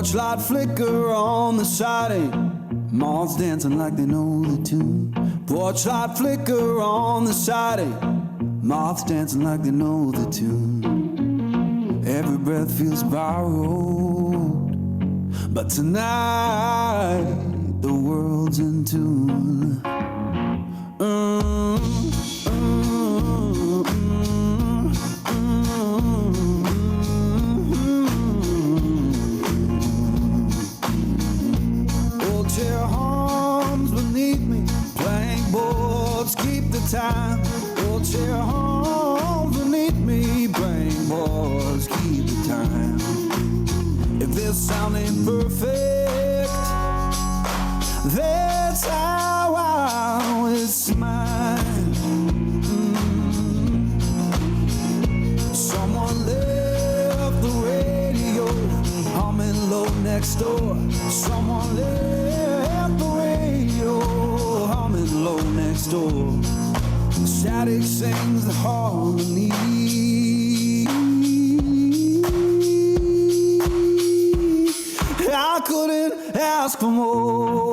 Porch light flicker on the siding, moths dancing like they know the tune. Porch light flicker on the siding, moths dancing like they know the tune. Every breath feels borrowed, but tonight the world's in tune. Old chair hums beneath me, playing boards keep the time. Old chair hums beneath me, playing boards keep the time. If this sound ain't perfect, that's how I was mine. Someone left the radio humming low next door. Someone left the radio humming low next door. Static sings the harmony. I couldn't ask for more.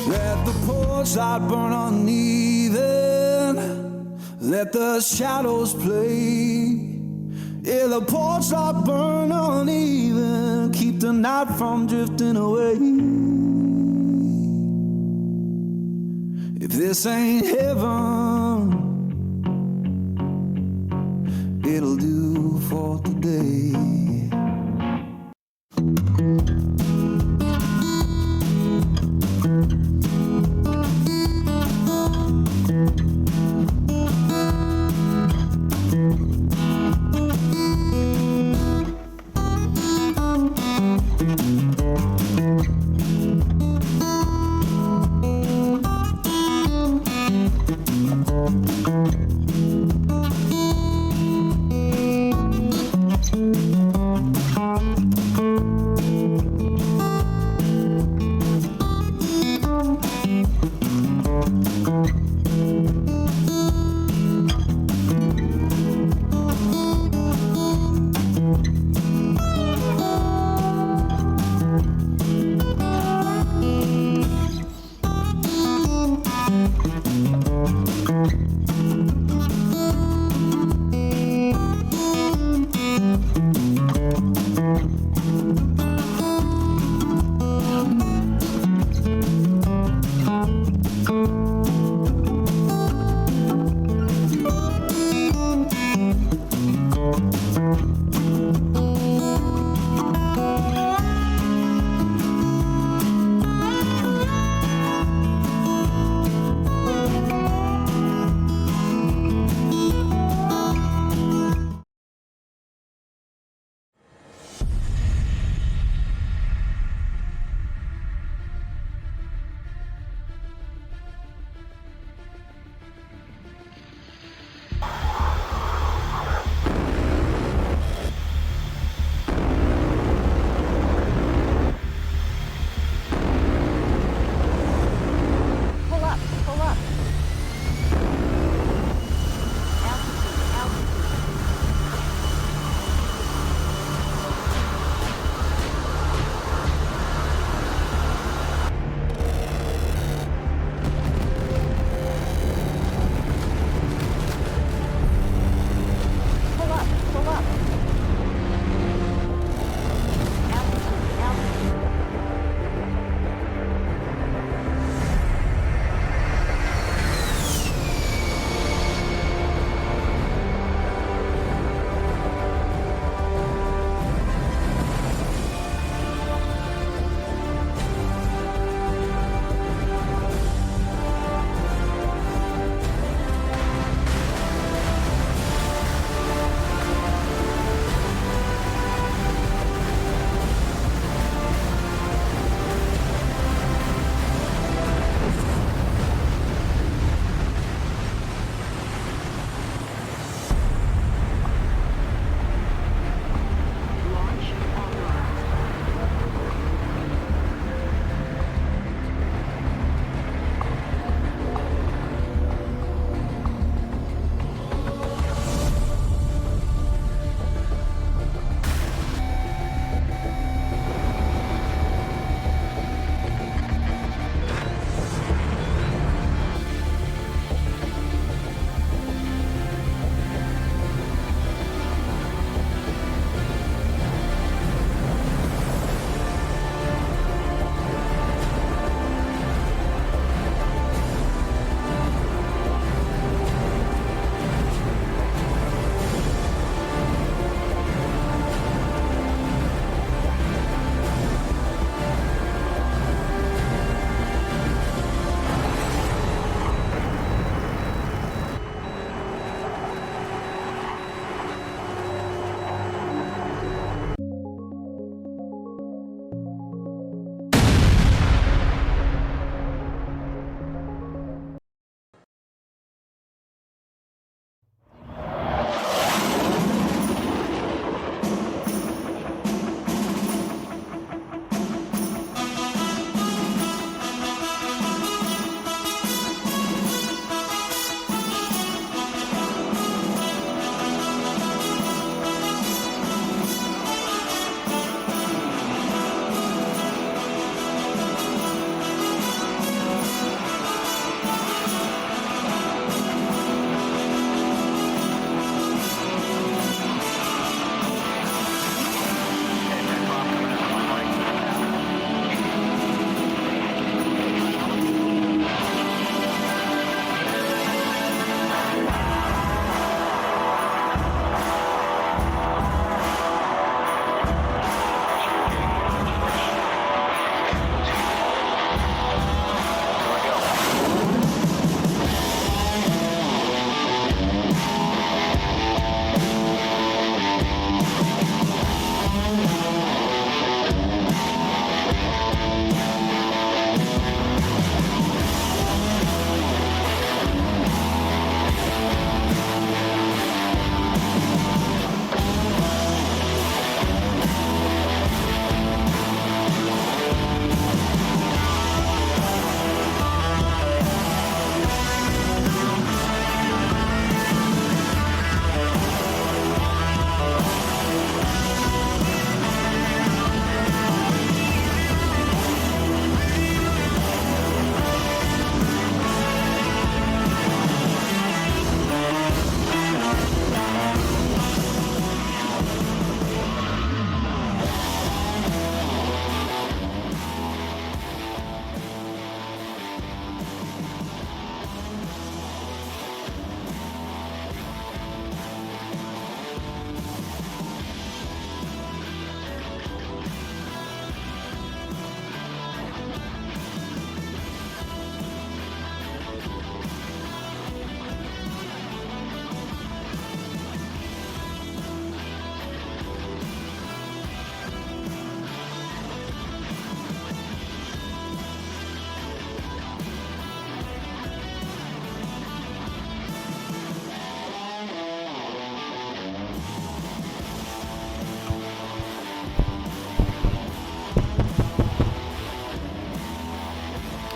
Let the porch light burn uneven, let the shadows play. Yeah, the porch light burn uneven, keep the night from drifting away. If this ain't heaven, it'll do for today.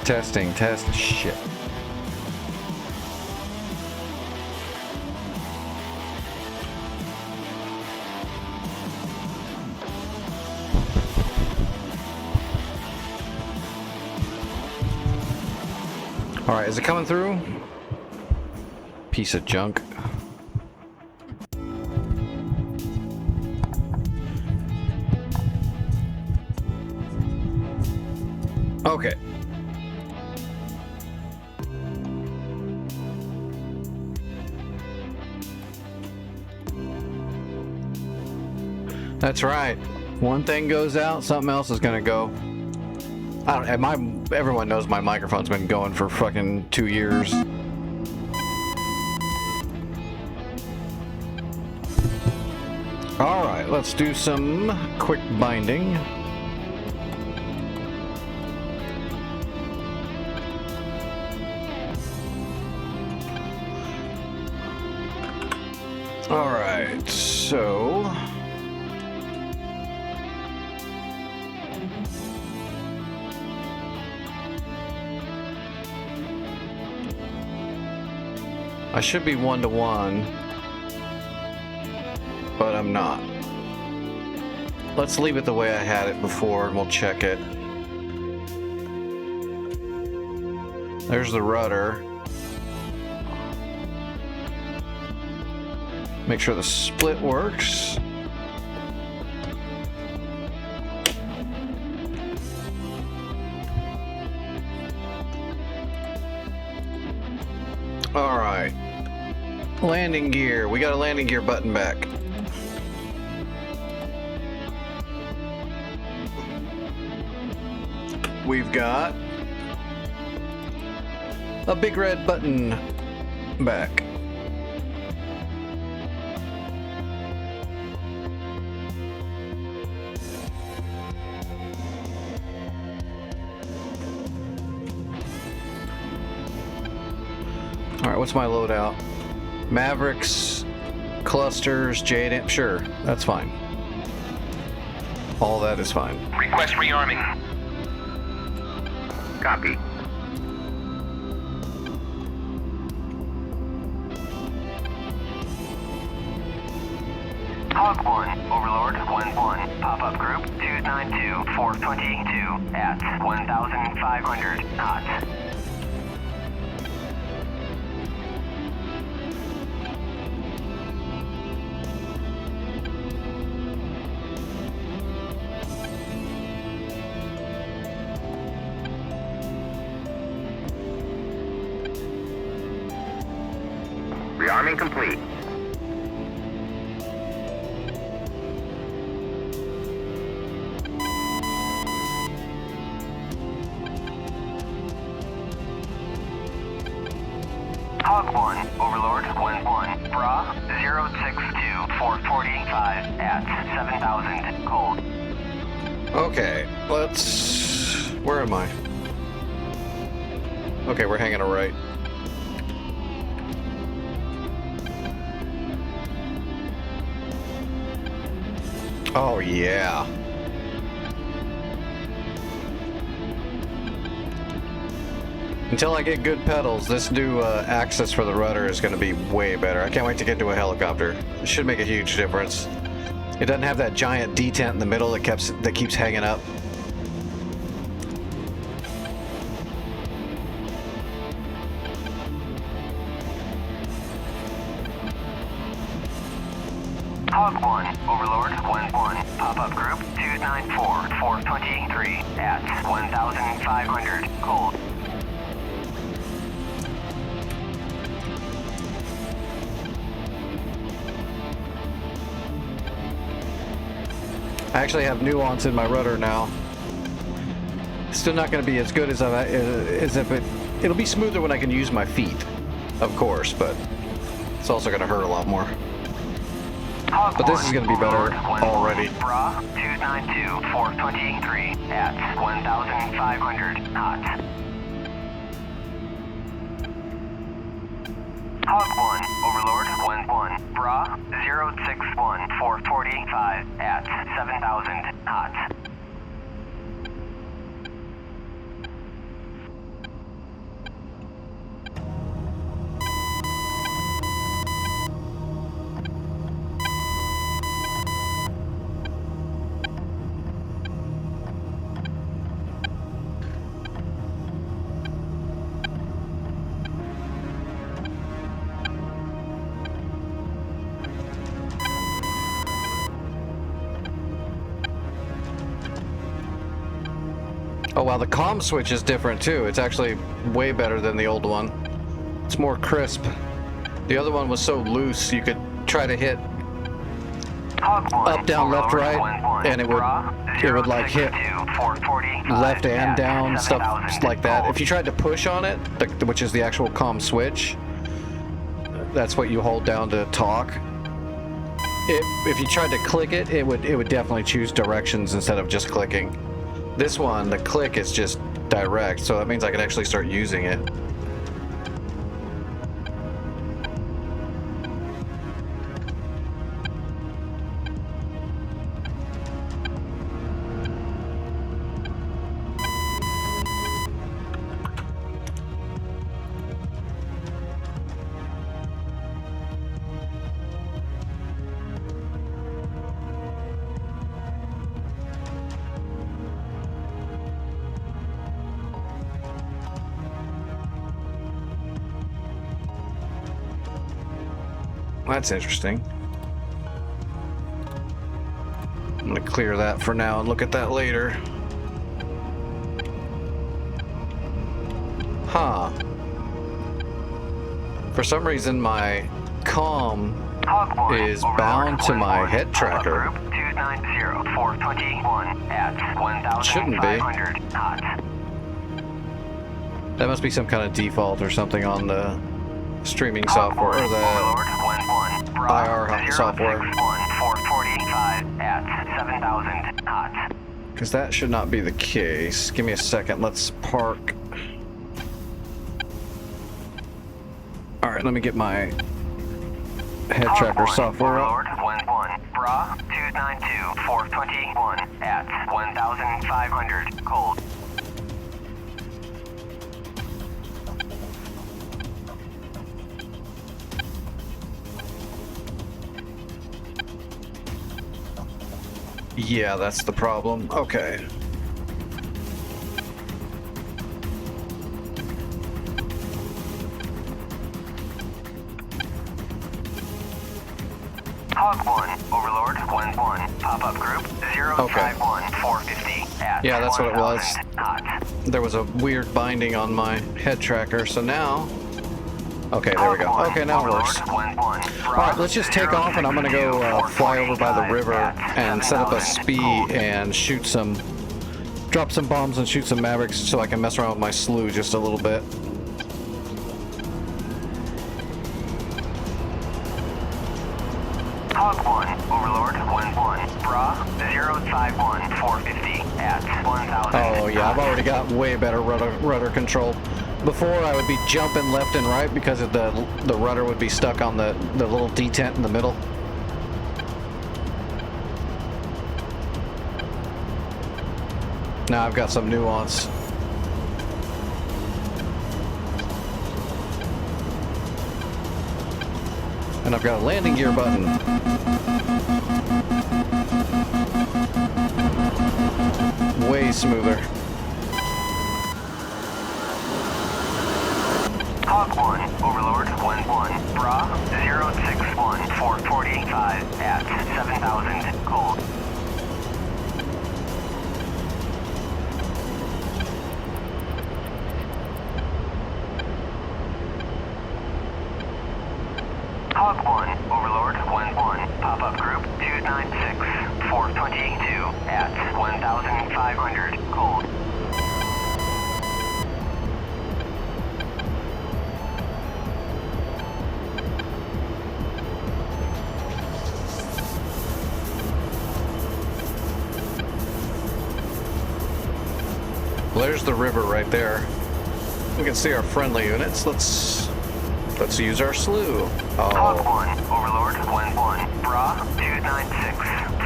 Testing, test, shit. All right, is it coming through? Piece of junk. Okay. That's right. One thing goes out, something else is gonna go. I don't. Everyone knows my microphone's been going for fucking 2 years. All right, let's do some quick binding. All right, so. I should be 1-to-1, but I'm not. Let's leave it the way I had it before and we'll check it. There's the rudder. Make sure the split works. All right. Landing gear. We got a landing gear button back. We've got a big red button back. All right, what's my loadout? Mavericks, clusters, Jade, sure, that's fine. All that is fine. Request rearming. Copy. Hog 1, Overlord 1-1, pop-up group 292-422 at 1,500 knots. Rearming complete. Hog 1, Overlord 1-1, Bra 062-445 at 7,000 cold. Okay, let's... Where am I? Okay, we're hanging a right. Oh, yeah. Until I get good pedals, this new axis for the rudder is going to be way better. I can't wait to get to a helicopter. It should make a huge difference. It doesn't have that giant detent in the middle that keeps hanging up. Hog 1, Overlord 1-1, pop-up group 294-423 at 1,500 cold. I actually have nuance in my rudder now. Still not going to be as good as if it'll be smoother when I can use my feet, of course, but it's also going to hurt a lot more. But this is going to be better already. Bra 292-423 at 1,500 knots. Hog 1, Overlord 1-1, Bra 061-445 at 7,000 knots. Well, the comm switch is different too. It's actually way better than the old one. It's more crisp. The other one was so loose, you could try to hit up, down, left, right, and it would like hit left and down, stuff like that. If you tried to push on it, which is the actual comm switch, that's what you hold down to talk. If you tried to click it, it would definitely choose directions instead of just clicking. This one, the click is just direct, so that means I can actually start using it. That's interesting. I'm gonna clear that for now and look at that later. Huh. For some reason my comm is bound to my head tracker. Shouldn't be. That must be some kind of default or something on the streaming software or the IR software. Because that should not be the case. Give me a second. Let's park. Alright, let me get my head tracker software up. 292 421 at 1,500 cold. Yeah, that's the problem. Okay. Hog 1, Overlord 1-1, pop-up group 051 450 at Yeah, that's what it was. 1,000 hot. There was a weird binding on my head tracker, so now... Okay, there we go. Okay, now it works. Alright, let's just take off and I'm gonna go fly over by the river and set up a SPI and shoot some... drop some bombs and shoot some Mavericks so I can mess around with my slew just a little bit. Hog 1, Overlord 1-1, Bra 051 450 at 1,000. Oh yeah, I've already got way better rudder control. Before I would be jumping left and right because of the rudder would be stuck on the little detent in the middle. Now I've got some nuance. And I've got a landing gear button. Way smoother. Hog 1, Overlord 1-1, Bra 061 445 at 7,000 cold. Hog 1, Overlord 1-1, pop-up group 296 422 at 1,500 cold. Well, there's the river right there. We can see our friendly units. Let's use our slew. Hog Oh, 1, Overlord 1-1, Bra 296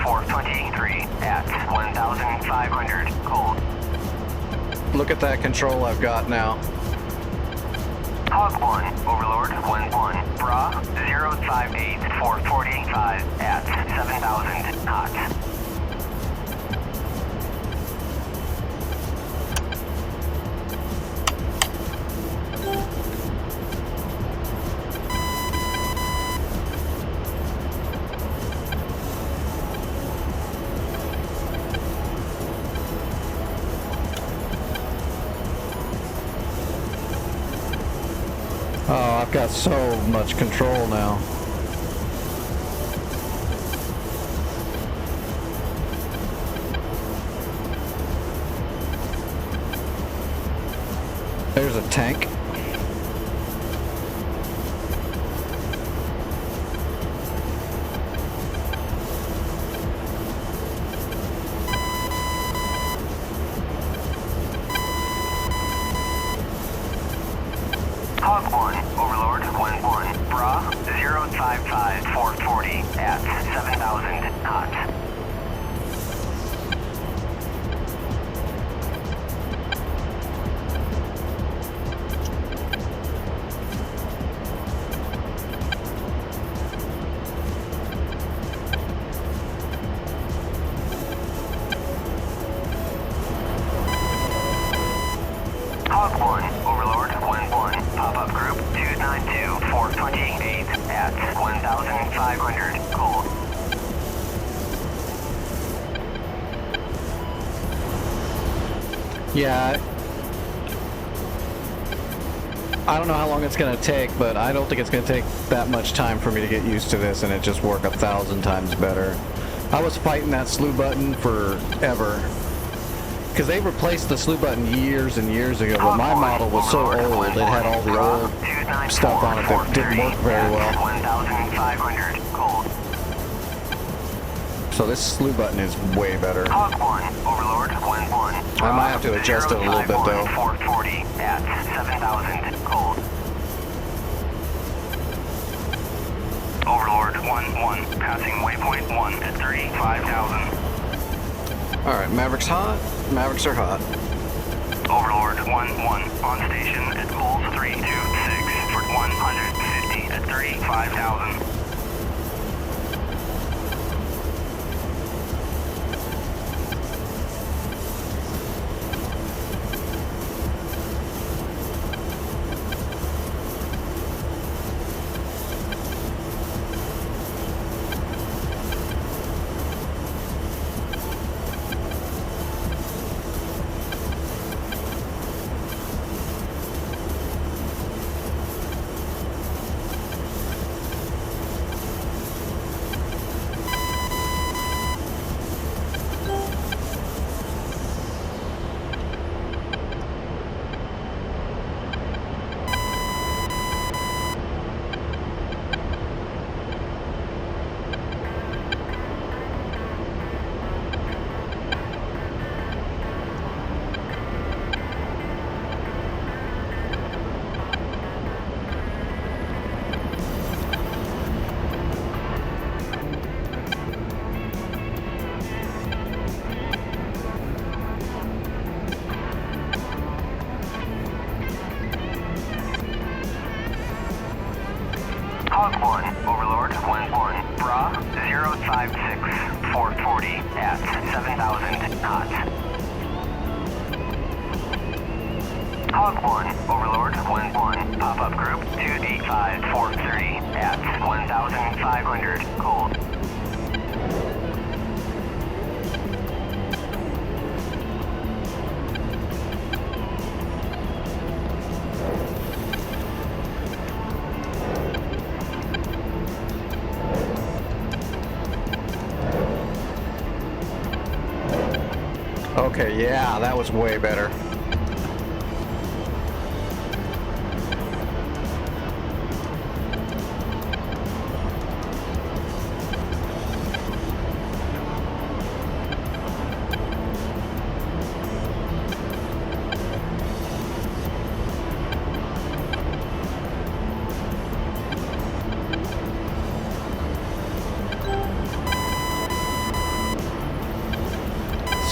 423 at 1,500 cold. look at that control I've got now. Hog 1, Overlord 1-1, Bra 058 445 at 7,000 hot. Oh, I've got so much control now. There's a tank. Hog 1, Overlord 1-1, Bra 055 440 at 7,000 knots. Hog 1, Overlord 1-1, pop-up group 292 428 at 1,500 cold. Yeah. I don't know how long it's going to take, but I don't think it's going to take that much time for me to get used to this and it just work 1,000 times better. I was fighting that slew button forever. Because they replaced the slew button years and years ago, but my model was so old, it had all the old stuff on it that didn't work very well. 1,500 cold. So this slew button is way better. Hog 1, Overlord 1-1. I might have to adjust it a little bit though. 440 at 7,000 cold. Overlord 1-1, passing waypoint 1 at 35,000. Alright, Maverick's hot. Mavericks are hot. Overlord 1-1, on station at pulls 326 for 150 at 35,000. Hog 1, Overlord 1-1, Bra 056 440 at 7,000 knots. Hog 1, Overlord 1-1, pop-up group 285 430 at 1,500 cold. Okay, yeah, that was way better.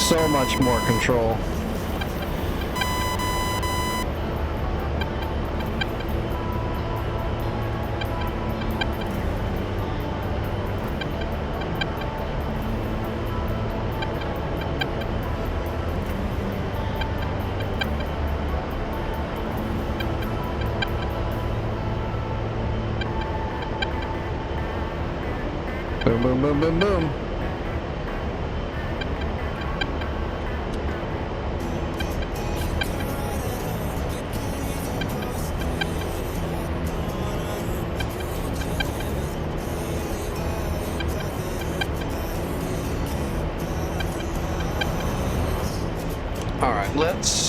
So much more control. Boom, boom, boom, boom, boom. let's...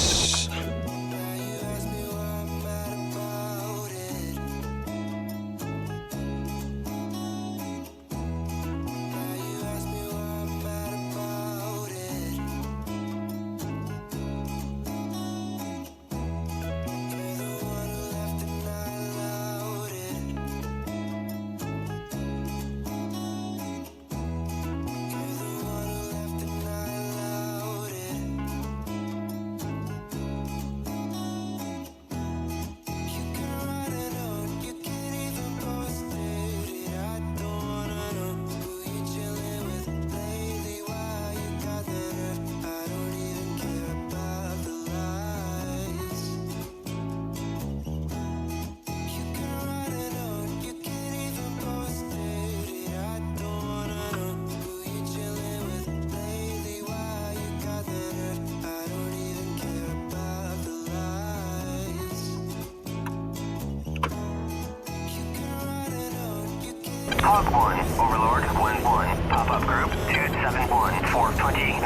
Hog 1, Overlord 1-1, pop-up group 271-429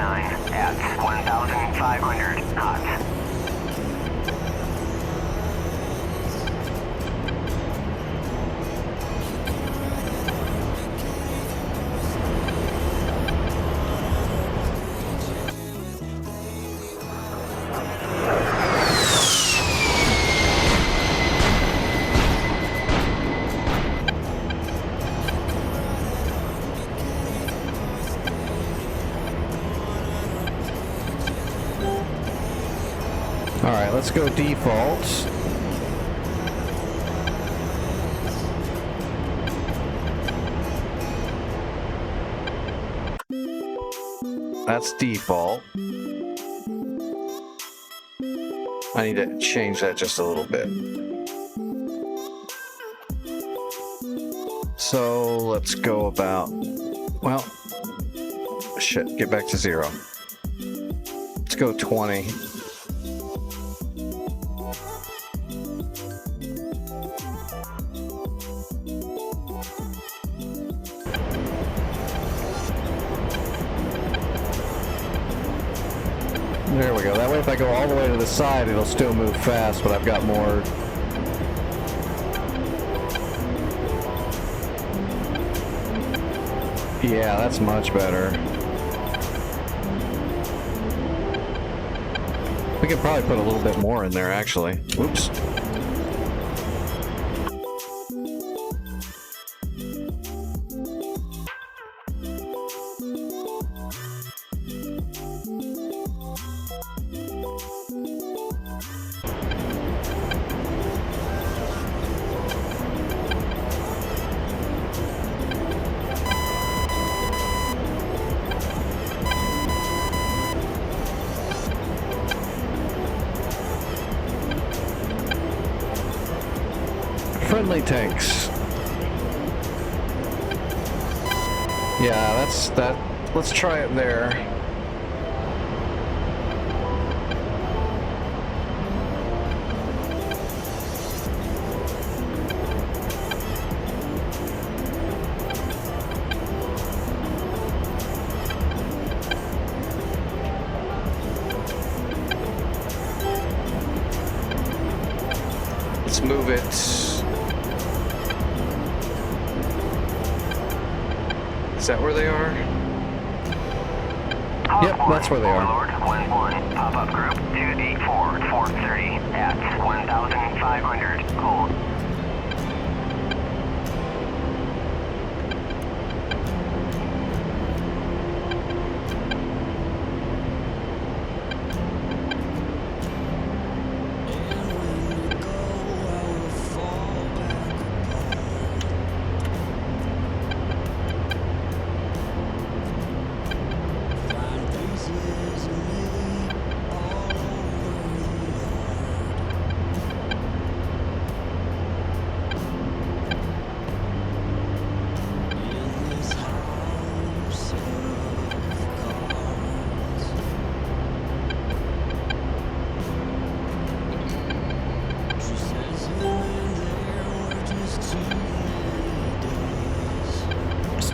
at 1,500 knots. Alright, let's go default. That's default. I need to change that just a little bit. So let's go about, well, shit, get back to 0. Let's go 20. There we go. That way if I go all the way to the side, it'll still move fast, but I've got more. Yeah, that's much better. We could probably put a little bit more in there, actually. Oops. Friendly tanks. Yeah, that's that. Let's try it there. Let's move it. Is that where they are? Yep, that's where they are. Overlord 1-1, pop-up group 284-430 at 1,500 cold.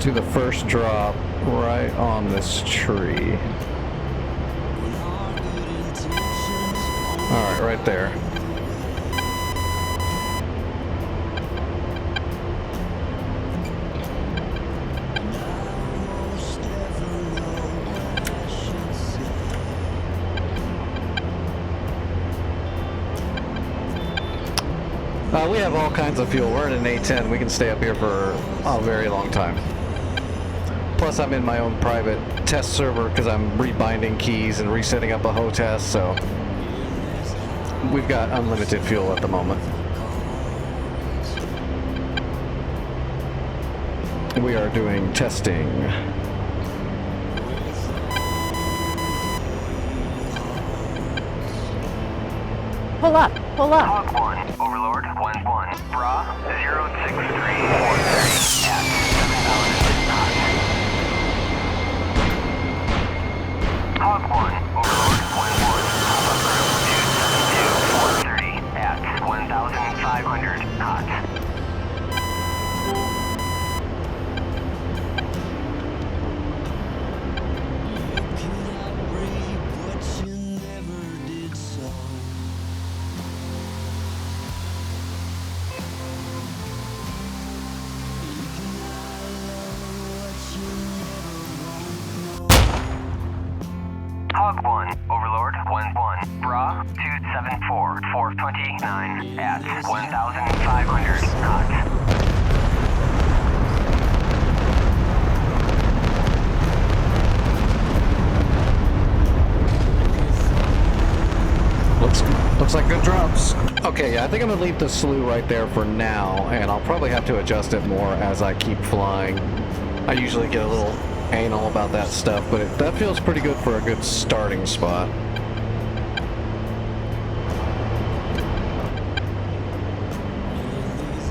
To the first drop right on this tree. Alright, right there. We have all kinds of fuel. We're in an A10. We can stay up here for a very long time. Plus, I'm in my own private test server because I'm rebinding keys and resetting up a HOTAS, so we've got unlimited fuel at the moment. We are doing testing. Pull up, pull up. Hog 1, Overlord 1-1, Bra 063430 at 7,000 knots. Hog 1, Overlord 1-1, pop-up group 272-430 at 1,500 knots. Hog 1, Overlord 1-1, Bra 274-429 at 1,500 knots. Looks like good drops. Okay, yeah, I think I'm gonna leave the slew right there for now, and I'll probably have to adjust it more as I keep flying. I usually get a little anal about that stuff, but that feels pretty good for a good starting spot.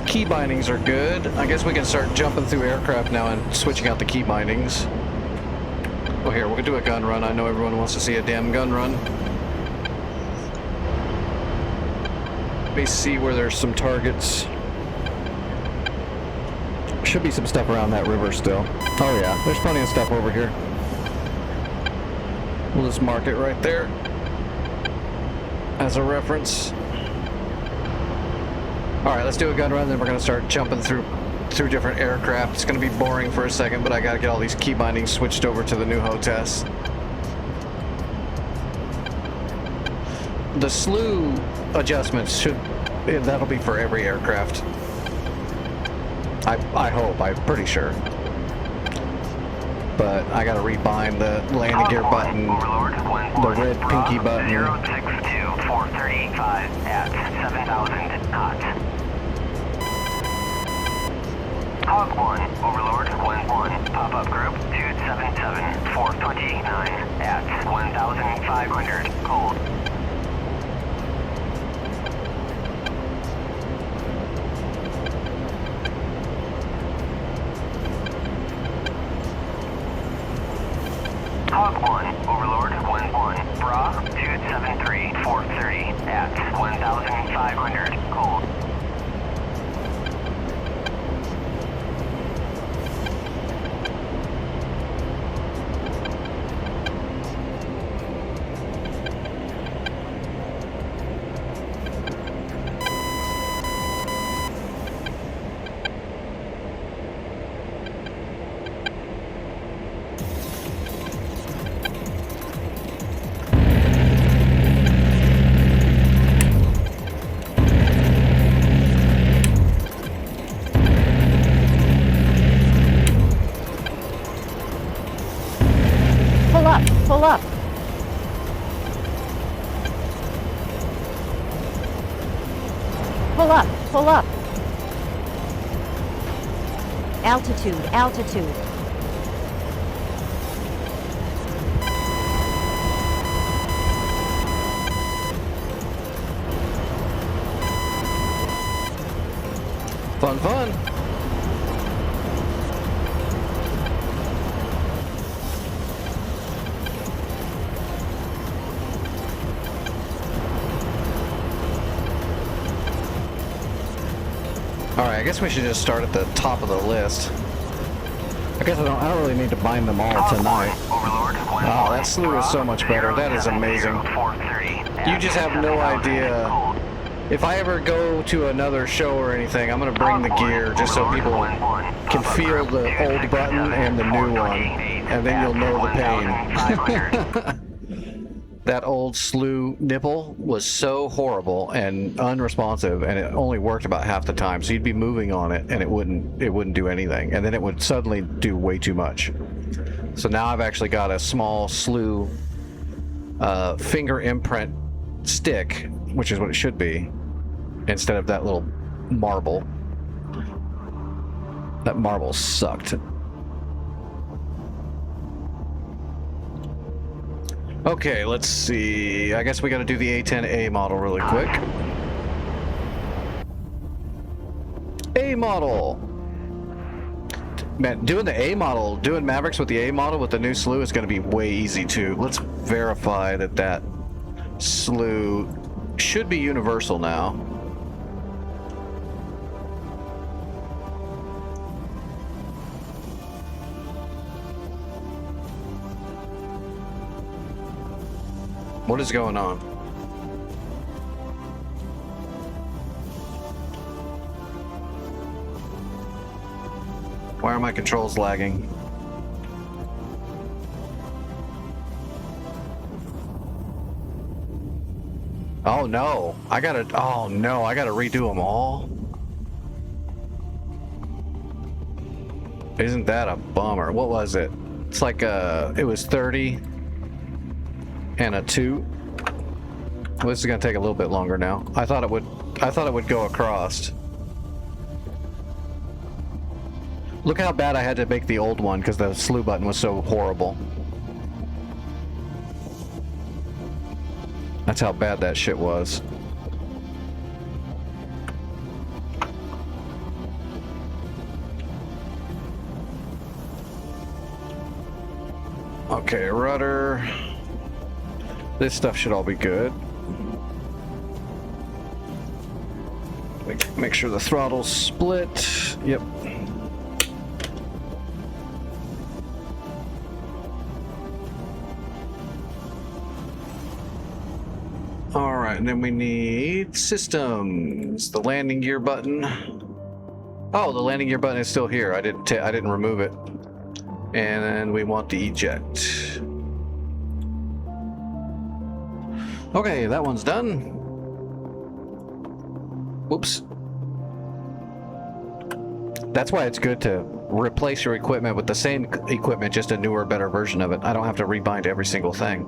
Key bindings are good. I guess we can start jumping through aircraft now and switching out the key bindings. Well, here, we'll do a gun run. I know everyone wants to see a damn gun run. Let me see where there's some targets. Should be some stuff around that river still. Oh yeah, there's plenty of stuff over here. We'll just mark it right there as a reference. Alright, let's do a gun run, then we're going to start jumping through different aircraft. It's going to be boring for a second, but I got to get all these key bindings switched over to the new HOTAS. The slew adjustments that'll be for every aircraft. I hope, I'm pretty sure. But I gotta rebind the landing gear button, the red pinky button. 062-435 at 7,000 knots. Hog 1, Overlord 1-1, pop-up group 277-429 at 1,500 cold. Hog 1, Overlord 1-1, Bra 273-430 at 1,500 cold. Pull up. Pull up, pull up. Altitude, altitude. Fun, fun. Alright, I guess we should just start at the top of the list. I guess I don't really need to bind them all tonight. Overlord Oh, that slew is so much better. That is amazing. 430 You just have no idea. If I ever go to another show or anything, I'm going to bring the gear just so people can feel the old button and the new one, and then you'll know the pain. That old slew nipple was so horrible and unresponsive, and it only worked about half the time. So you'd be moving on it, and it wouldn't do anything, and then it would suddenly do way too much. So now I've actually got a small slew finger imprint stick, which is what it should be, instead of that little marble. That marble sucked. Okay, let's see. I guess we got to do the A10A model really quick. A model. Man, doing the A model, doing Mavericks with the A model with the new slew is going to be way easy too. Let's verify that that slew should be universal now. What is going on? Why are my controls lagging? Oh no, I gotta redo them all? Isn't that a bummer? What was it? It's like it was 30 and a 2. Well, this is gonna take a little bit longer now. I thought it would go across. Look how bad I had to make the old one because the slew button was so horrible. That's how bad that shit was. Okay, rudder. This stuff should all be good. Make sure the throttle's split. Yep. All right, and then we need systems. The landing gear button. Oh, the landing gear button is still here. I didn't remove it. And then we want the eject. Okay, that one's done. Whoops. That's why it's good to replace your equipment with the same equipment, just a newer, better version of it. I don't have to rebind every single thing.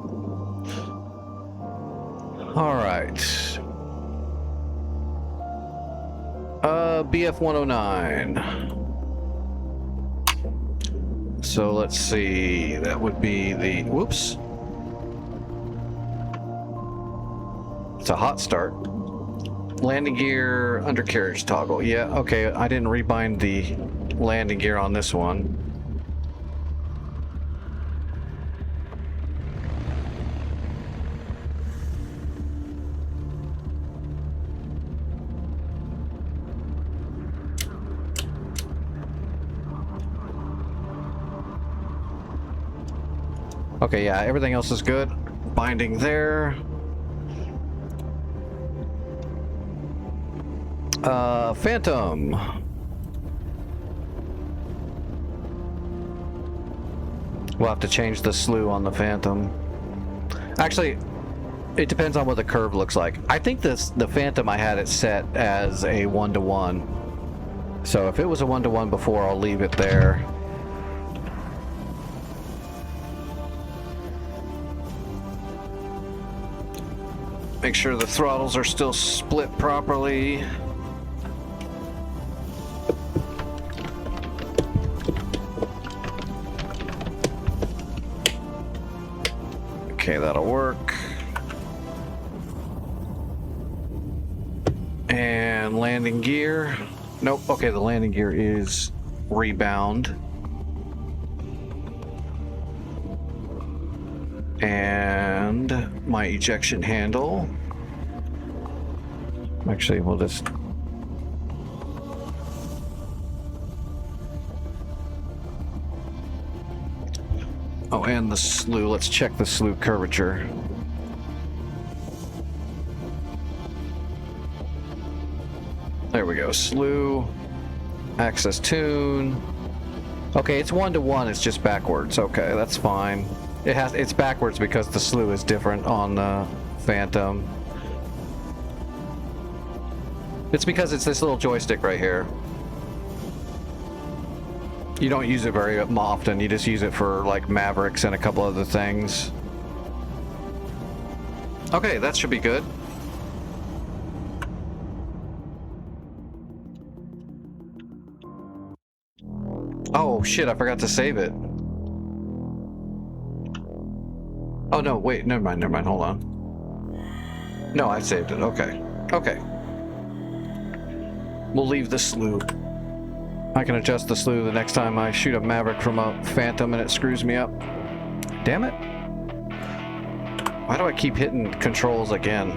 All right. BF 109. So let's see. That would be the. Whoops. It's a hot start. Landing gear, undercarriage toggle. Yeah, okay, I didn't rebind the landing gear on this one. Okay, yeah, everything else is good. Binding there. Phantom. We'll have to change the slew on the Phantom. Actually, it depends on what the curve looks like. I think the Phantom I had it set as a 1-to-1. So if it was a 1-to-1 before, I'll leave it there. Make sure the throttles are still split properly. Okay, that'll work. And landing gear. Nope, okay, the landing gear is rebound. And my ejection handle. Actually, we'll just... Oh, and the slew. Let's check the slew curvature. go. Slew. Access tune. Okay, it's 1-to-1. It's just backwards. Okay, that's fine. It's backwards because the slew is different on the Phantom. It's because it's this little joystick right here. You don't use it very often. You just use it for like Mavericks and a couple other things. Okay, that should be good. Oh shit, I forgot to save it. Oh no, wait, never mind, hold on. No, I saved it, okay. Okay. We'll leave the slew. I can adjust the slew the next time I shoot a Maverick from a Phantom and it screws me up. Damn it. Why do I keep hitting controls again?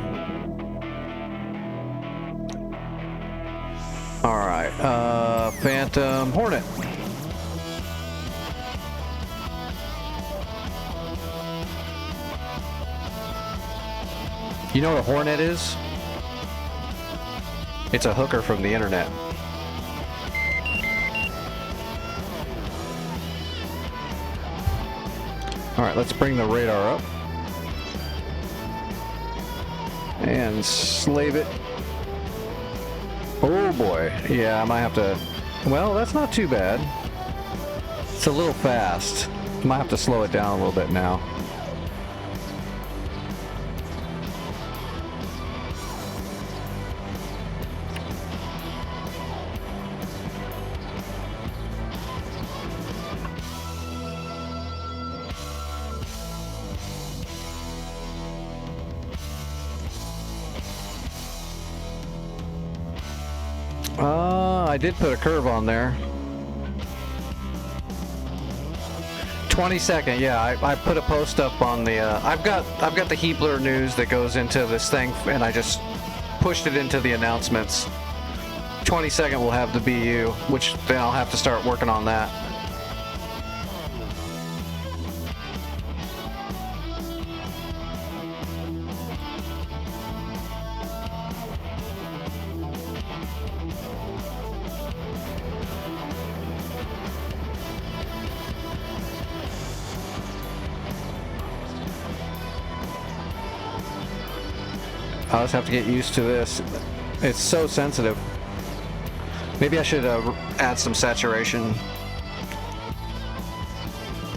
Alright, Phantom Hornet. You know what a Hornet is? It's a hooker from the internet. Alright, let's bring the radar up. And slave it. Oh boy. Yeah, I might have to... Well, that's not too bad. It's a little fast. Might have to slow it down a little bit now. I did put a curve on there. 22nd, yeah. I put a post up on the. I've got the Heapler news that goes into this thing, and I just pushed it into the announcements. 22nd we'll have the BU, which then I'll have to start working on that. I'll just have to get used to this. It's so sensitive. Maybe I should add some saturation.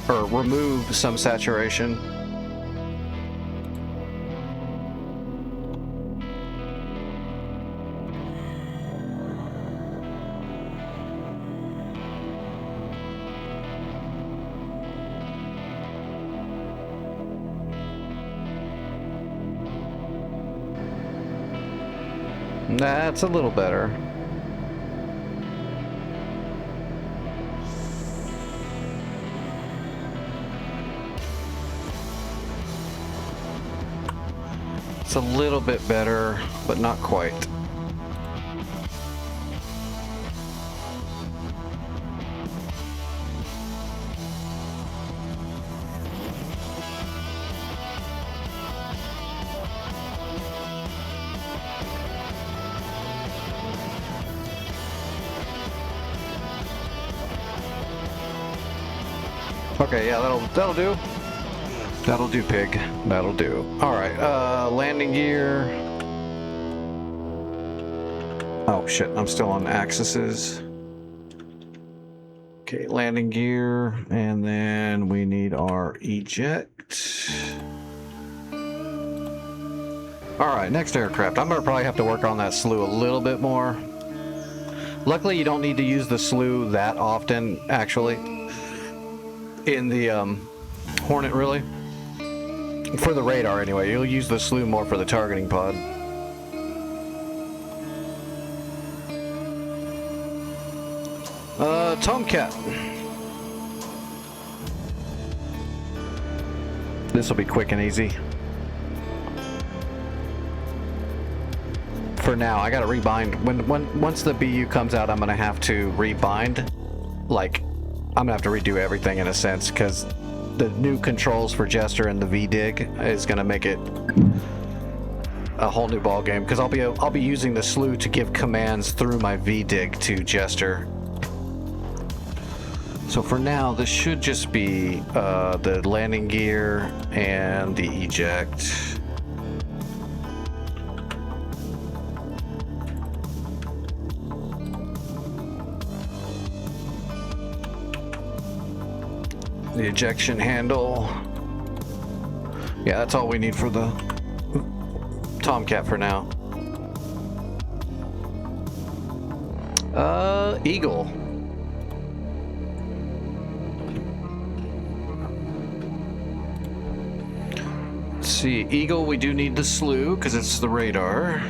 Or remove some saturation. That's a little better. It's a little bit better, but not quite. Okay, yeah, that'll do. That'll do, pig. That'll do. Alright, landing gear. Oh shit, I'm still on axes. Okay, landing gear, and then we need our eject. Alright, next aircraft. I'm gonna probably have to work on that slew a little bit more. Luckily, you don't need to use the slew that often, actually. In the Hornet, really. For the radar, anyway. You'll use the slew more for the targeting pod. Tomcat. This will be quick and easy. For now, I gotta rebind. Once the BU comes out, I'm gonna have to rebind. Like, I'm gonna have to redo everything in a sense, because the new controls for Jester and the V-Dig is gonna make it a whole new ball game because I'll be using the slew to give commands through my VDig to Jester. So for now, this should just be the landing gear and the eject. The ejection handle. Yeah, that's all we need for the Tomcat for now. Eagle. Let's see, Eagle, we do need the slew because it's the radar.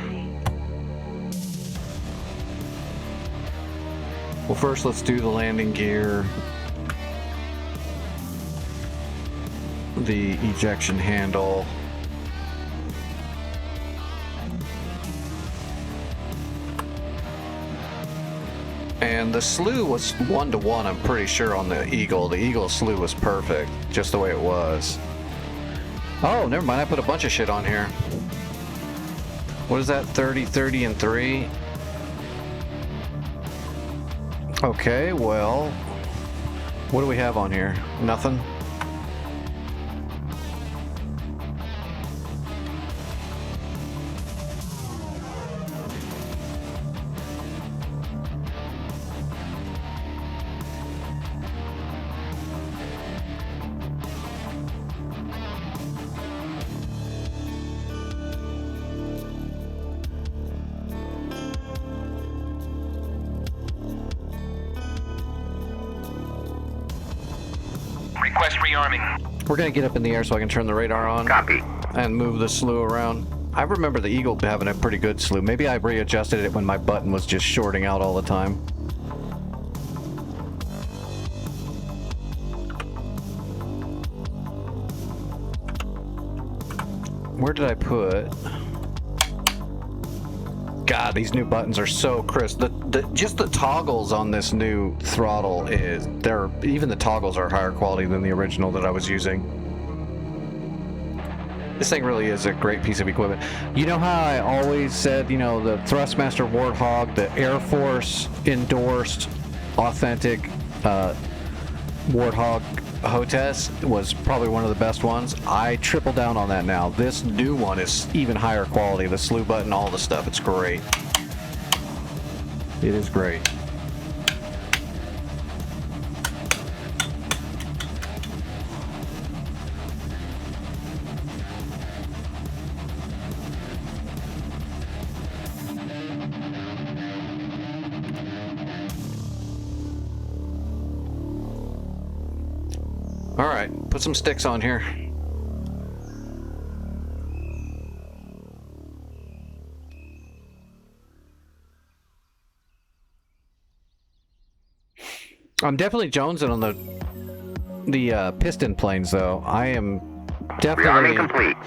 Well, first let's do the landing gear. The ejection handle. And the slew was 1-to-1, I'm pretty sure, on the Eagle. The Eagle slew was perfect, just the way it was. Oh, never mind, I put a bunch of shit on here. What is that, 30, 30, and 3? Okay, well, what do we have on here? Nothing? Request rearming. We're gonna get up in the air so I can turn the radar on. Copy. And move the slew around. I remember the Eagle having a pretty good slew. Maybe I readjusted it when my button was just shorting out all the time. Where did I put? God, these new buttons are so crisp. Just the toggles on this new throttle even the toggles are higher quality than the original that I was using. This thing really is a great piece of equipment. You know how I always said, you know, the Thrustmaster Warthog, the Air Force endorsed authentic Warthog HOTAS was probably one of the best ones. I triple down on that now. This new one is even higher quality. The slew button, all the stuff, it's great. It is great. All right, put some sticks on here. I'm definitely jonesing on the piston planes, though. I am definitely. Rearming complete.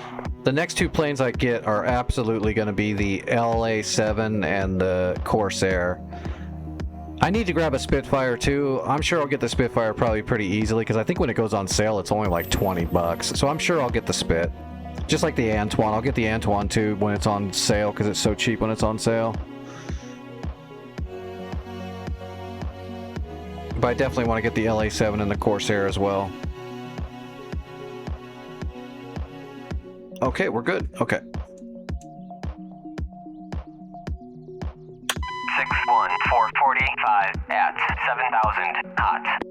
The next two planes I get are absolutely going to be the LA-7 and the Corsair. I need to grab a Spitfire too. I'm sure I'll get the Spitfire probably pretty easily because I think when it goes on sale it's only like $20. So I'm sure I'll get the Spit. Just like the Antoine. I'll get the Antoine too when it's on sale because it's so cheap when it's on sale. But I definitely want to get the LA-7 and the Corsair as well. Okay, we're good. Okay. 61445 at 7,000 hot.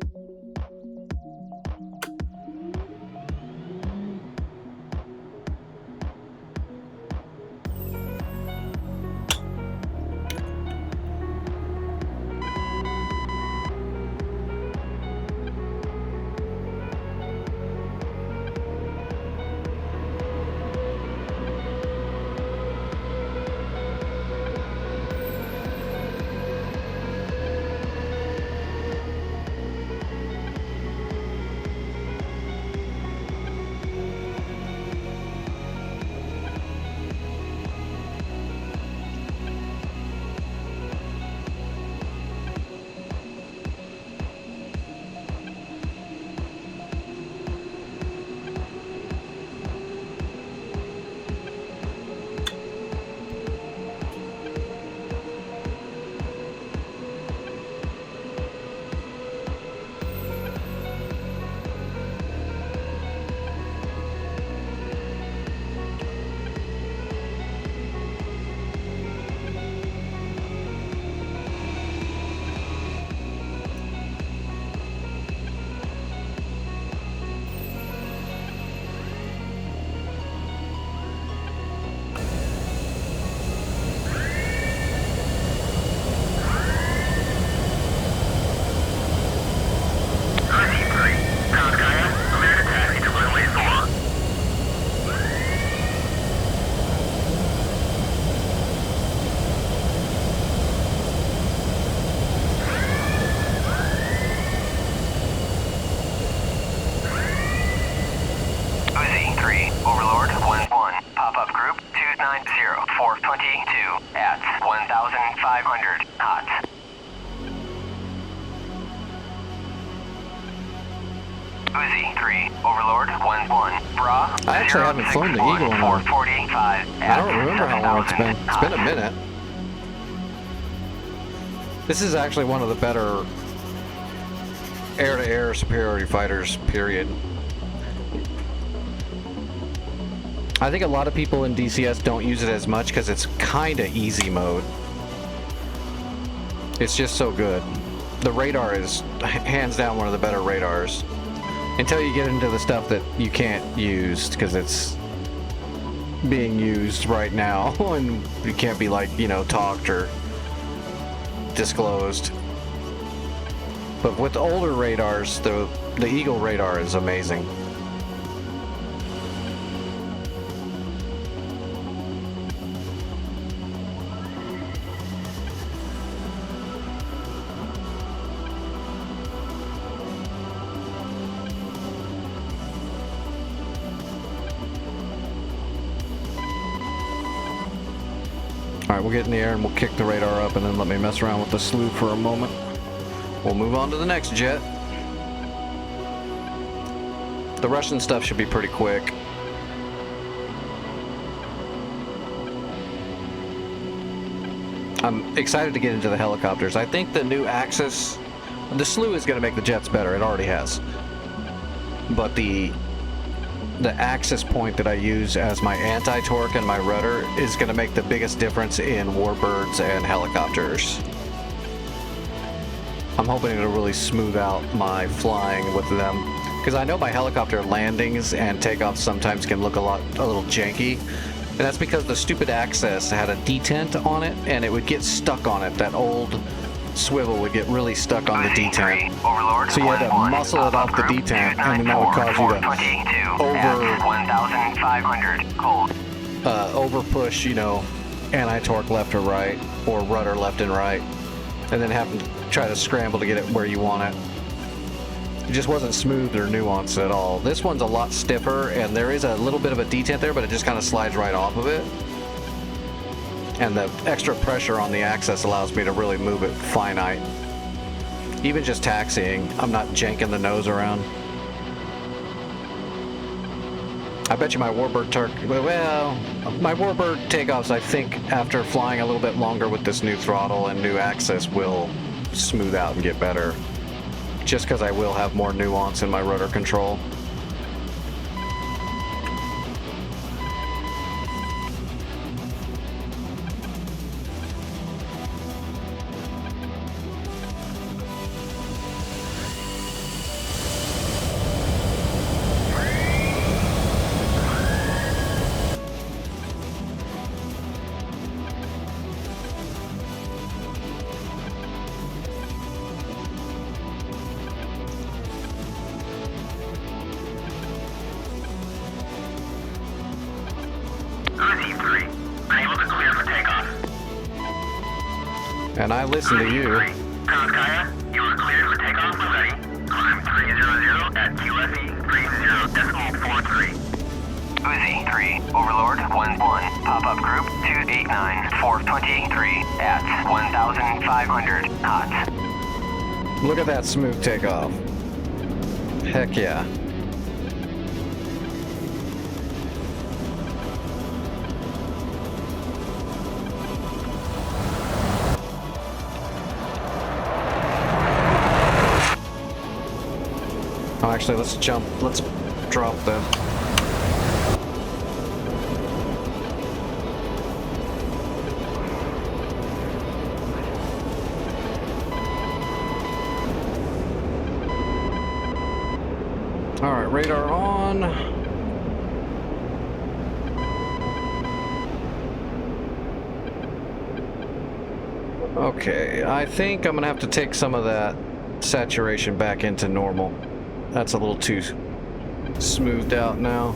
Uzi 3, Overlord 1-1, Bra. I actually haven't flown the Eagle in a... 445 I don't remember how long it's been. It's been a minute. This is actually one of the better air-to-air superiority fighters, period. I think a lot of people in DCS don't use it as much because it's kind of easy mode. It's just so good. The radar is hands down one of the better radars. Until you get into the stuff that you can't use because it's being used right now and it can't be, like, you know, talked or disclosed. But with the older radars, the Eagle radar is amazing. Alright, we'll get in the air and we'll kick the radar up and then let me mess around with the slew for a moment. We'll move on to the next jet. The Russian stuff should be pretty quick. I'm excited to get into the helicopters. I think the new Axis, the slew is going to make the jets better. It already has. But the axis point that I use as my anti-torque and my rudder is going to make the biggest difference in warbirds and helicopters. I'm hoping it'll really smooth out my flying with them, because I know my helicopter landings and takeoffs sometimes can look a little janky, and that's because the stupid Axis had a detent on it and it would get stuck on it. That old swivel would get really stuck on the detent, so you had to muscle it off the detent, and then that would cause you to over push, you know, anti-torque left or right, or rudder left and right, and then have to try to scramble to get it where you want it. It just wasn't smooth or nuanced at all. This one's a lot stiffer, and there is a little bit of a detent there, but it just kind of slides right off of it. And the extra pressure on the axis allows me to really move it finite. Even just taxiing, I'm not janking the nose around. I bet you my Warbird my Warbird takeoffs, I think, after flying a little bit longer with this new throttle and new axis, will smooth out and get better. Just because I will have more nuance in my rudder control. Uzi 3, unable to clear for takeoff. And I listen to you. Kaya, you are cleared for takeoff when ready. Climb 300 at QFE 30.43. Uzi 3, Overlord 1-1, pop-up group 289-423 at 1,500 knots. Look at that smooth takeoff. Heck yeah. Oh, actually, let's drop the... Alright, radar on. Okay, I think I'm gonna have to take some of that saturation back into normal. That's a little too smoothed out now.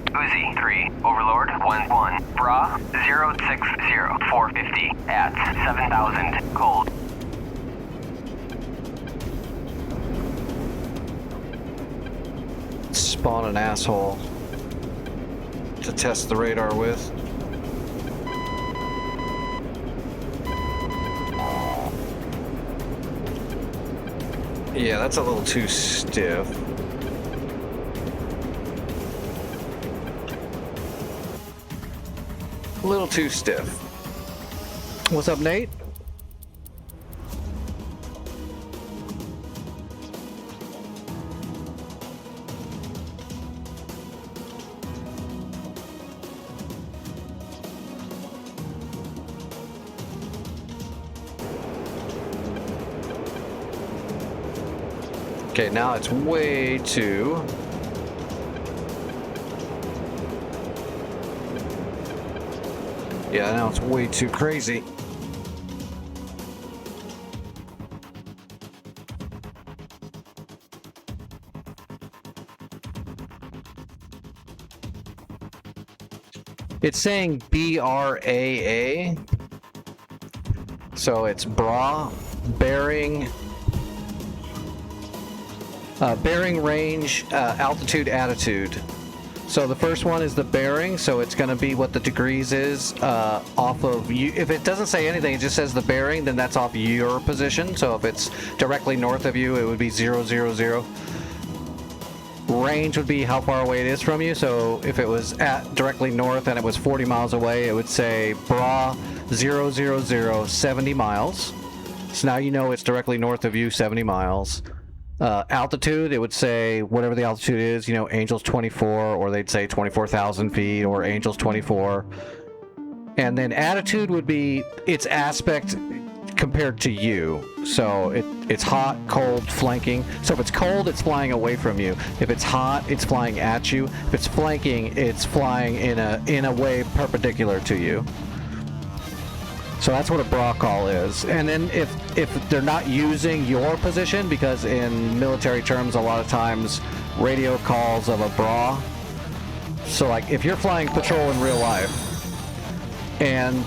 Uzi 3, Overlord 1-1, Bra 060-450 at 7,000 cold. Spawn an asshole to test the radar with. Yeah, that's a little too stiff. A little too stiff. What's up, Nate? Okay, now it's way too... Yeah, now it's way too crazy. It's saying BRAA. So it's bra, bearing, bearing, range, altitude, attitude. So the first one is the bearing, so it's going to be what the degrees is off of you. If it doesn't say anything, it just says the bearing, then that's off your position. So if it's directly north of you, it would be 0, 0, 0. Range would be how far away it is from you. So if it was at directly north and it was 40 miles away, it would say bra 0, 0, 0, 70 miles. So now you know it's directly north of you, 70 miles. Altitude, it would say whatever the altitude is, you know, Angels 24, or they'd say 24,000 feet, or Angels 24. And then attitude would be its aspect compared to you. So it's hot, cold, flanking. So if it's cold, it's flying away from you. If it's hot, it's flying at you. If it's flanking, it's flying in a way perpendicular to you. So that's what a bra call is. And then if they're not using your position, because in military terms, a lot of times radio calls of a bra. So like if you're flying patrol in real life and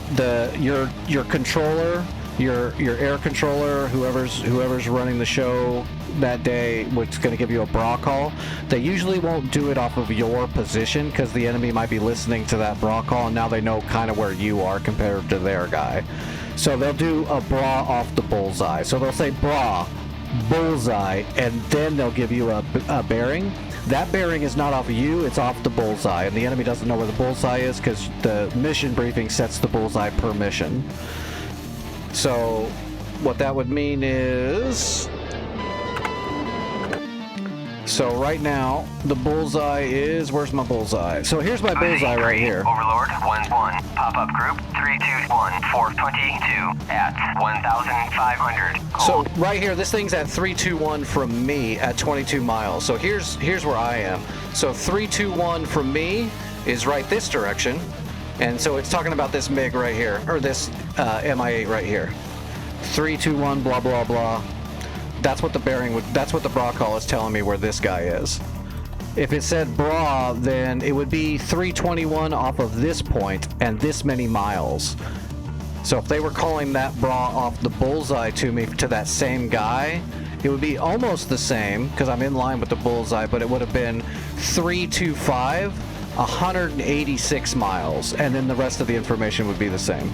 your controller, your air controller, whoever's running the show that day, what's going to give you a bra call, they usually won't do it off of your position because the enemy might be listening to that bra call and now they know kind of where you are compared to their guy. So they'll do a bra off the bullseye. So they'll say bra, bullseye, and then they'll give you a bearing. That bearing is not off of you, it's off the bullseye, and the enemy doesn't know where the bullseye is because the mission briefing sets the bullseye per mission. So what that would mean is... So right now, the bullseye is... Where's my bullseye? So here's my bullseye right here. Overlord 1-1. Pop-up group 321-422 at 1,500. So right here, this thing's at 321 from me at 22 miles. So here's where I am. So 321 from me is right this direction. And so it's talking about this MiG right here, or this Mi-8 right here. 321 blah, blah, blah. That's what the bearing would, that's what the bra call is telling me where this guy is. If it said bra, then it would be 321 off of this point and this many miles. So if they were calling that bra off the bullseye to me to that same guy, it would be almost the same because I'm in line with the bullseye, but it would have been 325, 186 miles, and then the rest of the information would be the same.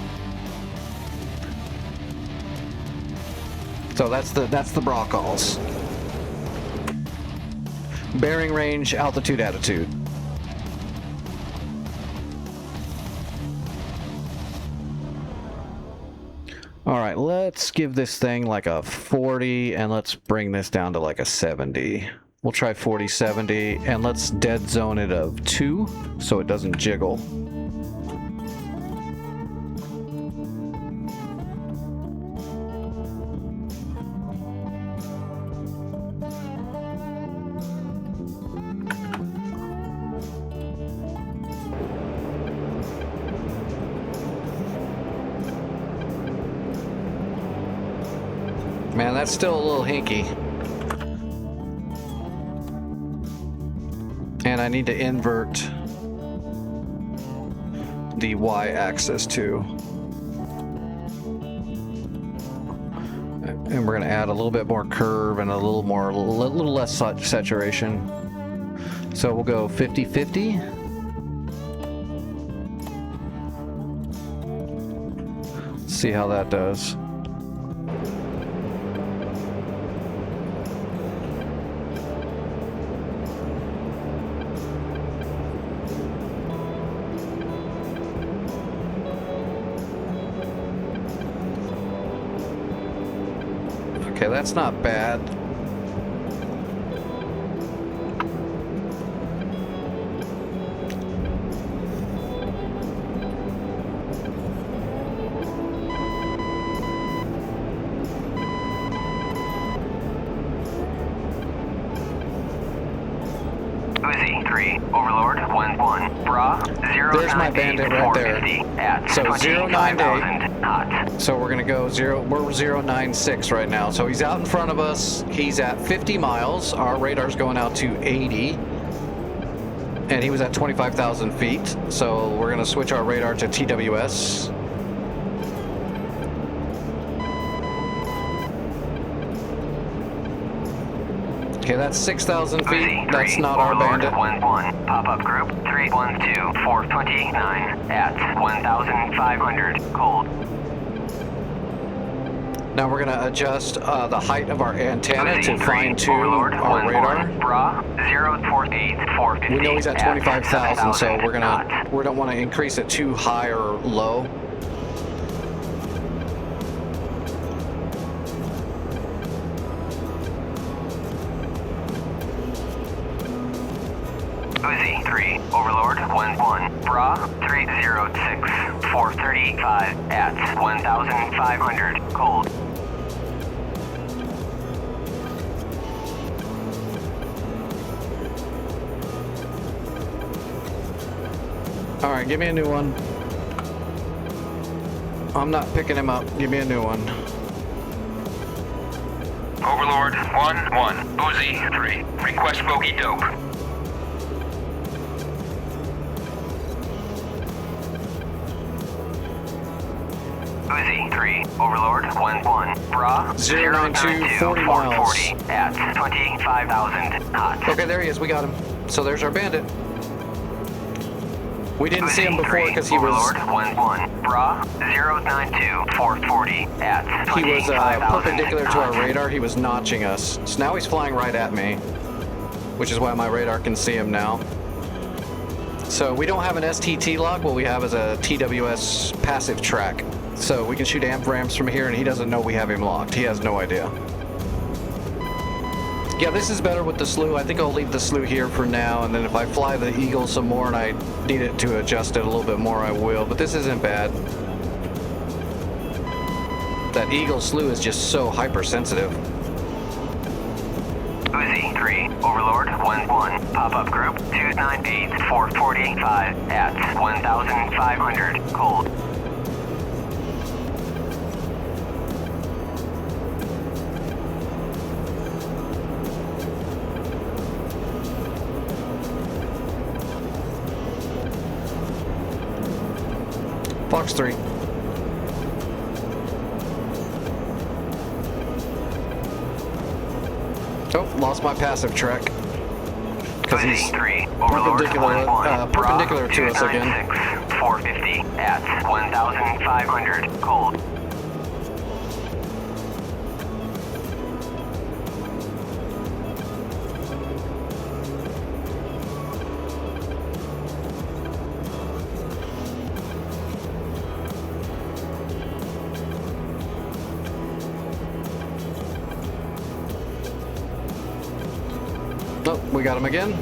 So that's the bra calls. Bearing, range, altitude, attitude. All right, let's give this thing like a 40 and let's bring this down to like a 70. We'll try 40, 70, and let's dead zone it of 2 so it doesn't jiggle. Man, that's still a little hinky. And I need to invert the y-axis too. And we're gonna add a little bit more curve and a little less saturation. So we'll go 50-50. See how that does. Okay, that's not bad. Uzi 3, Overlord 1-1, Bra 098, There's my bandit right there. 450 at So 25,000 knots. So we're gonna go we're 096 right now. So he's out in front of us. He's at 50 miles. Our radar's going out to 80. And he was at 25,000 feet. So we're gonna switch our radar to TWS. Okay, that's 6,000 feet. Uzi 3, That's not our Overlord bandit. 1-1, pop-up group 312, 429 at 1,500 cold. Now we're gonna adjust the height of our antenna Uzi to 3, fine tune Overlord our 1-1, radar. Bra 048, 450. We know he's at 25,000, so we knots. don't want to increase it too high or low. Uzi 3, Overlord 1-1, Bra 306, 435 at 1,500 cold. All right, give me a new one. I'm not picking him up. Give me a new one. Overlord 1-1, Uzi 3, request bogey dope. Uzi 3, Overlord 1-1, Bra 092, 40 440 at 25,000 knots. Okay, there he is. We got him. So there's our bandit. We didn't see him before because he was Overlord 1-1, Bra 092, 440 at he was 25,000 perpendicular to our knots. radar. He was notching us. So now he's flying right at me, which is why my radar can see him now. So we don't have an STT lock. What we have is a TWS passive track. So we can shoot amp ramps from here, and he doesn't know we have him locked. He has no idea. Yeah, this is better with the slew. I think I'll leave the slew here for now, and then if I fly the Eagle some more and I need it to adjust it a little bit more, I will. But this isn't bad. That Eagle slew is just so hypersensitive. Uzi 3, Overlord 1-1, pop-up group 298, 445 at 1,500 cold. Fox 3. Oh, lost my passive track. Because he's Uzi 3, Overlord perpendicular to us again. 296, 450 at 1,500 cold. Oh, we got him again.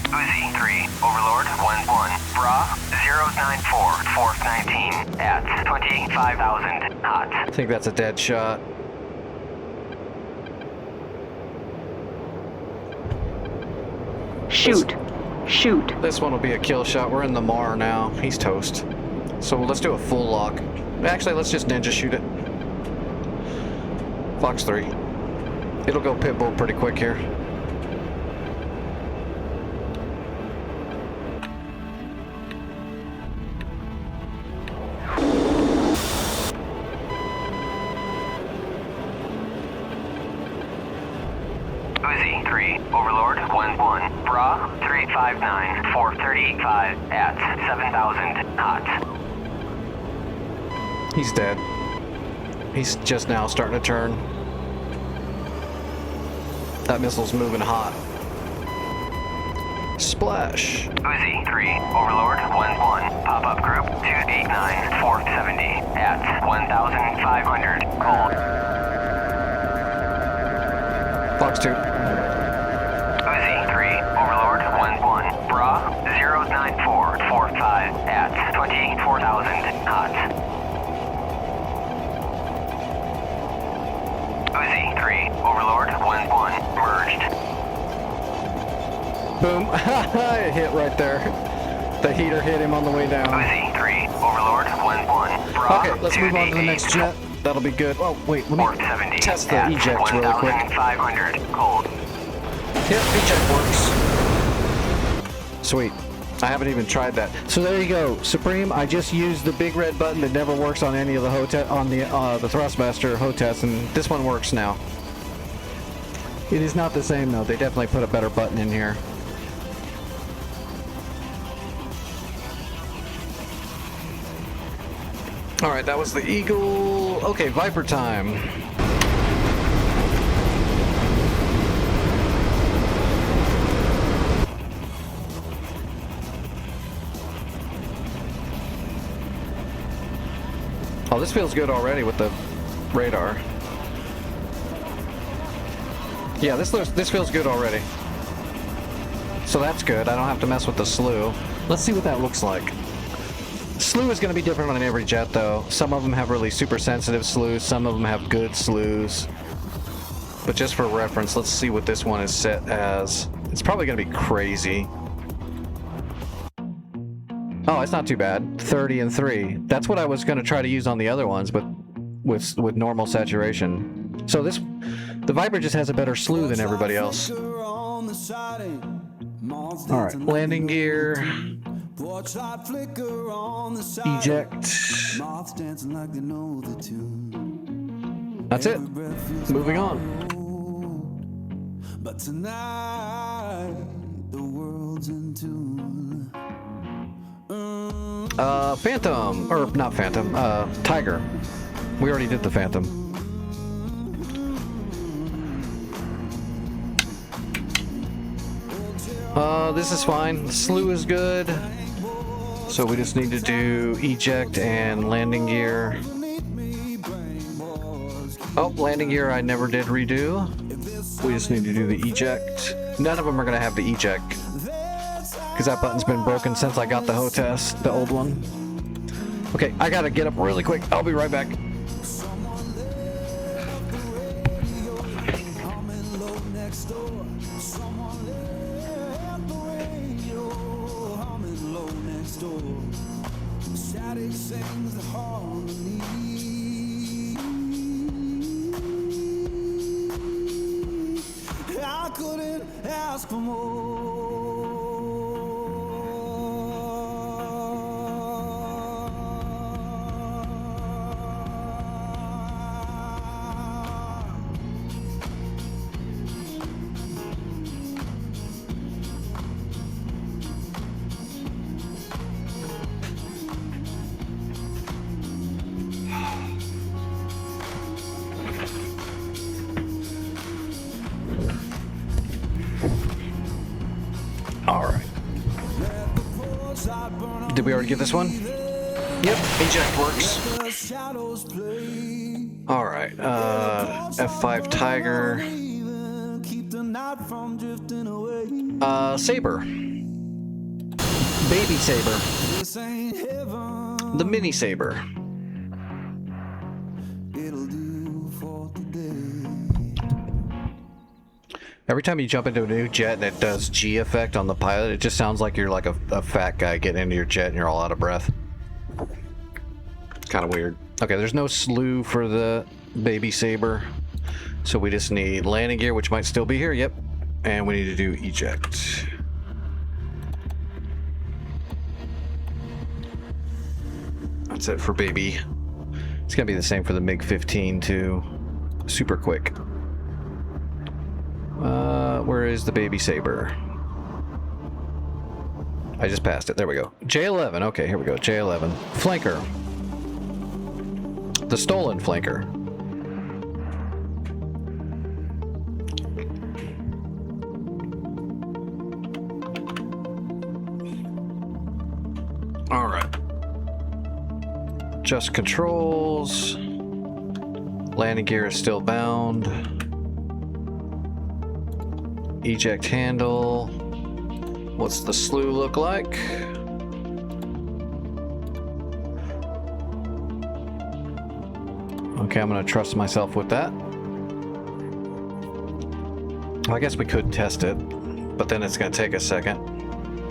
Uzi 3, Overlord 1-1, Bra 094, 419 at 25,000 knots. I think that's a dead shot. Shoot. Shoot. This one will be a kill shot. We're in the Mar now. He's toast. So let's do a full lock. Actually, let's just ninja shoot it. Fox 3. It'll go pitbull pretty quick here. Uzi 3, Overlord 1-1, Bra 359, 435 at 7,000 knots. He's dead. He's just now starting to turn. That missile's moving hot. Splash. Uzi 3, Overlord 1-1, pop-up group 289-470 at 1,500, cold. Fox 2. Uzi 3, Overlord 1-1, bra 09445 at 24,000, hot. Uzi 3, Overlord 1-1, merged. Boom. It hit right there. The heater hit him on the way down. Uzi 3, Overlord 1-1, bra Okay, let's move on to the next jet. That'll be good. Oh, wait, let me 470 test the at eject really quick. 1,500, cold. Yep, eject works. Sweet. I haven't even tried that. So there you go, Supreme. I just used the big red button that never works on any of the the Thrustmaster HOTES, and this one works now. It is not the same though. They definitely put a better button in here. All right, that was the Eagle. Okay, Viper time. Oh, this feels good already with the radar. Yeah, this feels good already. So that's good. I don't have to mess with the slew. Let's see what that looks like. Slew is going to be different on every jet, though. Some of them have really super sensitive slews. Some of them have good slews. But just for reference, let's see what this one is set as. It's probably going to be crazy. Oh, it's not too bad. 30 and 3. That's what I was going to try to use on the other ones, but with normal saturation. So the Viper just has a better slew than everybody else. All right, landing gear. Eject. That's it. Moving on. But tonight the world's in tune. Phantom, or not Phantom, Tiger. We already did the Phantom. This is fine. Slew is good. So we just need to do eject and landing gear. Oh, landing gear I never did redo. We just need to do the eject. None of them are going to have the eject, because that button's been broken since I got the HOTES, the old one. Okay, I gotta get up really quick. I'll be right back. I couldn't ask for Alright. Did we already get this one? Yep, eject works. Alright, F5 Tiger. Saber. Baby Saber. The Mini Saber. Every time you jump into a new jet and it does G effect on the pilot, it just sounds like you're like a fat guy getting into your jet and you're all out of breath. It's kind of weird. Okay, there's no slew for the Baby Saber, so we just need landing gear, which might still be here. Yep, and we need to do eject. That's it for Baby. It's gonna be the same for the MiG-15 too. Super quick. Where is the Baby Saber? I just passed it. There we go. J11. Okay, here we go. J11. Flanker. The stolen flanker. All right. Just controls. Landing gear is still bound. Eject handle. What's the slew look like? Okay, I'm gonna trust myself with that. I guess we could test it, but then it's gonna take a second.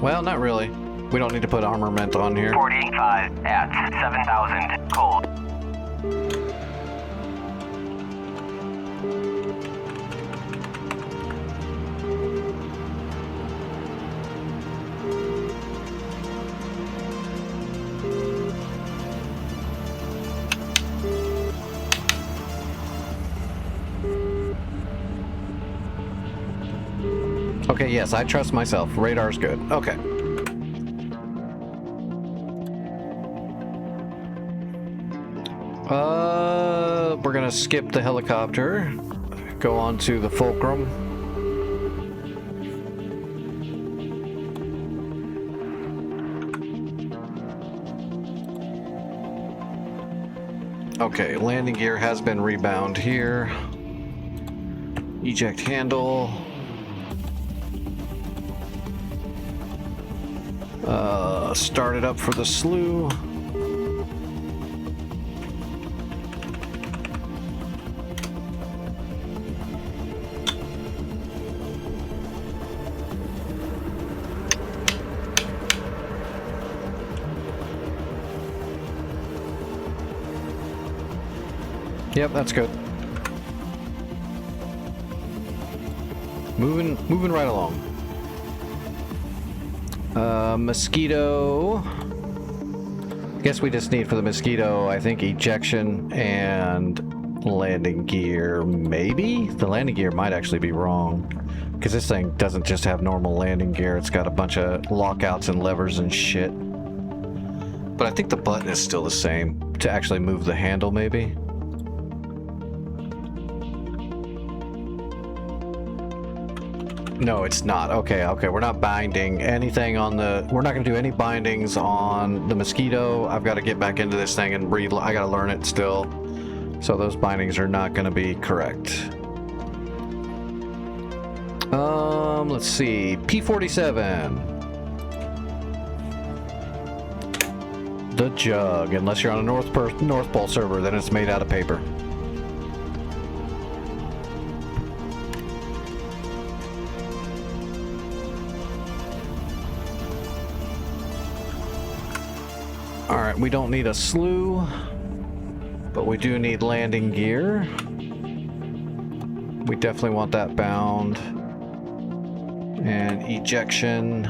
Well, not really. We don't need to put armament on here. 45 at 7,000 cold. Okay, yes, I trust myself. Radar's good. Okay. We're gonna skip the helicopter. Go on to the fulcrum. Okay, landing gear has been rebound here. Eject handle. Start it up for the slew. Yep, that's good. Moving right along. Mosquito. Guess we just need for the Mosquito, I think, ejection and landing gear, maybe? The landing gear might actually be wrong, because this thing doesn't just have normal landing gear. It's got a bunch of lockouts and levers and shit. But I think the button is still the same to actually move the handle, maybe? No, it's not. Okay, we're not binding anything on the... We're not going to do any bindings on the Mosquito. I've got to get back into this thing and read... I got to learn it still. So those bindings are not going to be correct. Let's see. P-47. The Jug. Unless you're on a North Pole server, then it's made out of paper. Alright, we don't need a slew, but we do need landing gear. We definitely want that bound. And ejection.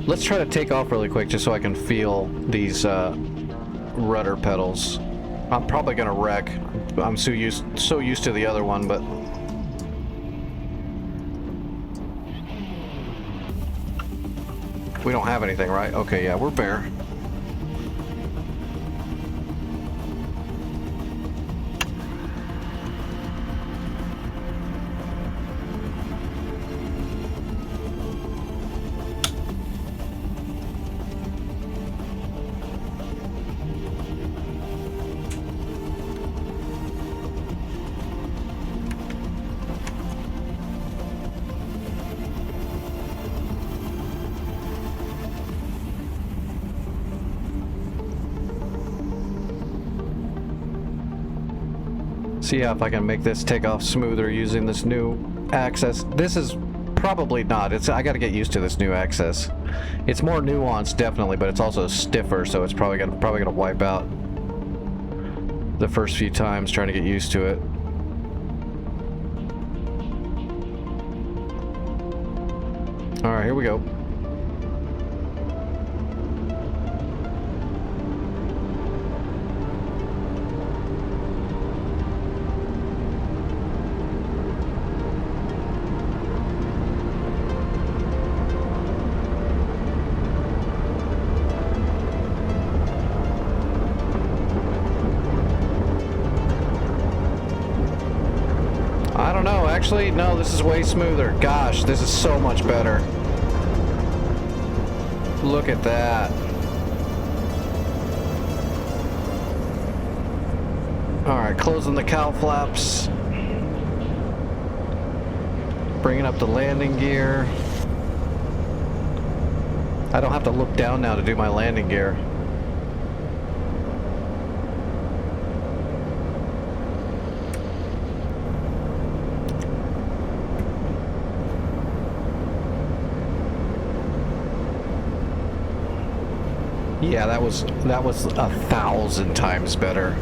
Let's try to take off really quick just so I can feel these rudder pedals. I'm probably gonna wreck. I'm so used to the other one, but... We don't have anything, right? Okay, yeah, we're bare. See if I can make this take off smoother using this new access. This is probably not. I got to get used to this new access. It's more nuanced, definitely, but it's also stiffer, so it's probably gonna wipe out the first few times trying to get used to it. All right, here we go. Actually, no, this is way smoother. Gosh, this is so much better. Look at that. Alright, closing the cowl flaps. Bringing up the landing gear. I don't have to look down now to do my landing gear. Yeah, that was 1,000 times better.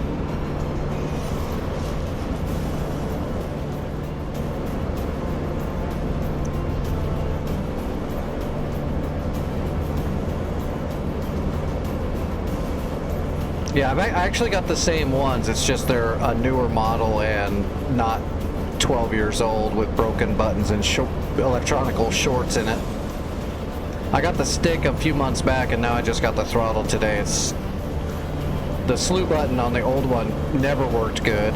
Yeah, I actually got the same ones. It's just they're a newer model and not 12 years old with broken buttons and electronical shorts in it. I got the stick a few months back and now I just got the throttle today. It's the slew button on the old one never worked good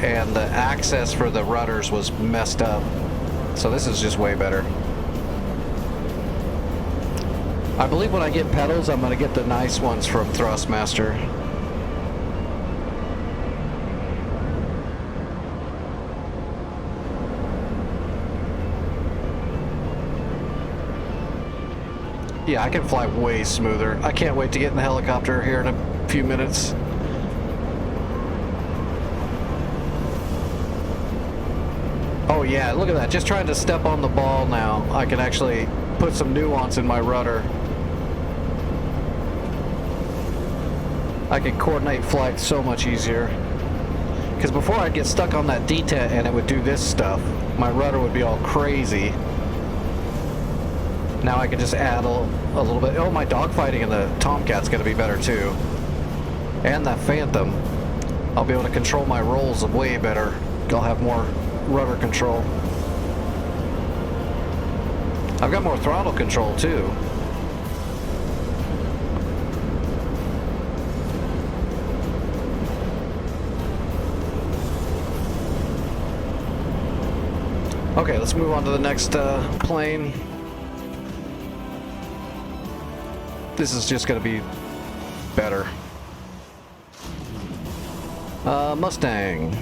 and the access for the rudders was messed up. So this is just way better. I believe when I get pedals, I'm going to get the nice ones from Thrustmaster. Yeah, I can fly way smoother. I can't wait to get in the helicopter here in a few minutes. Oh yeah, look at that. Just trying to step on the ball now. I can actually put some nuance in my rudder. I can coordinate flight so much easier. Because before I'd get stuck on that detent and it would do this stuff. My rudder would be all crazy. Now I can just add a little bit. Oh, my dogfighting in the Tomcat's going to be better too. And that Phantom. I'll be able to control my rolls way better. I'll have more rudder control. I've got more throttle control too. Okay, let's move on to the next plane. This is just going to be better. Mustang.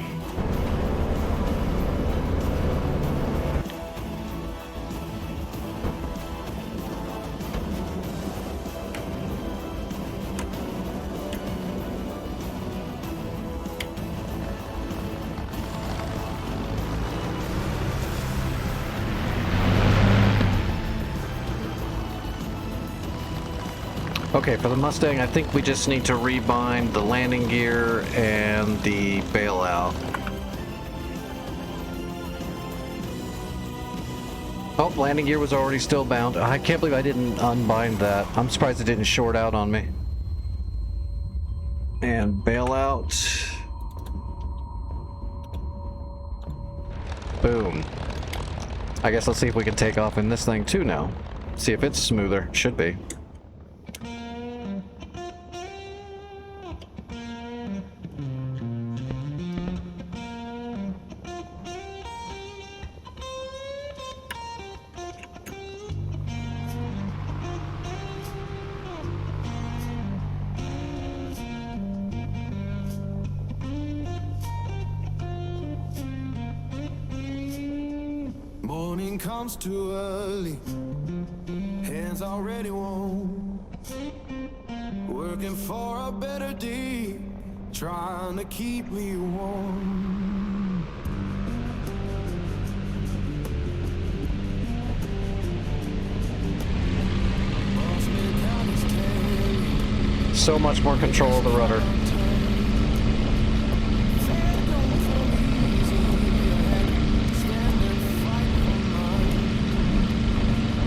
Okay, for the Mustang, I think we just need to rebind the landing gear and the bailout. Oh, landing gear was already still bound. I can't believe I didn't unbind that. I'm surprised it didn't short out on me. And bailout. Boom. I guess let's see if we can take off in this thing too now. See if it's smoother. Should be. Morning comes too early, hands already warm, working for a better day, trying to keep me warm. So much more control of the rudder.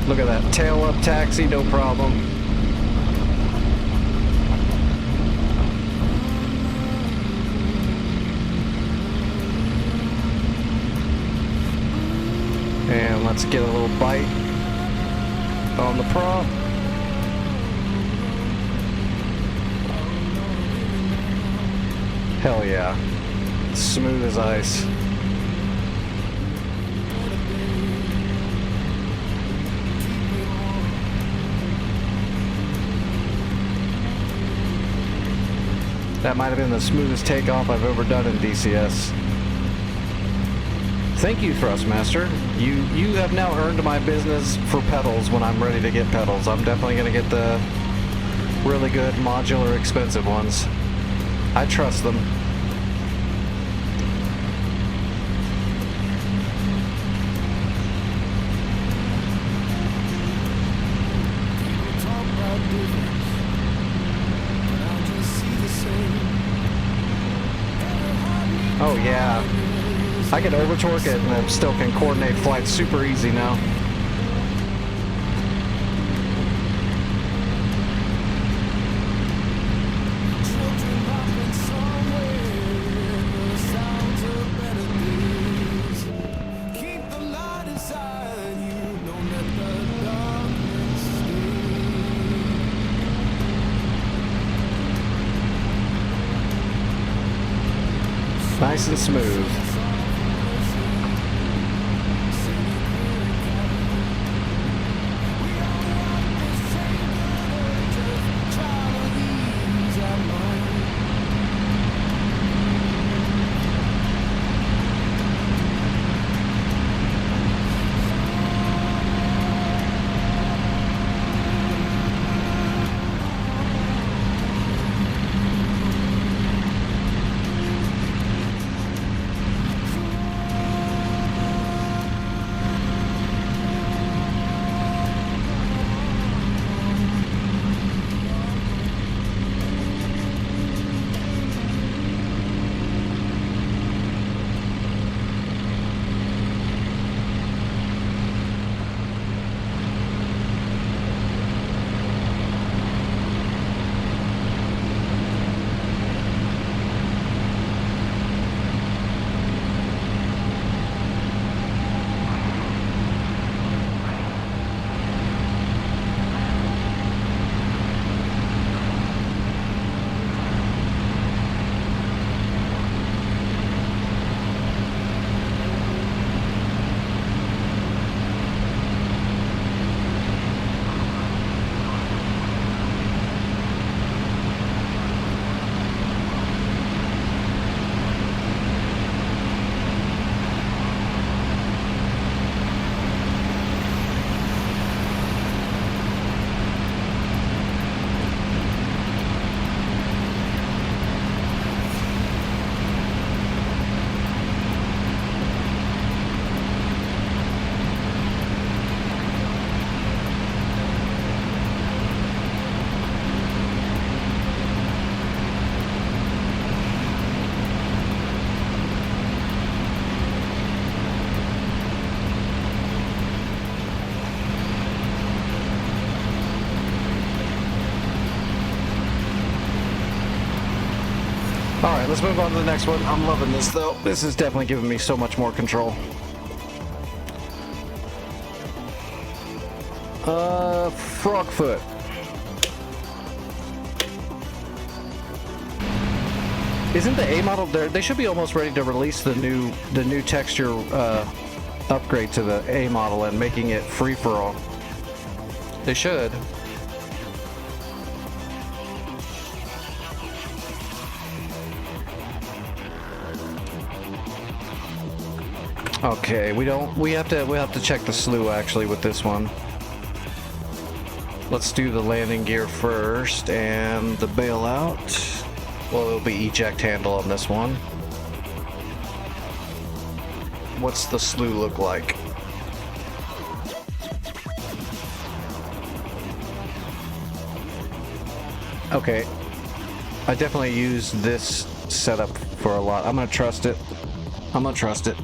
Look at that, tail up taxi, no problem. And let's get a little bite on the prop. Hell yeah, smooth as ice. That might have been the smoothest takeoff I've ever done in DCS. Thank you, Thrustmaster. You have now earned my business for pedals when I'm ready to get pedals. I'm definitely going to get the really good, modular, expensive ones. I trust them. Oh yeah, I can over torque it and then still can coordinate flights super easy now. Nice and smooth. Alright, let's move on to the next one. I'm loving this though. This is definitely giving me so much more control. Frogfoot. Isn't the A model there? They should be almost ready to release the new texture upgrade to the A model and making it free for all. They should. Okay, we have to check the slew actually with this one. Let's do the landing gear first and the bailout. Well, it'll be eject handle on this one. What's the slew look like? Okay, I definitely use this setup for a lot. I'm gonna trust it. I'm gonna trust it.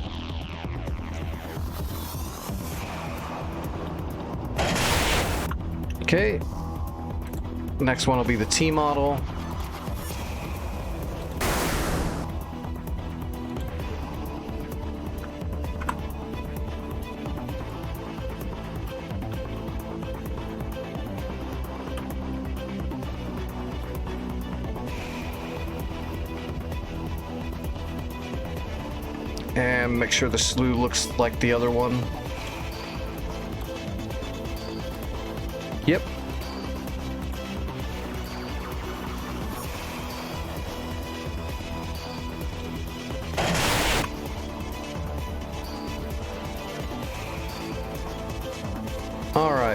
Okay, next one will be the T model. And make sure the slew looks like the other one. Yep.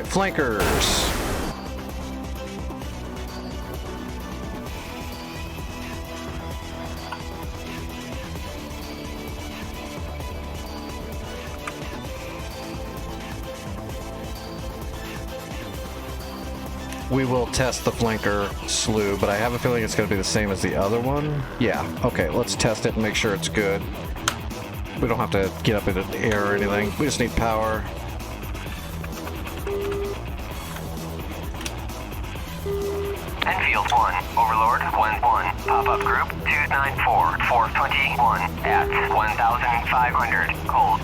right, flankers. We will test the flanker slew, but I have a feeling it's going to be the same as the other one. Yeah, okay, let's test it and make sure it's good. We don't have to get up into the air or anything. We just need power. Enfield 1, Overlord 1-1, pop-up group 294-421 at 1,500, cold.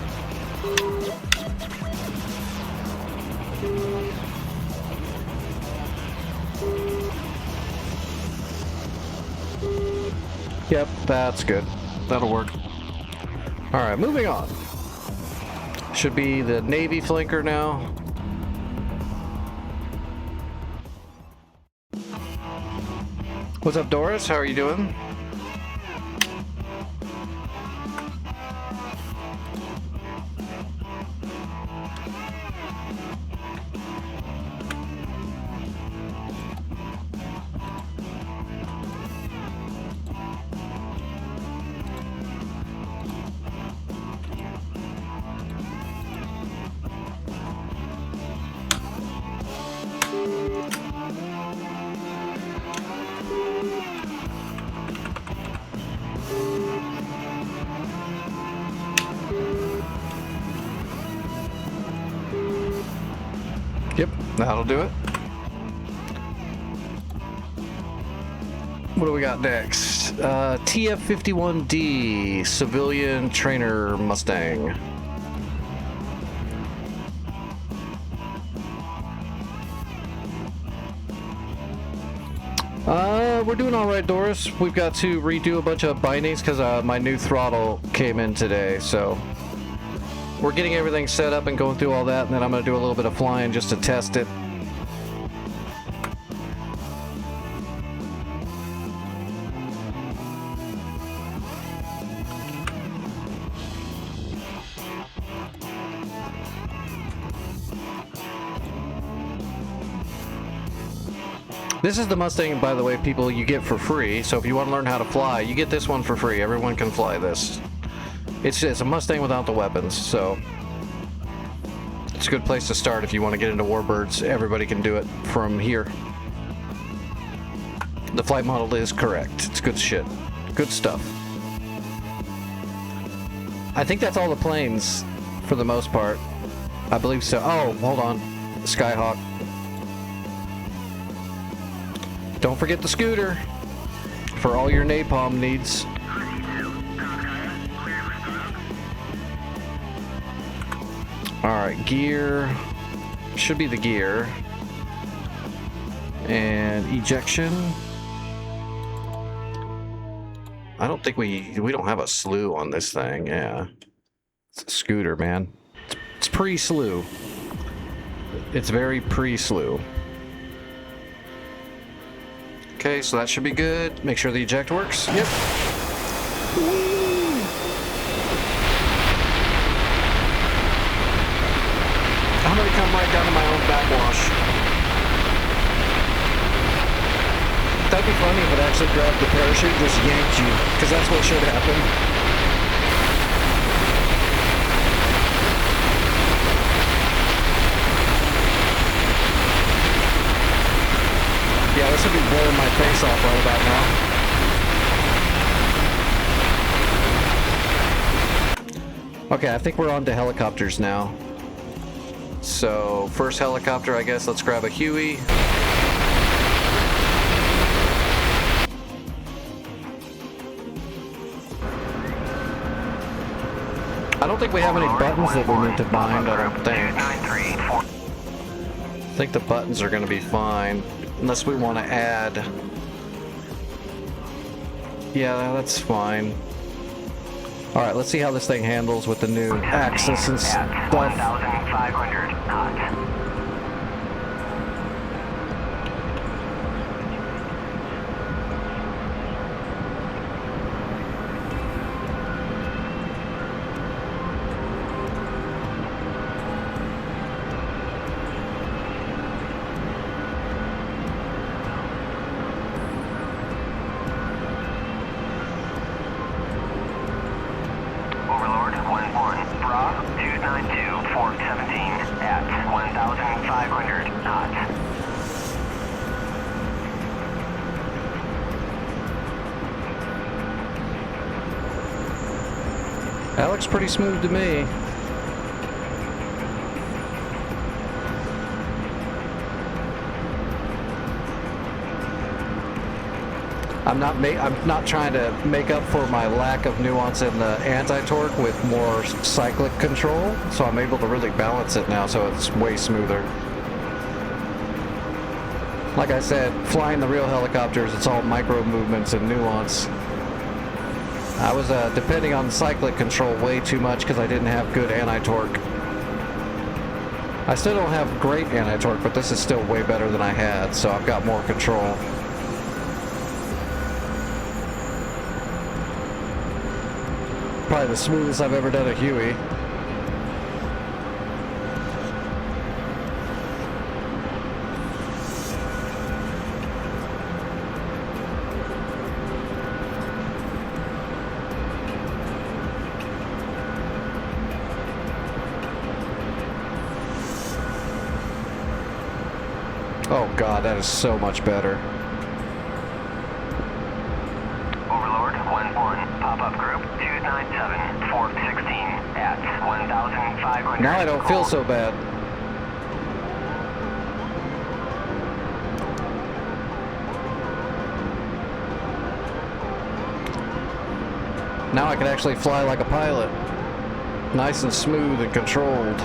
Yep, that's good. That'll work. Alright, moving on. Should be the Navy flanker now. What's up, Doris? How are you doing? Yep, that'll do it. What do we got next? TF-51D, civilian trainer Mustang. We're doing all right, Doris. We've got to redo a bunch of bindings because my new throttle came in today, so we're getting everything set up and going through all that, and then I'm going to do a little bit of flying just to test it. This is the Mustang, by the way, people, you get for free. So if you want to learn how to fly, you get this one for free. Everyone can fly this. It's a Mustang without the weapons, so it's a good place to start if you want to get into warbirds. Everybody can do it from here. The flight model is correct. It's good shit. Good stuff. I think that's all the planes for the most part. I believe so. Oh, hold on. Skyhawk. Don't forget the scooter for all your napalm needs. Alright, gear. Should be the gear. And ejection. I don't think we don't have a slew on this thing, yeah. It's a scooter, man. It's pre-slew. It's very pre-slew. Okay, so that should be good. Make sure the eject works. Yep. I'm gonna come right down to my own backwash. That'd be funny if it actually grabbed the parachute and just yanked you, because that's what should happen. Yeah, this would be blowing my face off right about now. Okay, I think we're on to helicopters now. So, first helicopter, I guess, let's grab a Huey. I don't think we have any buttons that we need to bind, I don't think. I think the buttons are going to be fine. Unless we want to add... Yeah, that's fine. Alright, let's see how this thing handles with the new axis and stuff. 1,500 knots. That looks pretty smooth to me. I'm not trying to make up for my lack of nuance in the anti-torque with more cyclic control, so I'm able to really balance it now, so it's way smoother. Like I said, flying the real helicopters, it's all micro movements and nuance. I was depending on cyclic control way too much because I didn't have good anti-torque. I still don't have great anti-torque, but this is still way better than I had, so I've got more control. Probably the smoothest I've ever done a Huey. Oh god, that is so much better. Overlord 1-1, pop-up group 297, 416 at 1,500. Now I don't feel so bad. Now I can actually fly like a pilot. Nice and smooth and controlled.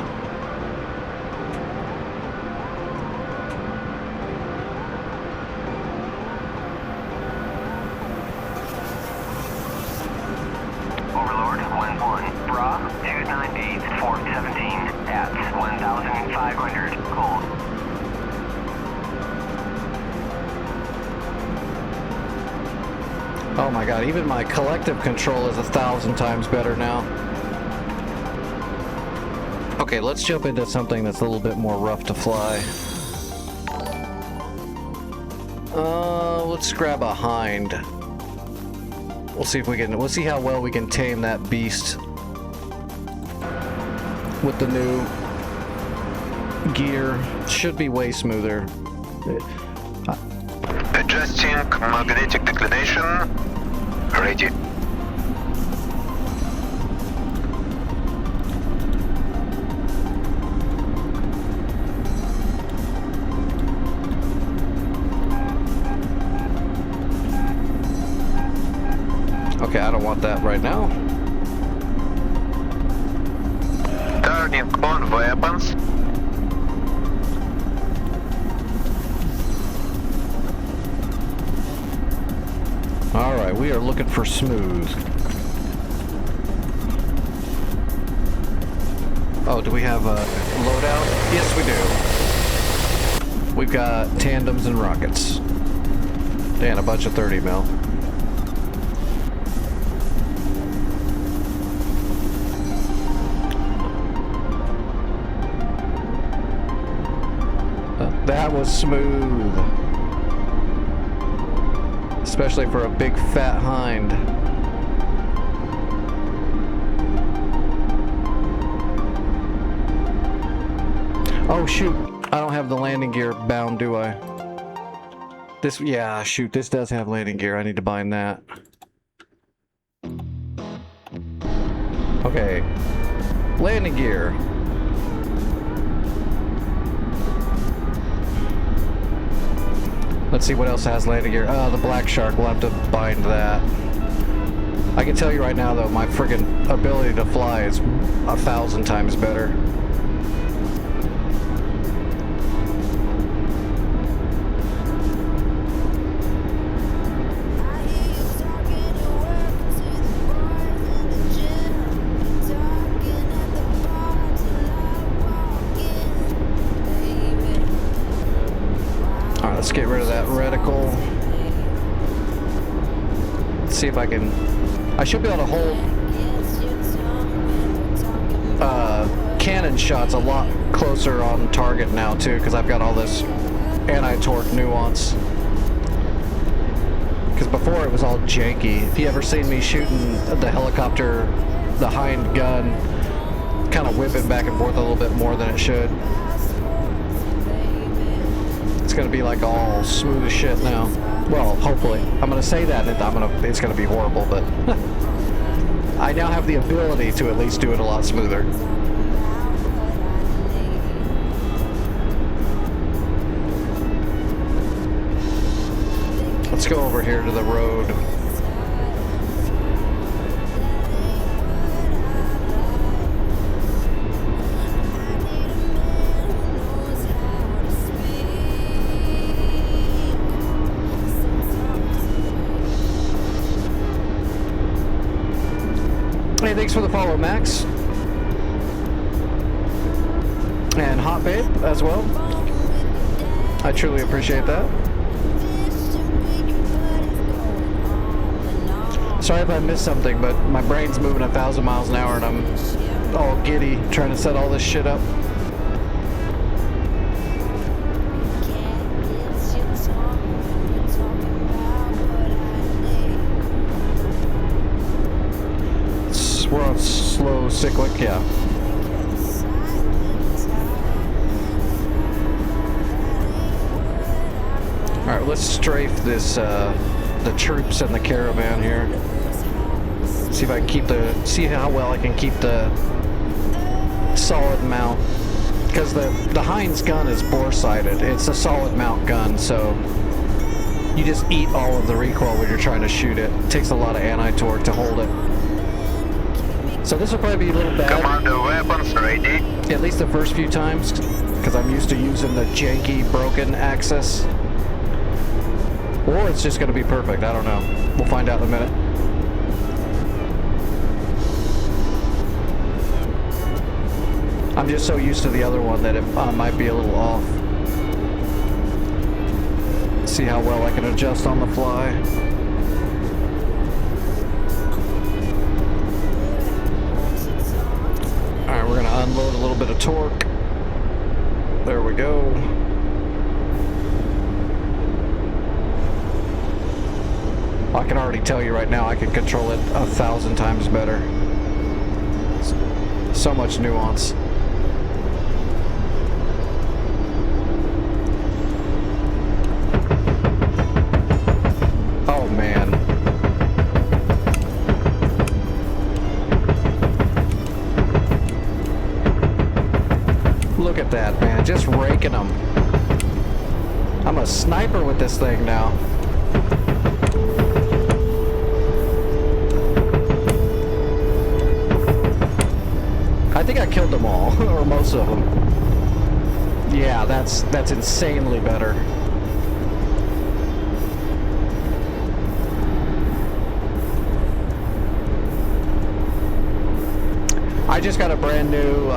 Overlord 1-1, Bra 298, 417 at 1,500. Cold. Oh my god, even my collective control is 1,000 times better now. Okay, let's jump into something that's a little bit more rough to fly. Let's grab a hind. We'll see how well we can tame that beast with the new gear. Should be way smoother. Adjusting magnetic declination. Ready. Okay, I don't want that right now. Turning on weapons. Alright, we are looking for smooth. Oh, do we have a loadout? Yes, we do. We've got tandems and rockets. And a bunch of 30 mil. That was smooth. Especially for a big fat hind. Oh shoot, I don't have the landing gear bound, do I? Yeah, shoot, this does have landing gear. I need to bind that. Okay, landing gear. Let's see what else has landing gear. The black shark, we'll have to bind that. I can tell you right now though, my friggin' ability to fly is 1,000 times better. Let's get rid of that reticle. Let's see if I can... I should be able to hold cannon shots a lot closer on target now too, because I've got all this anti-torque nuance. Because before it was all janky. If you ever seen me shooting the helicopter, the hind gun, kind of whipping back and forth a little bit more than it should. It's gonna be like all smooth as shit now. Well, hopefully. I'm gonna say that, it's gonna be horrible, but I now have the ability to at least do it a lot smoother. Let's go over here to the road. Hey, thanks for the follow, Max. And Hot Babe as well. I truly appreciate that. Sorry if I missed something, but my brain's moving 1,000 miles an hour and I'm all giddy trying to set all this shit up. We're on slow cyclic, yeah. Alright, let's strafe this, the troops and the caravan here. See if I can keep see how well I can keep the solid mount. Because the Heinz gun is bore-sighted. It's a solid mount gun, so you just eat all of the recoil when you're trying to shoot it. It takes a lot of anti-torque to hold it. So this will probably be a little bad. Commando weapons ready. At least the first few times, because I'm used to using the janky, broken axis. Or it's just going to be perfect. I don't know. We'll find out in a minute. I'm just so used to the other one that it might be a little off. See how well I can adjust on the fly. Alright, we're going to unload a little bit of torque. There we go. I can already tell you right now I can control it 1,000 times better. So much nuance. Oh man. Look at that, man. Just raking them. I'm a sniper with this thing now. I think I killed them all, or most of them. Yeah, that's insanely better. I just got a brand new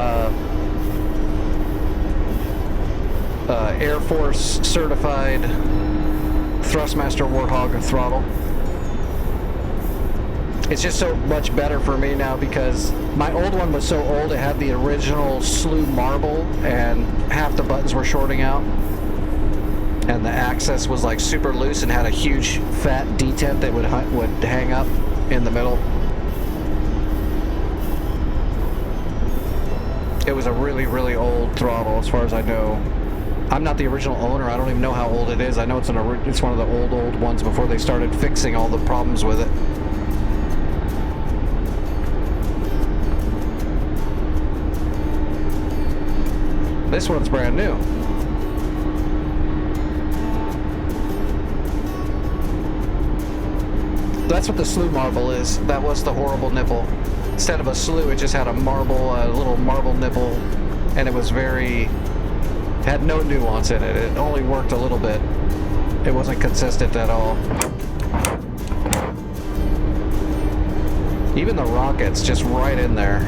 Air Force certified Thrustmaster Warthog throttle. It's just so much better for me now because my old one was so old it had the original slew marble and half the buttons were shorting out. And the axis was like super loose and had a huge fat detent that would hang up in the middle. It was a really, really old throttle as far as I know. I'm not the original owner. I don't even know how old it is. I know it's one of the old ones before they started fixing all the problems with it. This one's brand new. That's what the slew marble is. That was the horrible nipple. Instead of a slew, it just had a marble, little marble nipple, and it was had no nuance in it. It only worked a little bit. It wasn't consistent at all. Even the rockets, just right in there.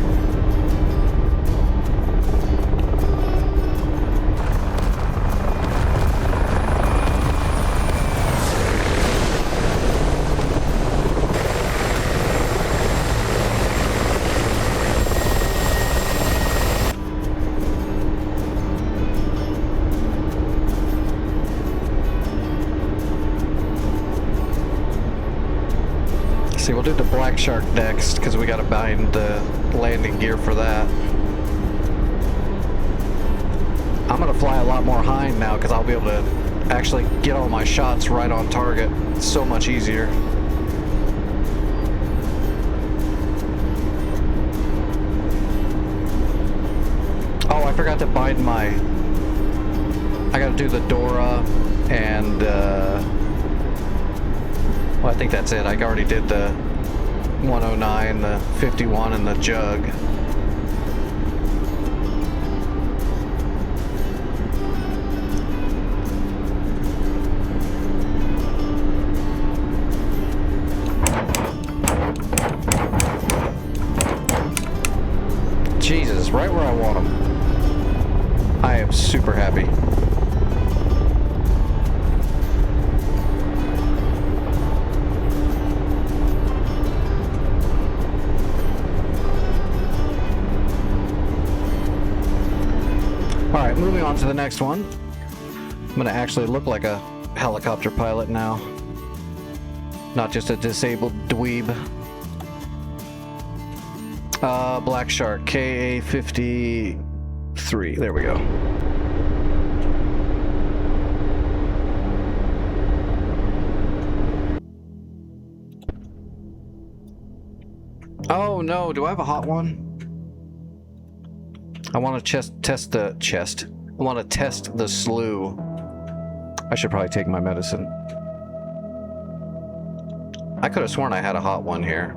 See, we'll do the Black Shark next because we got to bind the landing gear for that. I'm going to fly a lot more Hind now because I'll be able to actually get all my shots right on target. It's so much easier. forgot to bind my... I gotta do the Dora and, well, I think that's it. I already did the 109, the 51, and the jug. Jesus, right where I want them. I am super happy. Alright, moving on to the next one. I'm gonna actually look like a helicopter pilot now. Not just a disabled dweeb. Black Shark, KA-53. There we go. Oh no, do I have a hot one? I want to test the chest. I want to test the slew. I should probably take my medicine. I could have sworn I had a hot one here.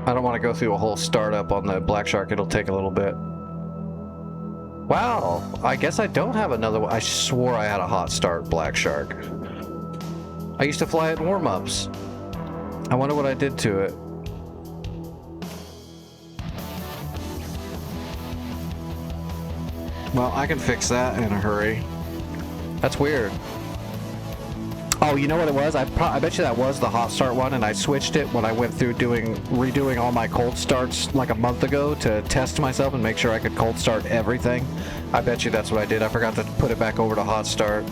I don't want to go through a whole startup on the Black Shark. It'll take a little bit. Wow, I guess I don't have another one. I swore I had a hot start Black Shark. I used to fly it in warm-ups. I wonder what I did to it. Well, I can fix that in a hurry. That's weird. Oh, you know what it was? I bet you that was the hot start one, and I switched it when I went through redoing all my cold starts like a month ago to test myself and make sure I could cold start everything. I bet you that's what I did. I forgot to put it back over to hot start.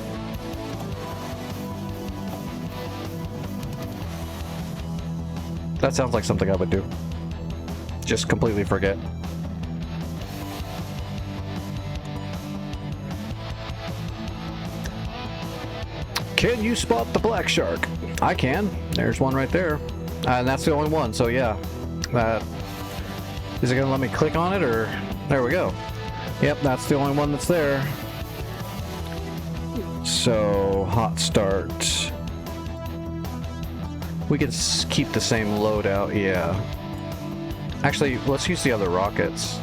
That sounds like something I would do. Just completely forget. Can you spot the Black Shark? I can. There's one right there. And that's the only one, so yeah. Is it gonna let me click on it, or... There we go. Yep, that's the only one that's there. So, hot start. We can keep the same loadout, yeah. Actually, let's use the other rockets.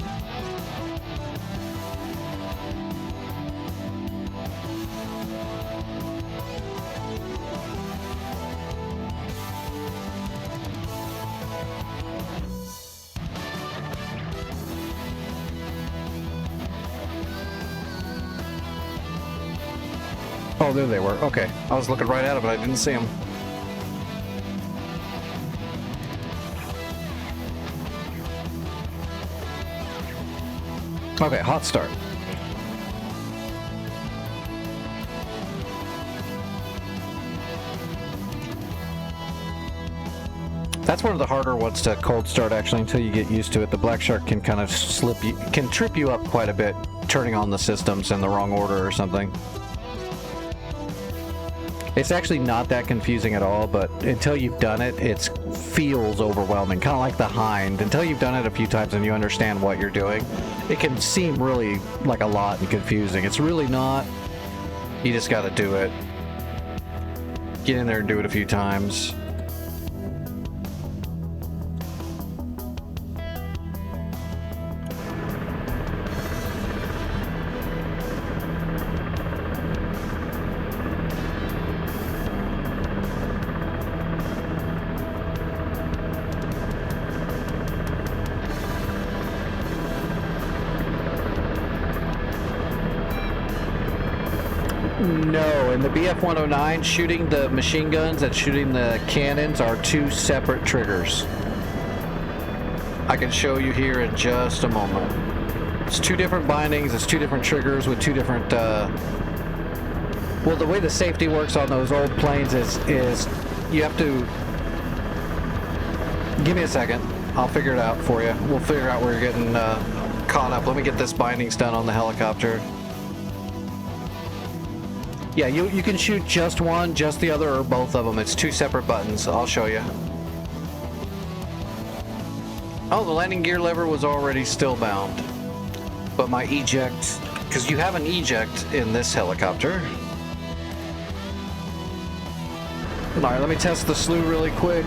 Oh, there they were. Okay. I was looking right at them, but I didn't see them. Okay, hot start. That's one of the harder ones to cold start, actually, until you get used to it. The Black Shark can kind of trip you up quite a bit, turning on the systems in the wrong order or something. It's actually not that confusing at all, but until you've done it, it feels overwhelming, kind of like the Hind. Until you've done it a few times and you understand what you're doing, it can seem really like a lot and confusing. It's really not. You just got to do it. Get in there and do it a few times. No, in the BF-109, shooting the machine guns and shooting the cannons are two separate triggers. I can show you here in just a moment. It's two different bindings, it's two different triggers with two different, well, the way the safety works on those old planes is you have to... Give me a second. I'll figure it out for you. We'll figure out where you're getting caught up. Let me get this bindings done on the helicopter. Yeah, you can shoot just one, just the other, or both of them. It's two separate buttons. I'll show you. Oh, the landing gear lever was already still bound. But my eject, because you have an eject in this helicopter. Alright, let me test the slew really quick.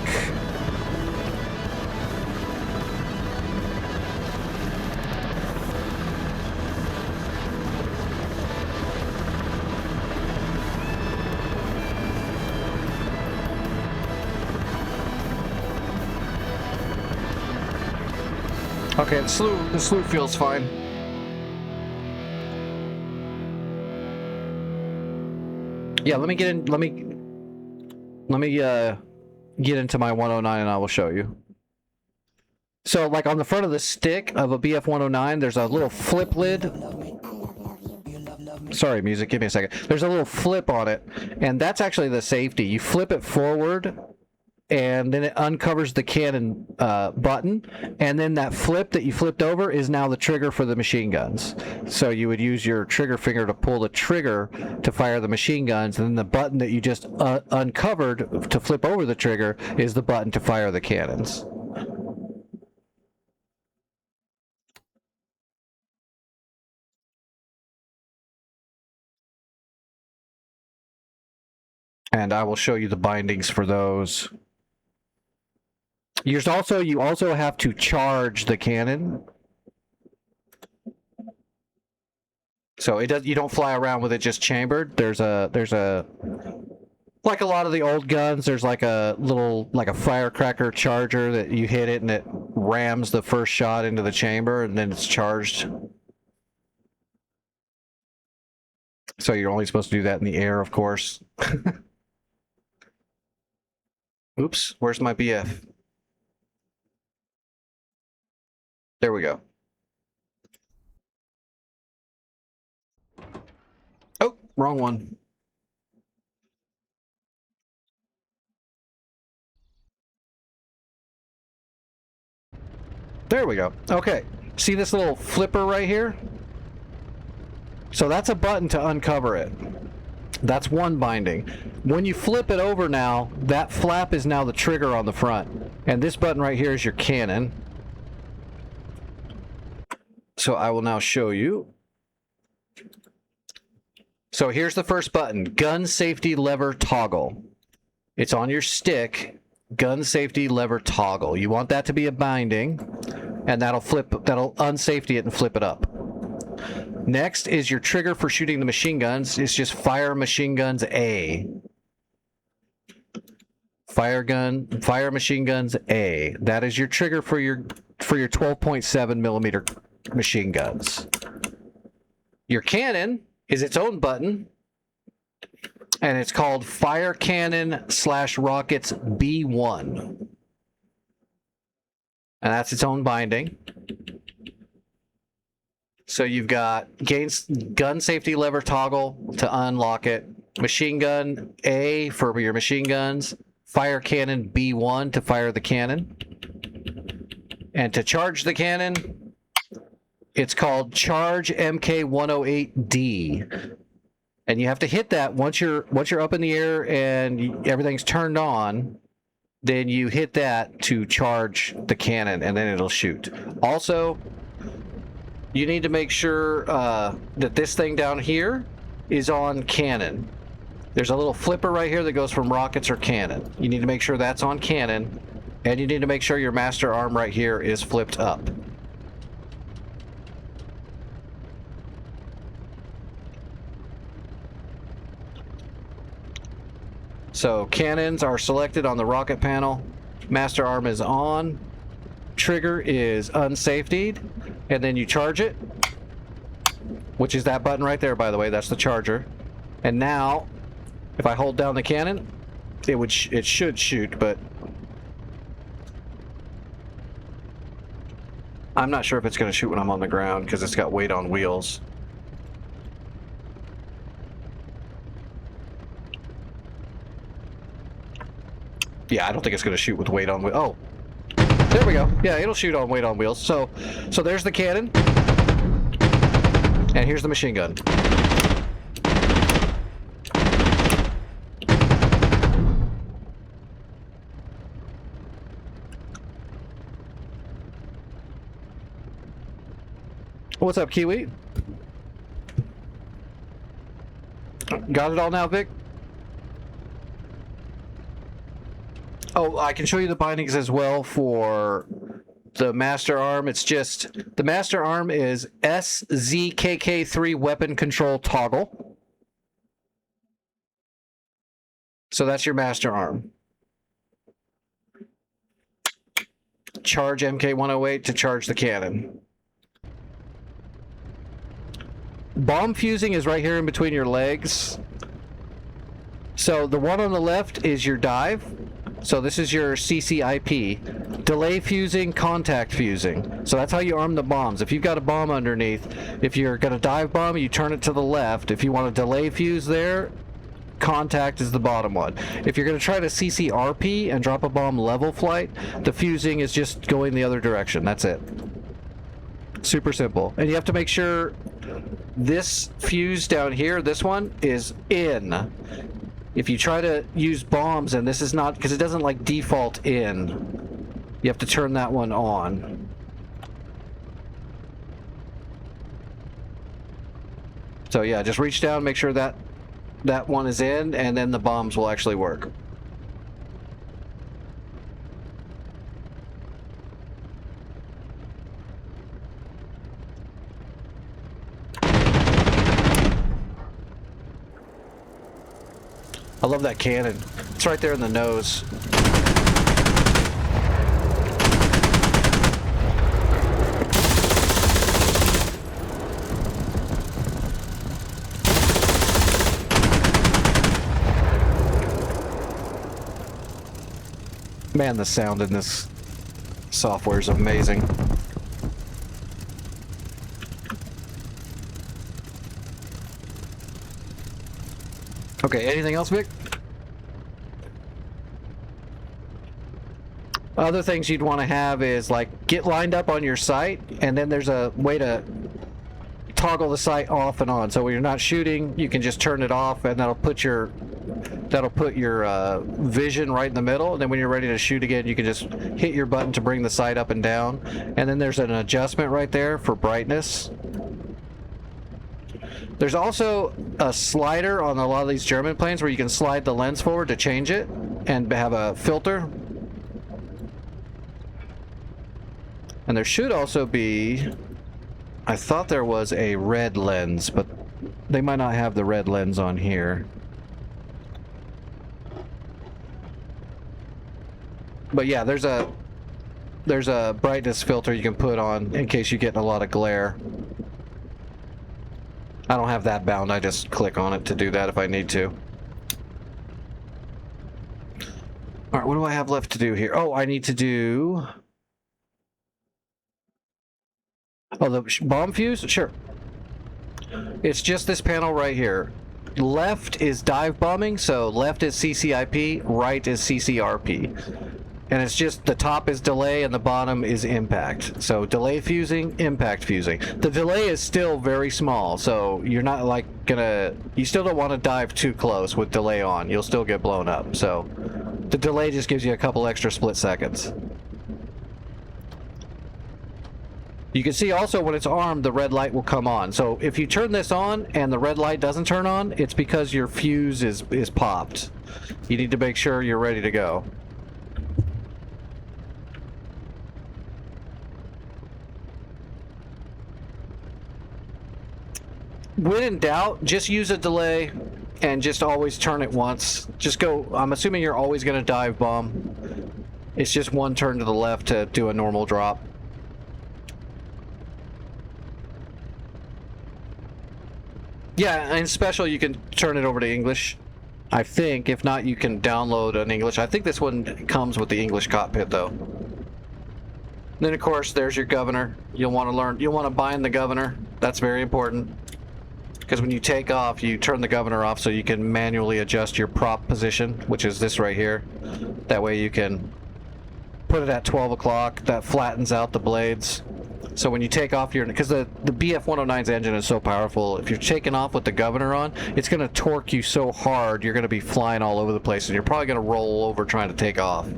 Okay, the slew feels fine. Yeah, let me get in. Let me get into my 109, and I will show you. So, like on the front of the stick of a BF 109, there's a little flip lid. Sorry, music. Give me a second. There's a little flip on it, and that's actually the safety. You flip it forward, and then it uncovers the cannon button, and then that flip that you flipped over is now the trigger for the machine guns. So you would use your trigger finger to pull the trigger to fire the machine guns, and then the button that you just uncovered to flip over the trigger is the button to fire the cannons. And I will show you the bindings for those. You also have to charge the cannon. So you don't fly around with it just chambered. There's a like a lot of the old guns, there's like a firecracker charger that you hit it and it rams the first shot into the chamber and then it's charged. So you're only supposed to do that in the air, of course. Oops, where's my BF? There we go. Oh, wrong one. There we go. Okay. See this little flipper right here? So that's a button to uncover it. That's one binding. When you flip it over now, that flap is now the trigger on the front. And this button right here is your cannon. So I will now show you. So here's the first button, gun safety lever toggle. It's on your stick, gun safety lever toggle. You want that to be a binding, and that'll unsafety it and flip it up. Next is your trigger for shooting the machine guns. It's just fire machine guns A. Fire machine guns A. That is your trigger for your 12.7 millimeter machine guns. Your cannon is its own button, and it's called Fire Cannon / Rockets B1. And that's its own binding. So you've got gun safety lever toggle to unlock it, machine gun A for your machine guns, fire cannon B1 to fire the cannon. And to charge the cannon, it's called Charge MK108D. And you have to hit that once you're up in the air and everything's turned on, then you hit that to charge the cannon and then it'll shoot. Also, you need to make sure that this thing down here is on cannon. There's a little flipper right here that goes from rockets or cannon. You need to make sure that's on cannon, and you need to make sure your master arm right here is flipped up. So cannons are selected on the rocket panel. Master arm is on. Trigger is unsafetied. And then you charge it, which is that button right there, by the way. That's the charger. And now, if I hold down the cannon, it should shoot, but I'm not sure if it's going to shoot when I'm on the ground because it's got weight on wheels. Yeah, I don't think it's going to shoot with weight on wheels. Oh, there we go. Yeah, it'll shoot on weight on wheels. So there's the cannon. And here's the machine gun. What's up, Kiwi? Got it all now, Vic? Oh, I can show you the bindings as well for the master arm. It's just, the master arm is SZKK3 weapon control toggle. So that's your master arm. Charge MK108 to charge the cannon. Bomb fusing is right here in between your legs. So the one on the left is your dive. So this is your CCIP. Delay fusing, contact fusing. So that's how you arm the bombs. If you've got a bomb underneath, if you're going to dive bomb, you turn it to the left. If you want to delay fuse there, contact is the bottom one. If you're going to try to CCRP and drop a bomb level flight, the fusing is just going the other direction. That's it. Super simple. And you have to make sure this fuse down here, this one, is in. If you try to use bombs and this is not, because it doesn't like default in, you have to turn that one on. So yeah, just reach down, make sure that that one is in, and then the bombs will actually work. I love that cannon. It's right there in the nose. Man, the sound in this software is amazing. Okay, anything else, Vic? Other things you'd want to have is like get lined up on your sight, and then there's a way to toggle the sight off and on. So when you're not shooting, you can just turn it off, and that'll put your vision right in the middle. And then when you're ready to shoot again, you can just hit your button to bring the sight up and down. And then there's an adjustment right there for brightness. There's also a slider on a lot of these German planes where you can slide the lens forward to change it and have a filter. And there should also be, I thought there was a red lens, but they might not have the red lens on here. But yeah, there's a brightness filter you can put on in case you get a lot of glare. I don't have that bound, I just click on it to do that if I need to. Alright, what do I have left to do here? Oh, I need to do... Oh, the bomb fuse? Sure. It's just this panel right here. Left is dive bombing, so left is CCIP, right is CCRP. And it's just the top is delay and the bottom is impact. So delay fusing, impact fusing. The delay is still very small, so you're not like gonna... You still don't want to dive too close with delay on. You'll still get blown up. So the delay just gives you a couple extra split seconds. You can see also when it's armed, the red light will come on. So if you turn this on and the red light doesn't turn on, it's because your fuse is popped. You need to make sure you're ready to go. When in doubt, just use a delay and just always turn it once. Just go, I'm assuming you're always going to dive bomb. It's just one turn to the left to do a normal drop. Yeah, and special you can turn it over to English. I think, if not, you can download an English. I think this one comes with the English cockpit though. Then of course there's your governor. You'll want to bind the governor. That's very important. Because when you take off, you turn the governor off so you can manually adjust your prop position, which is this right here. That way you can put it at 12 o'clock. That flattens out the blades. So when you take off your... Because the BF-109's engine is so powerful, if you're taking off with the governor on, it's going to torque you so hard, you're going to be flying all over the place, and you're probably going to roll over trying to take off.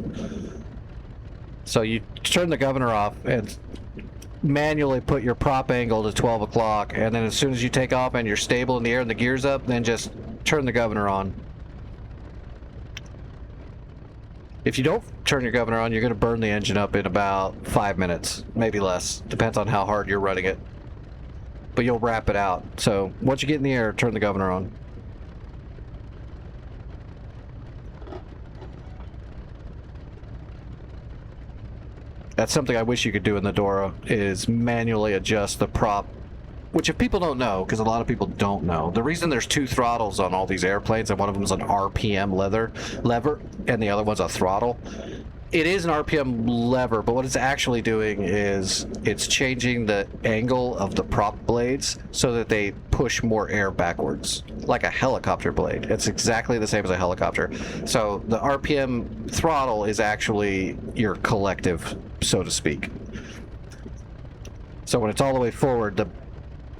So you turn the governor off, and manually put your prop angle to 12 o'clock, and then as soon as you take off and you're stable in the air and the gear's up, then just turn the governor on. If you don't turn your governor on, you're going to burn the engine up in about 5 minutes, maybe less. Depends on how hard you're running it. But you'll wrap it out. So once you get in the air, turn the governor on. That's something I wish you could do in the Dora, is manually adjust the prop. Which, if people don't know, because a lot of people don't know, the reason there's 2 throttles on all these airplanes, and one of them is an RPM lever, and the other one's a throttle. It is an RPM lever, but what it's actually doing is it's changing the angle of the prop blades so that they push more air backwards, like a helicopter blade. It's exactly the same as a helicopter. So the RPM throttle is actually your collective, so to speak. So when it's all the way forward, the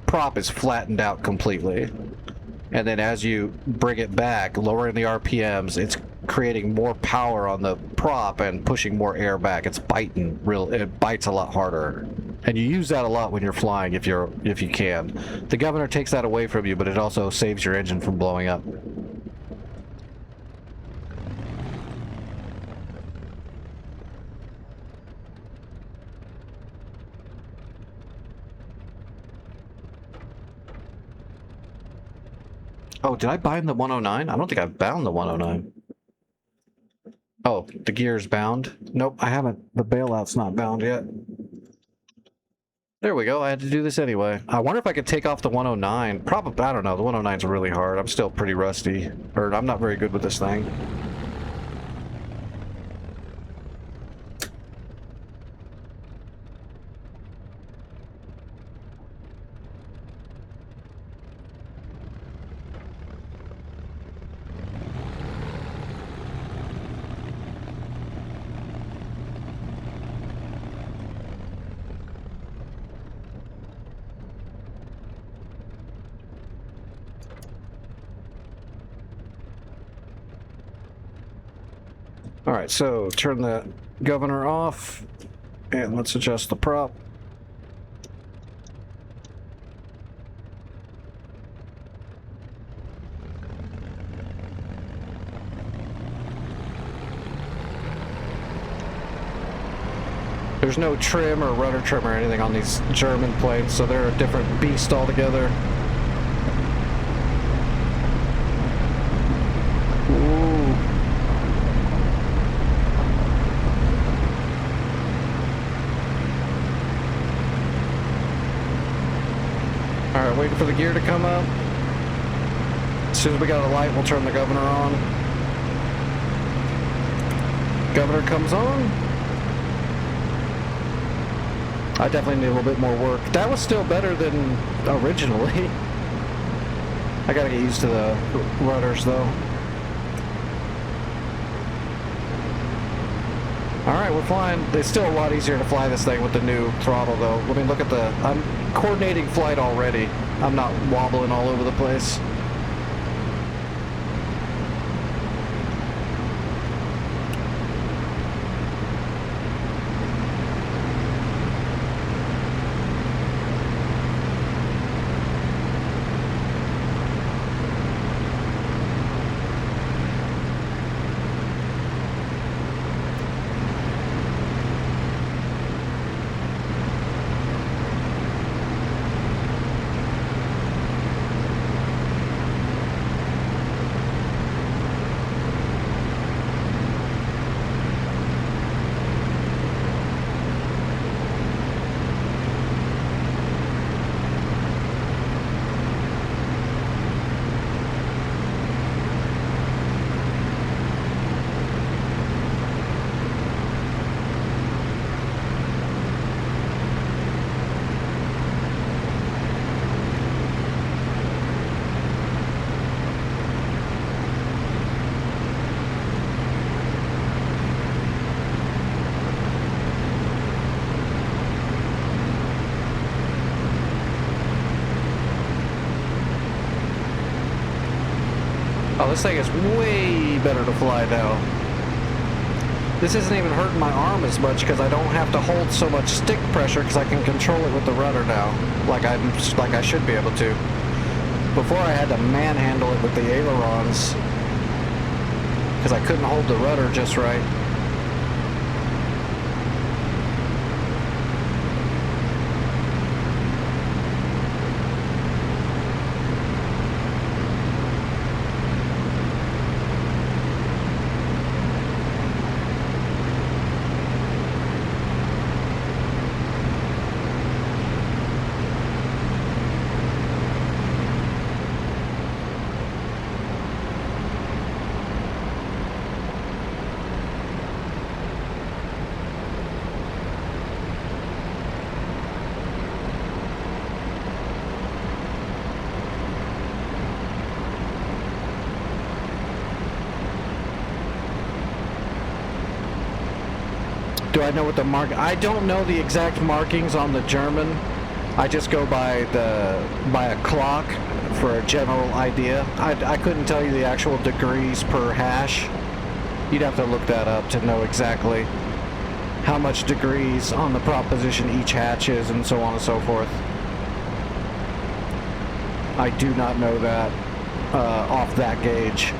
prop is flattened out completely, and then as you bring it back, lowering the RPMs, it's creating more power on the prop and pushing more air back. It's biting it bites a lot harder, and you use that a lot when you're flying if you can. The governor takes that away from you, but it also saves your engine from blowing up. Oh, did I bind the 109? I don't think I've bound the 109. Oh, the gear's bound? Nope, I haven't. The bailout's not bound yet. There we go. I had to do this anyway. I wonder if I could take off the 109. Probably, I don't know. The 109's really hard. I'm still pretty rusty. Or I'm not very good with this thing. Alright, so turn the governor off, and let's adjust the prop. There's no trim or rudder trim or anything on these German planes, so they're a different beast altogether. Alright, waiting for the gear to come up. As soon as we got a light, we'll turn the governor on. Governor comes on. I definitely need a little bit more work. That was still better than originally. I gotta get used to the rudders though. Alright, we're flying. It's still a lot easier to fly this thing with the new throttle though. I mean, look at the... I'm coordinating flight already. I'm not wobbling all over the place. Oh, this thing is way better to fly now. This isn't even hurting my arm as much because I don't have to hold so much stick pressure because I can control it with the rudder now, like I should be able to. Before I had to manhandle it with the ailerons because I couldn't hold the rudder just right. Do I know what the mark? I don't know the exact markings on the German. I just go by a clock for a general idea. I couldn't tell you the actual degrees per hash. You'd have to look that up to know exactly how much degrees on the prop position each hatch is and so on and so forth. I do not know that off that gauge.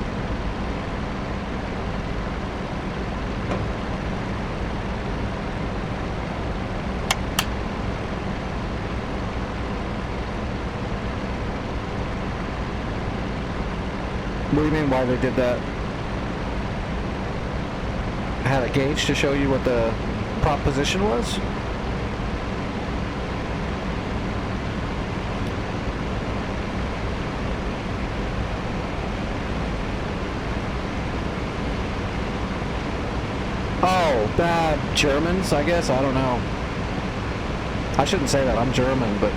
What do you mean why they did that? I had a gauge to show you what the prop position was? Oh, bad Germans, I guess? I don't know. I shouldn't say that, I'm German, but...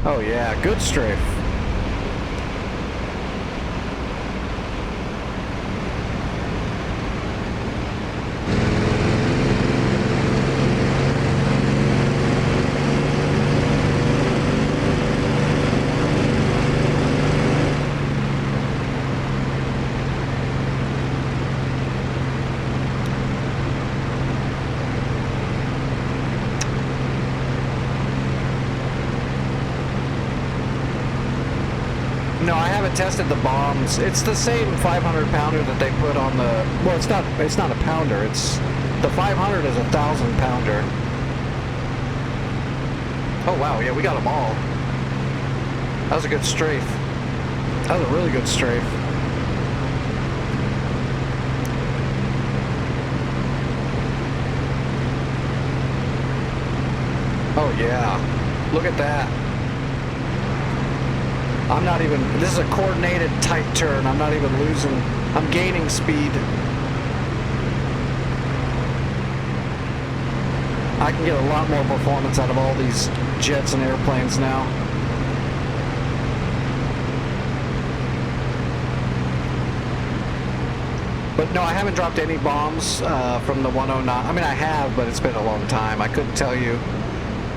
Oh yeah, good strafe. No, I haven't tested the bombs. It's the same 500-pounder that they put on the... Well, it's not a pounder. It's... The 500 is a 1,000-pounder. Oh, wow. Yeah, we got them all. That was a good strafe. That was a really good strafe. Oh, yeah. Look at that. I'm not even, this is a coordinated tight turn. I'm not even losing, I'm gaining speed. I can get a lot more performance out of all these jets and airplanes now. But no, I haven't dropped any bombs from the 109. I mean, I have, but it's been a long time. I couldn't tell you.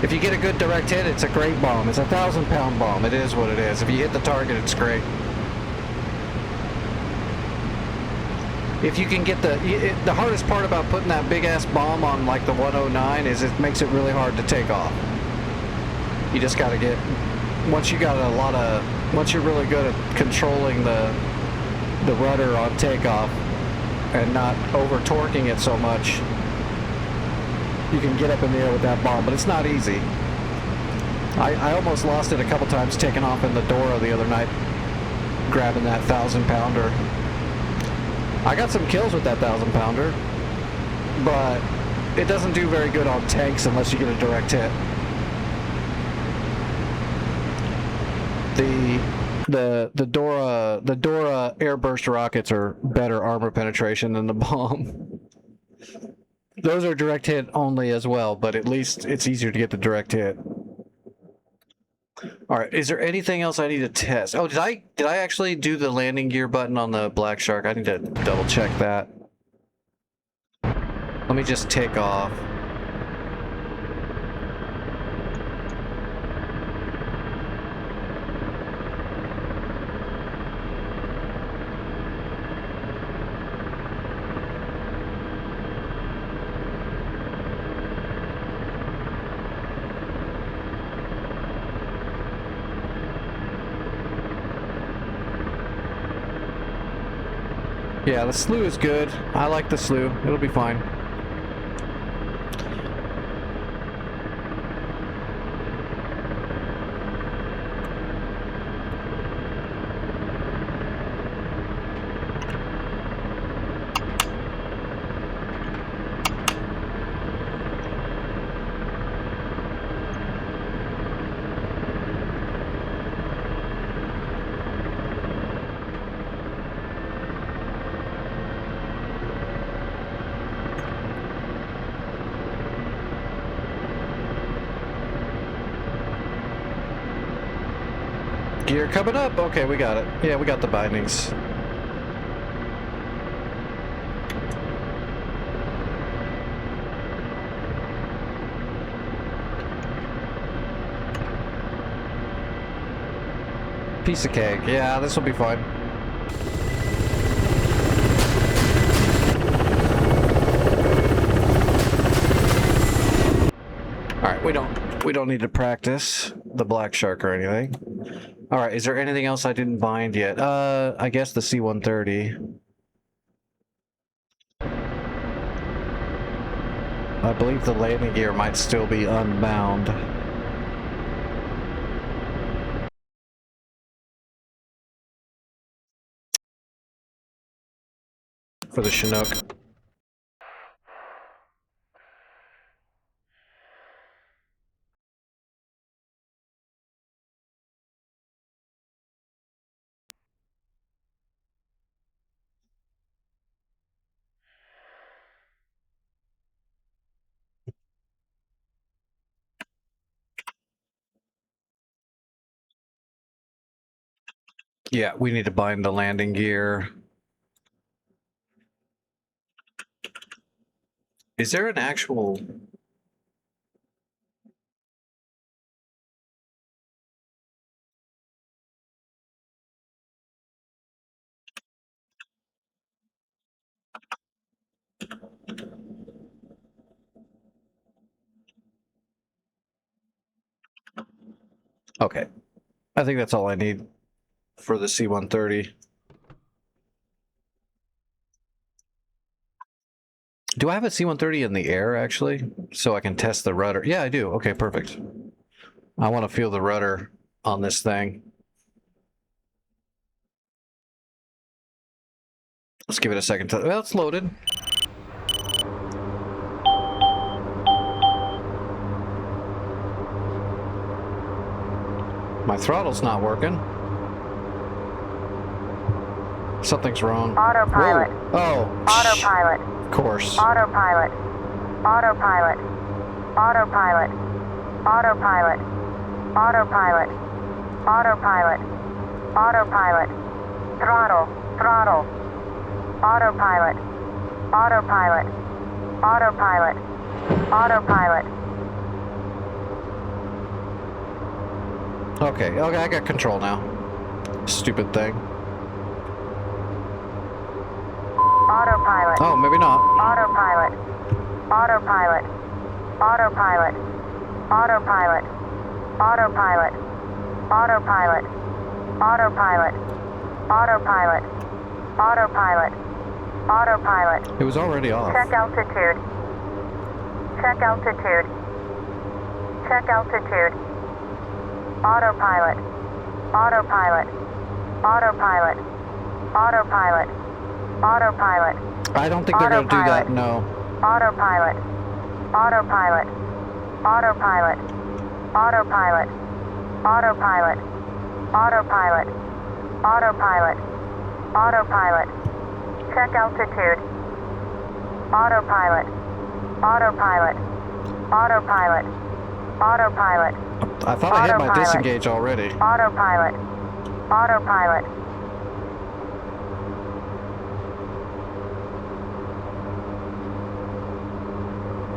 If you get a good direct hit, it's a great bomb. It's a 1,000-pound bomb. It is what it is. If you hit the target, it's great. If you can get the hardest part about putting that big-ass bomb on like the 109 is it makes it really hard to take off. You just got to get, once you're really good at controlling the rudder on takeoff and not over-torquing it so much, you can get up in the air with that bomb, but it's not easy. I almost lost it a couple times taking off in the Dora the other night, grabbing that 1,000-pounder. I got some kills with that 1,000-pounder, but it doesn't do very good on tanks unless you get a direct hit. The Dora airburst rockets are better armor penetration than the bomb. Those are direct hit only as well, but at least it's easier to get the direct hit. All right, is there anything else I need to test? Oh, did I actually do the landing gear button on the Black Shark? I need to double check that. Let me just take off. Yeah, the slew is good. I like the slew. It'll be fine. Gear coming up. Okay, we got it. Yeah, we got the bindings. Piece of cake. Yeah, this will be fine. Alright, we don't need to practice the black shark or anything. Alright, is there anything else I didn't bind yet? I guess the C-130. I believe the landing gear might still be unbound. For the Chinook. Yeah, we need to bind the landing gear. Is there an actual... Okay. I think that's all I need for the C-130. Do I have a C-130 in the air, actually? So I can test the rudder? Yeah, I do. Okay, perfect. I want to feel the rudder on this thing. Let's give it a second. Well, it's loaded. My throttle's not working. Something's wrong. Autopilot. Whoa. Oh. Autopilot. Of course. Autopilot. Autopilot. Autopilot. Autopilot. Autopilot. Autopilot. Autopilot. Throttle. Throttle. Autopilot. Autopilot. Autopilot. Autopilot. Okay, I got control now. Stupid thing. Autopilot. Oh, maybe not. Autopilot. Autopilot. Autopilot. Autopilot. Autopilot. Autopilot. Autopilot. Autopilot. Autopilot. Autopilot. It was already off. Check altitude. Check altitude. Check altitude. Autopilot. Autopilot. Autopilot. Autopilot. Autopilot. I don't think they're going to do that, no. Autopilot. Autopilot. Autopilot. Autopilot. Autopilot. Autopilot. Autopilot. Autopilot. Check altitude. Autopilot. Autopilot. Autopilot. Autopilot. I thought I hit my Autopilot. disengage already. Autopilot. Autopilot.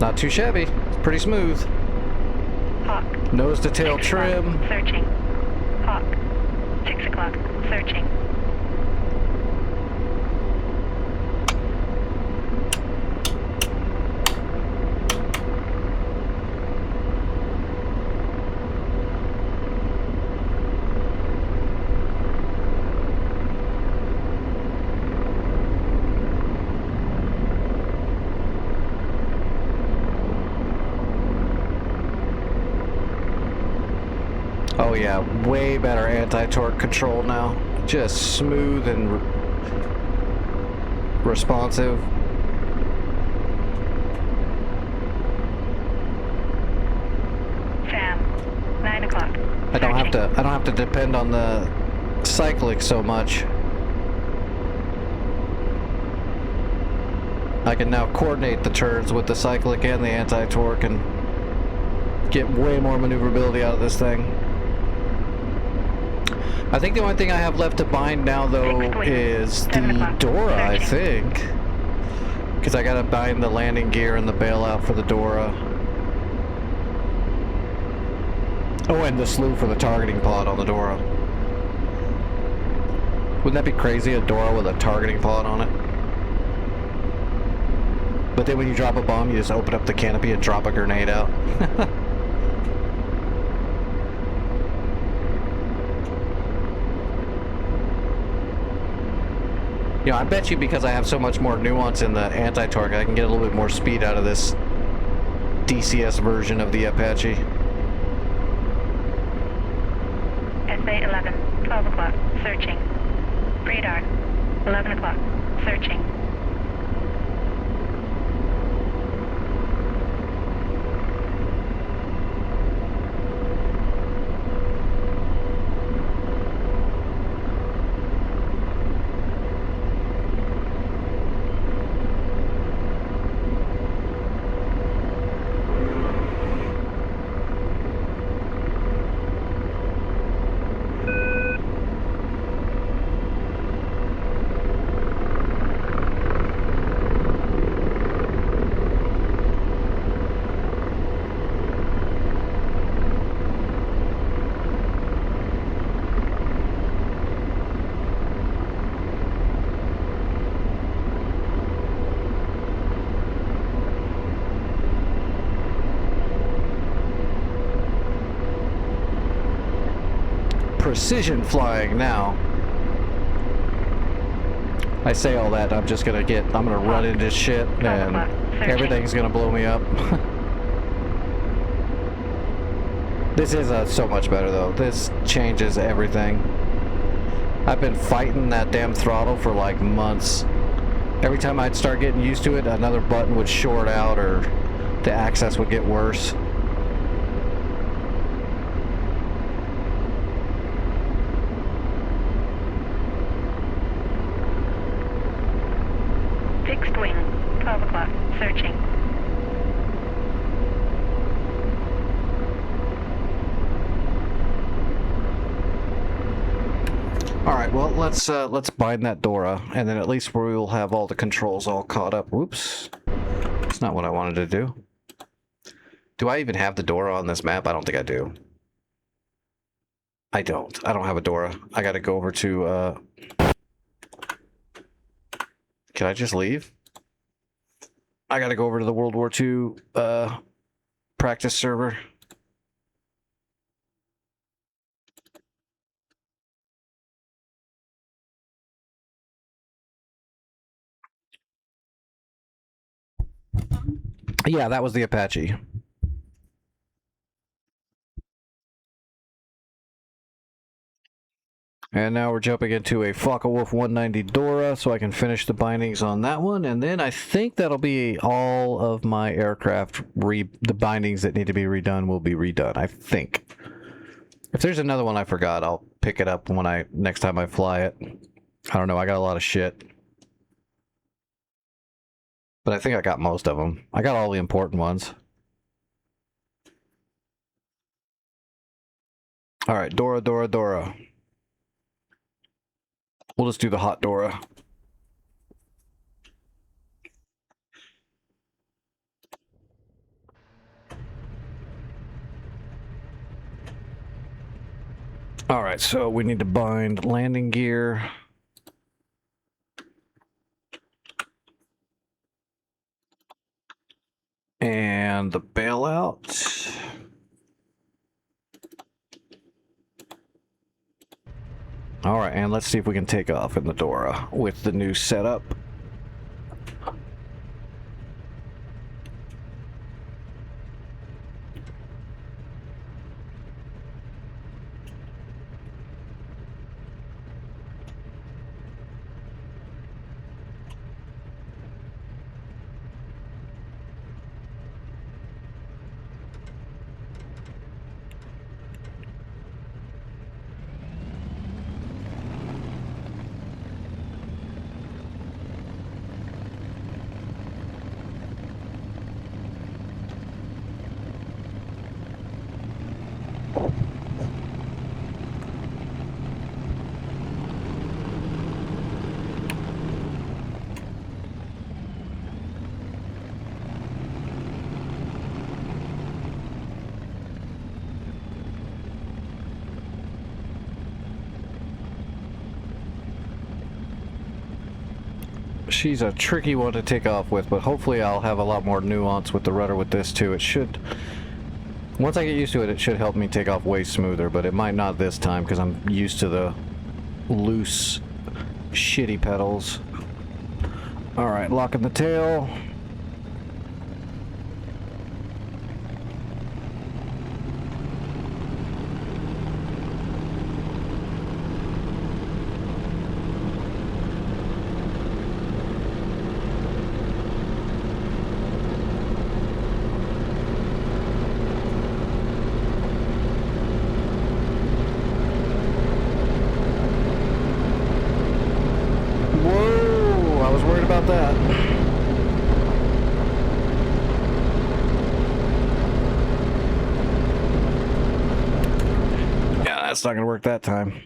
Not too shabby. It's pretty smooth. Hawk. Nose to tail 6 o'clock, trim. searching. Hawk. 6 o'clock, searching. Oh yeah, way better anti-torque control now. Just smooth and responsive. Sam. 9 o'clock. I don't have to depend on the cyclic so much. I can now coordinate the turns with the cyclic and the anti-torque and get way more maneuverability out of this thing. I think the only thing I have left to bind now, though, is the Dora, I think. Because I gotta bind the landing gear and the bailout for the Dora. Oh, and the slew for the targeting pod on the Dora. Wouldn't that be crazy, a Dora with a targeting pod on it? But then when you drop a bomb, you just open up the canopy and drop a grenade out. You know, I bet you because I have so much more nuance in the anti-torque, I can get a little bit more speed out of this DCS version of the Apache. SA 11, 12 o'clock, searching. Radar. 11 o'clock, searching. Precision flying now. I say all that, I'm gonna run into shit and everything's gonna blow me up. This is so much better though. This changes everything. I've been fighting that damn throttle for like months. Every time I'd start getting used to it, another button would short out or the access would get worse. Fixed wing. 12 o'clock, searching. Alright, well, let's bind that Dora, and then at least we will have all the controls all caught up. Whoops. That's not what I wanted to do. Do I even have the Dora on this map? I don't think I do. I don't. I don't have a Dora. I gotta go over to, Can I just leave? I gotta go over to the World War II, practice server. Yeah, that was the Apache. And now we're jumping into a Focke-Wulf 190 Dora, so I can finish the bindings on that one, and then I think that'll be all of my aircraft. The bindings that need to be redone will be redone, I think. If there's another one I forgot, I'll pick it up when next time I fly it. I don't know, I got a lot of shit. But I think I got most of them. I got all the important ones. Alright, Dora, Dora, Dora. We'll just do the hot Dora. All right, so we need to bind landing gear. And the bailout. All right, and let's see if we can take off in the Dora with the new setup. She's a tricky one to take off with, but hopefully I'll have a lot more nuance with the rudder with this too. It should, once I get used to it, it should help me take off way smoother, but it might not this time because I'm used to the loose, shitty pedals. All right, locking the tail. That's not gonna work that time.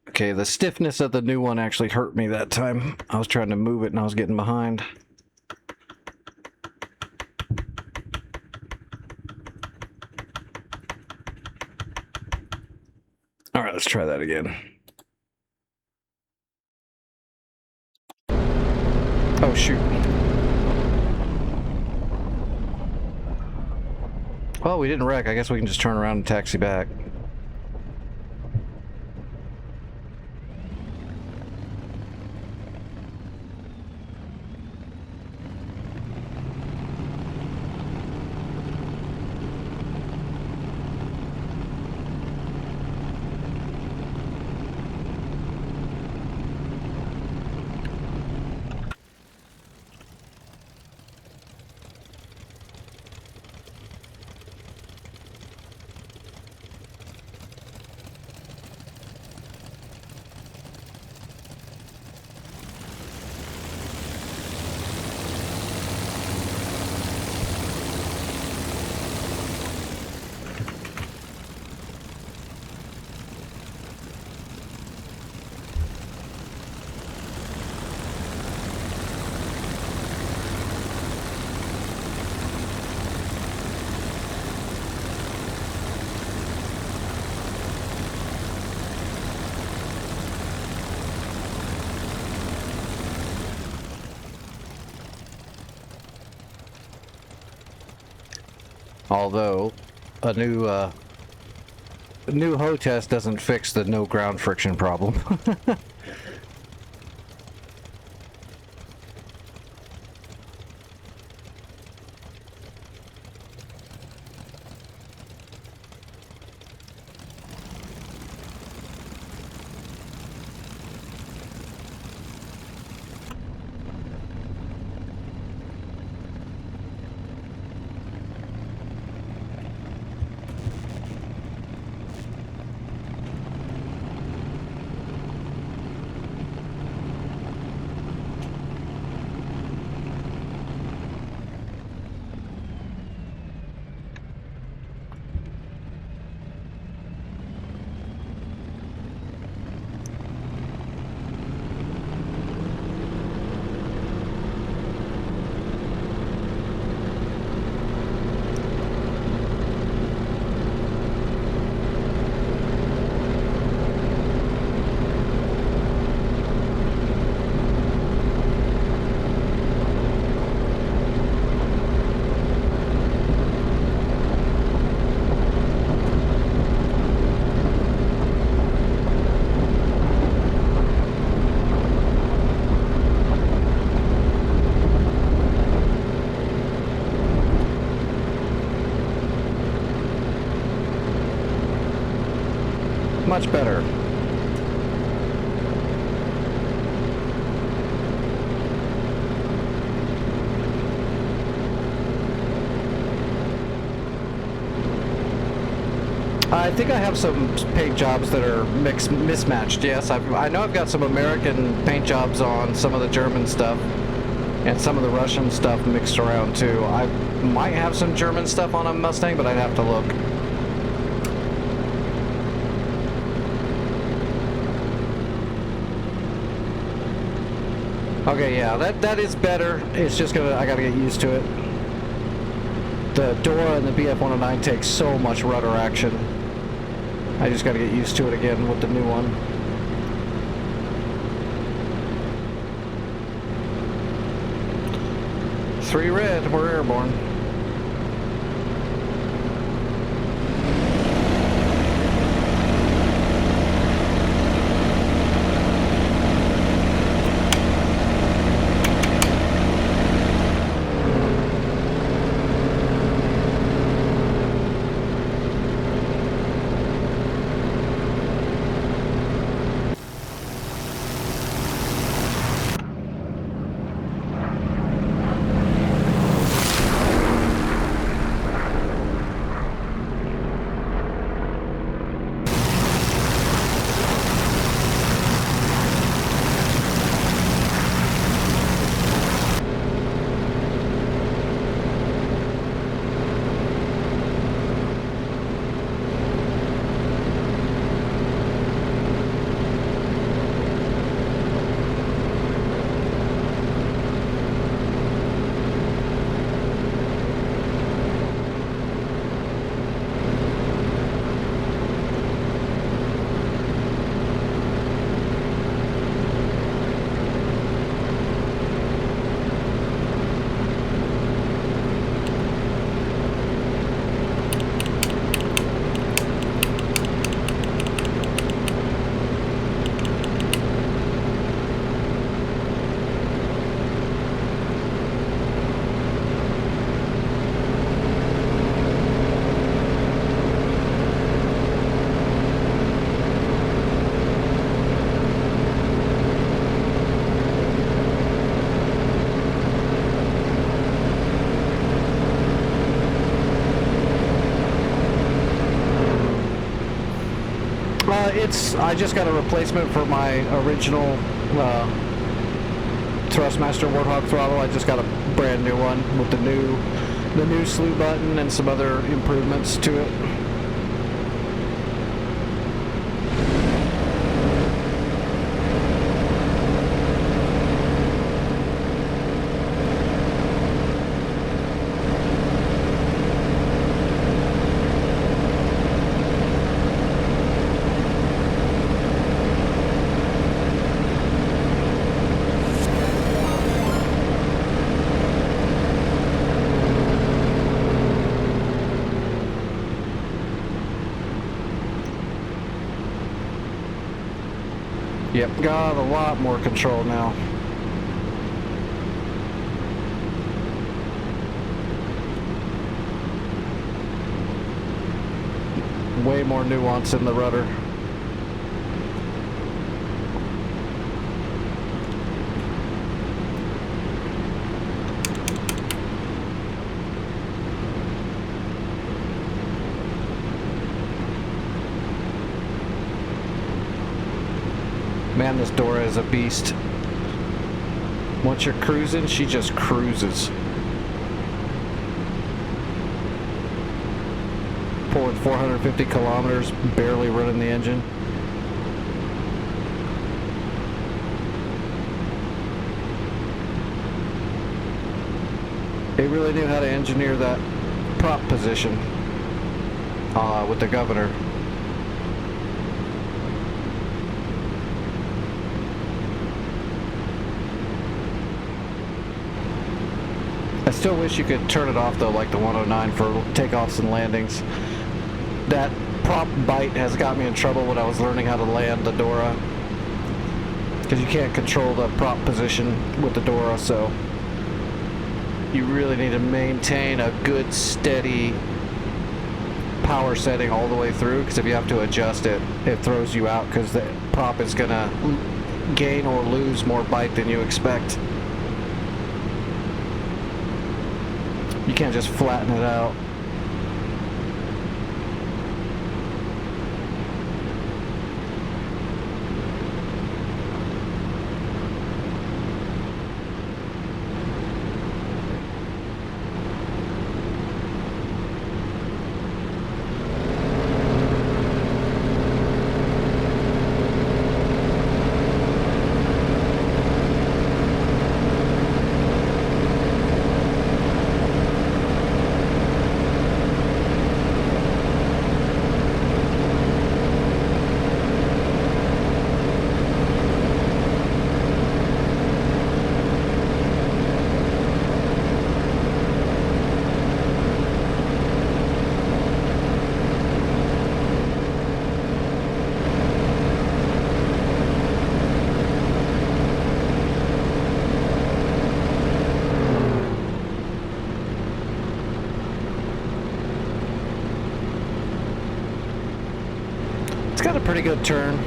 Okay, the stiffness of the new one actually hurt me that time. I was trying to move it and I was getting behind. All right, let's try that again. Oh, shoot. Well, we didn't wreck. I guess we can just turn around and taxi back. Although a new hoe test doesn't fix the no ground friction problem. much better. I think I have some paint jobs that are mismatched. Yes, I know I've got some American paint jobs on some of the German stuff, and some of the Russian stuff mixed around too. I might have some German stuff on a Mustang, but I'd have to look. Okay, yeah, that is better. It's just I gotta get used to it. The Dora and the BF-109 take so much rudder action. I just gotta get used to it again with the new one. 3 red, we're airborne. I just got a replacement for my original Thrustmaster Warthog throttle. I just got a brand new one with the new slew button and some other improvements to it. Yep, got a lot more control now. Way more nuance in the rudder. Man, this Dora is a beast. Once you're cruising, she just cruises. Pulling 450 kilometers, barely running the engine. They really knew how to engineer that prop position with the governor. I still wish you could turn it off though, like the 109 for takeoffs and landings. That prop bite has got me in trouble when I was learning how to land the Dora, because you can't control the prop position with the Dora, so you really need to maintain a good steady power setting all the way through, because if you have to adjust it, it throws you out because the prop is gonna gain or lose more bite than you expect. You can't just flatten it out. It's got a pretty good turn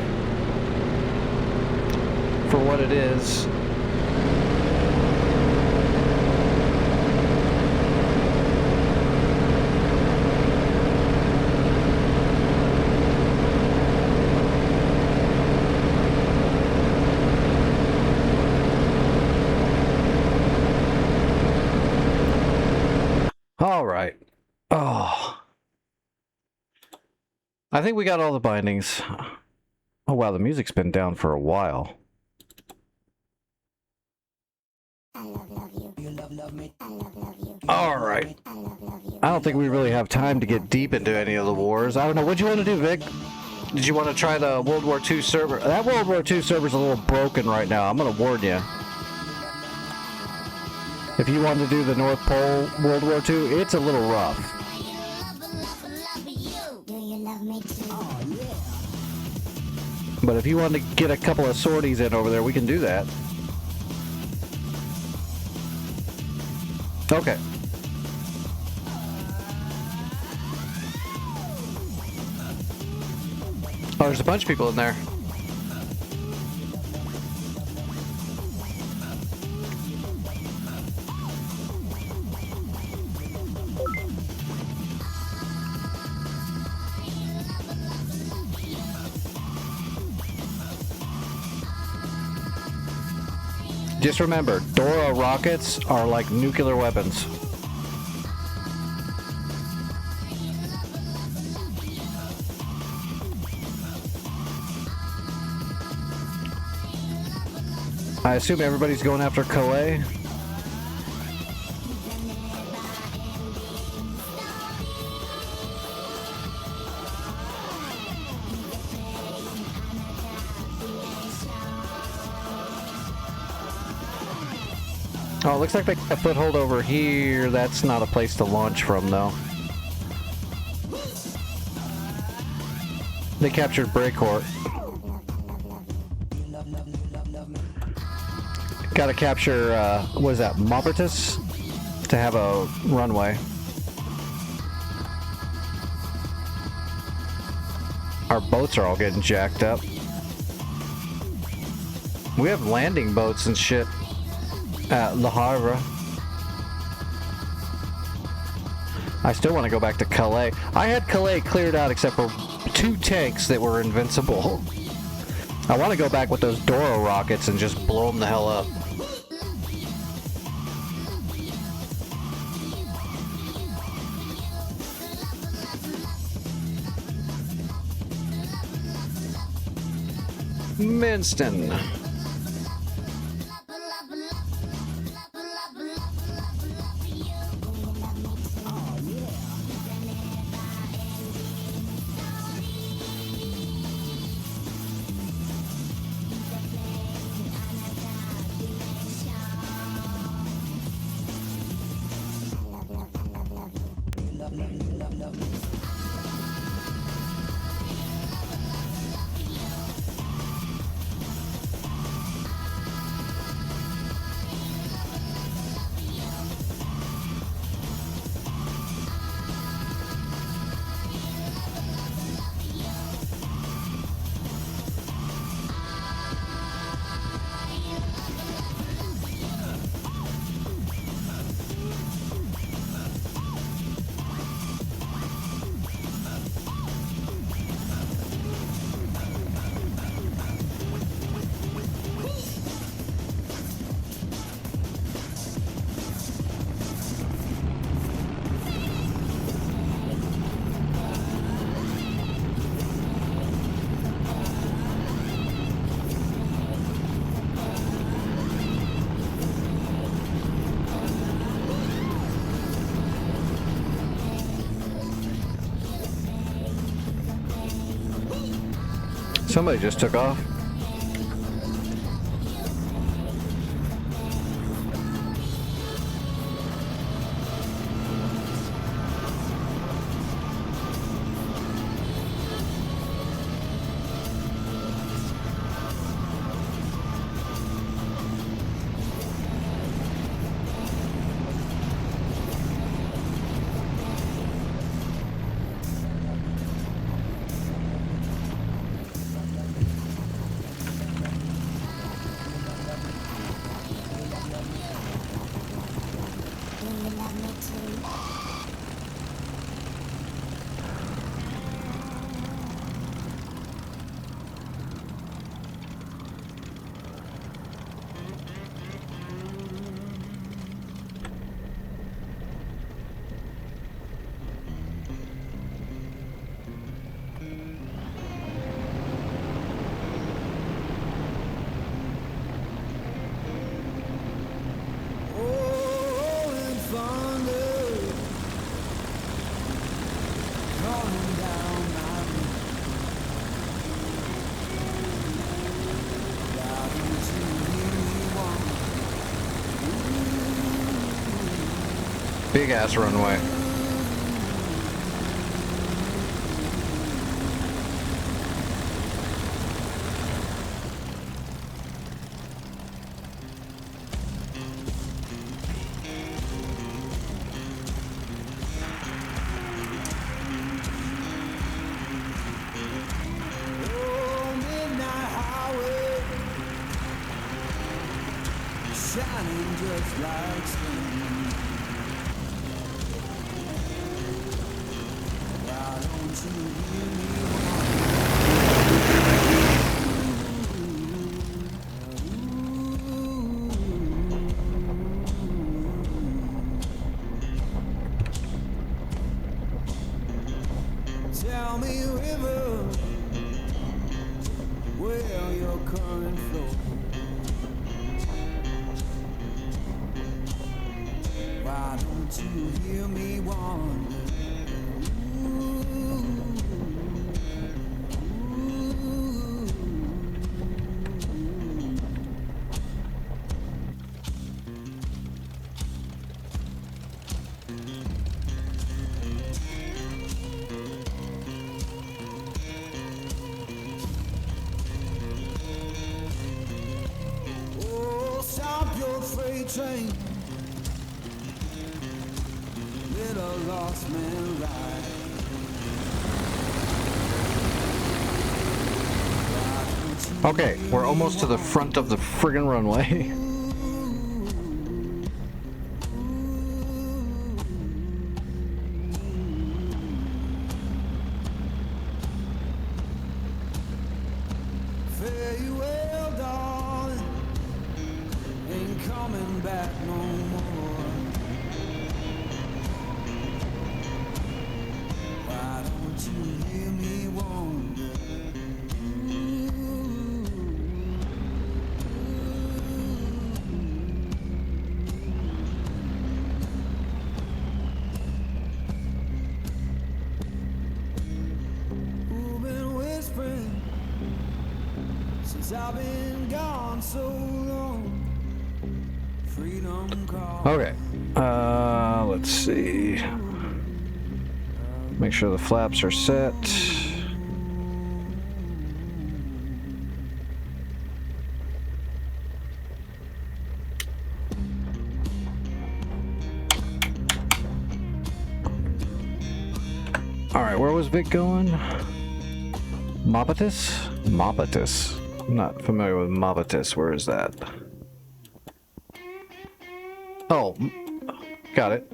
for what it is. All right. Oh. I think we got all the bindings. Oh wow, the music's been down for a while. All right. I don't think we really have time to get deep into any of the wars. I don't know. What'd you want to do, Vic? Did you want to try the World War II server? That World War II server's a little broken right now. I'm going to warn you. If you want to do the North Pole World War II, it's a little rough. But if you want to get a couple of sorties in over there, we can do that. Okay. Oh, there's a bunch of people in there. Just remember, Dora rockets are like nuclear weapons. I assume everybody's going after Calais. Oh, it looks like they got a foothold over here. That's not a place to launch from, though. They captured Breakcourt. Gotta capture, what is that, Maupertus? To have a runway. Our boats are all getting jacked up. We have landing boats and shit at Le Havre. I still want to go back to Calais. I had Calais cleared out except for 2 tanks that were invincible. I want to go back with those Doro rockets and just blow them the hell up. Minston. Somebody just took off. Rolling thunder, calling down my roof. Why don't you hear me want? Big ass runway. Oh, midnight highway, shining just like stone. Why don't you hear me want? Tell me, river, where your current flows. Why don't you hear me wander? Oh, stop your freight train. Let a lost man ride. Okay, we're almost to the front of the friggin' runway. Fare you well, darling. Ain't coming back no more. Why don't you hear me wander? Who been whispering since I've been gone so long? Freedom calls. Okay, let's see. Make sure the flaps are set. Alright, where was Vic going? Mobitus? Mobitus. I'm not familiar with Mobitus. Where is that? Oh, got it.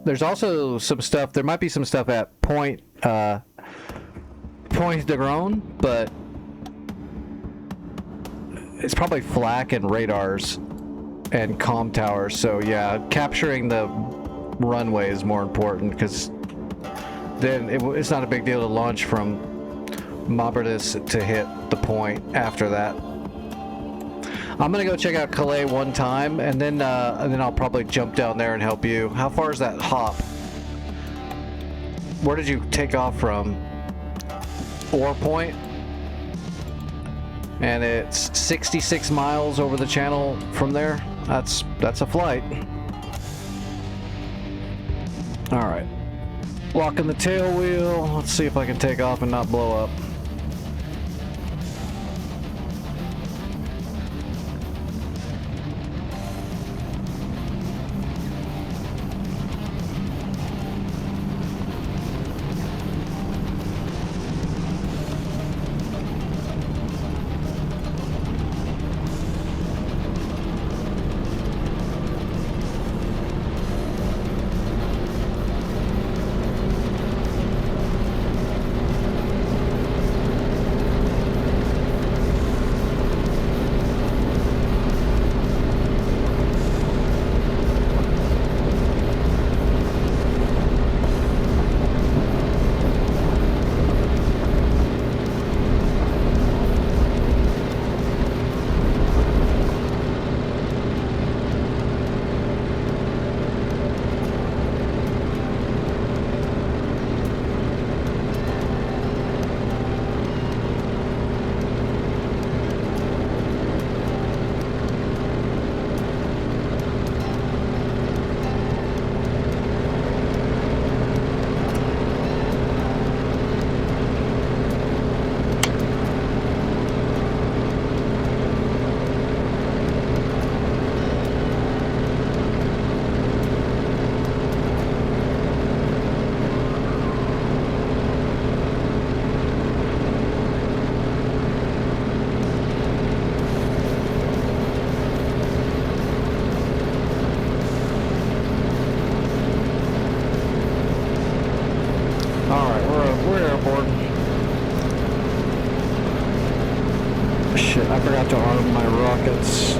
There's also some stuff. There might be some stuff at Point de Grone, but it's probably flak and radars and comm towers. So yeah, capturing the runway is more important because then it's not a big deal to launch from Mobitus to hit the point after that. I'm gonna go check out Calais one time, and then I'll probably jump down there and help you. How far is that hop? where did you take off from? Ore Point? And it's 66 miles over the channel from there. That's a flight. All right. Locking the tail wheel. Let's see if I can take off and not blow up. Shit, I forgot to arm my rockets.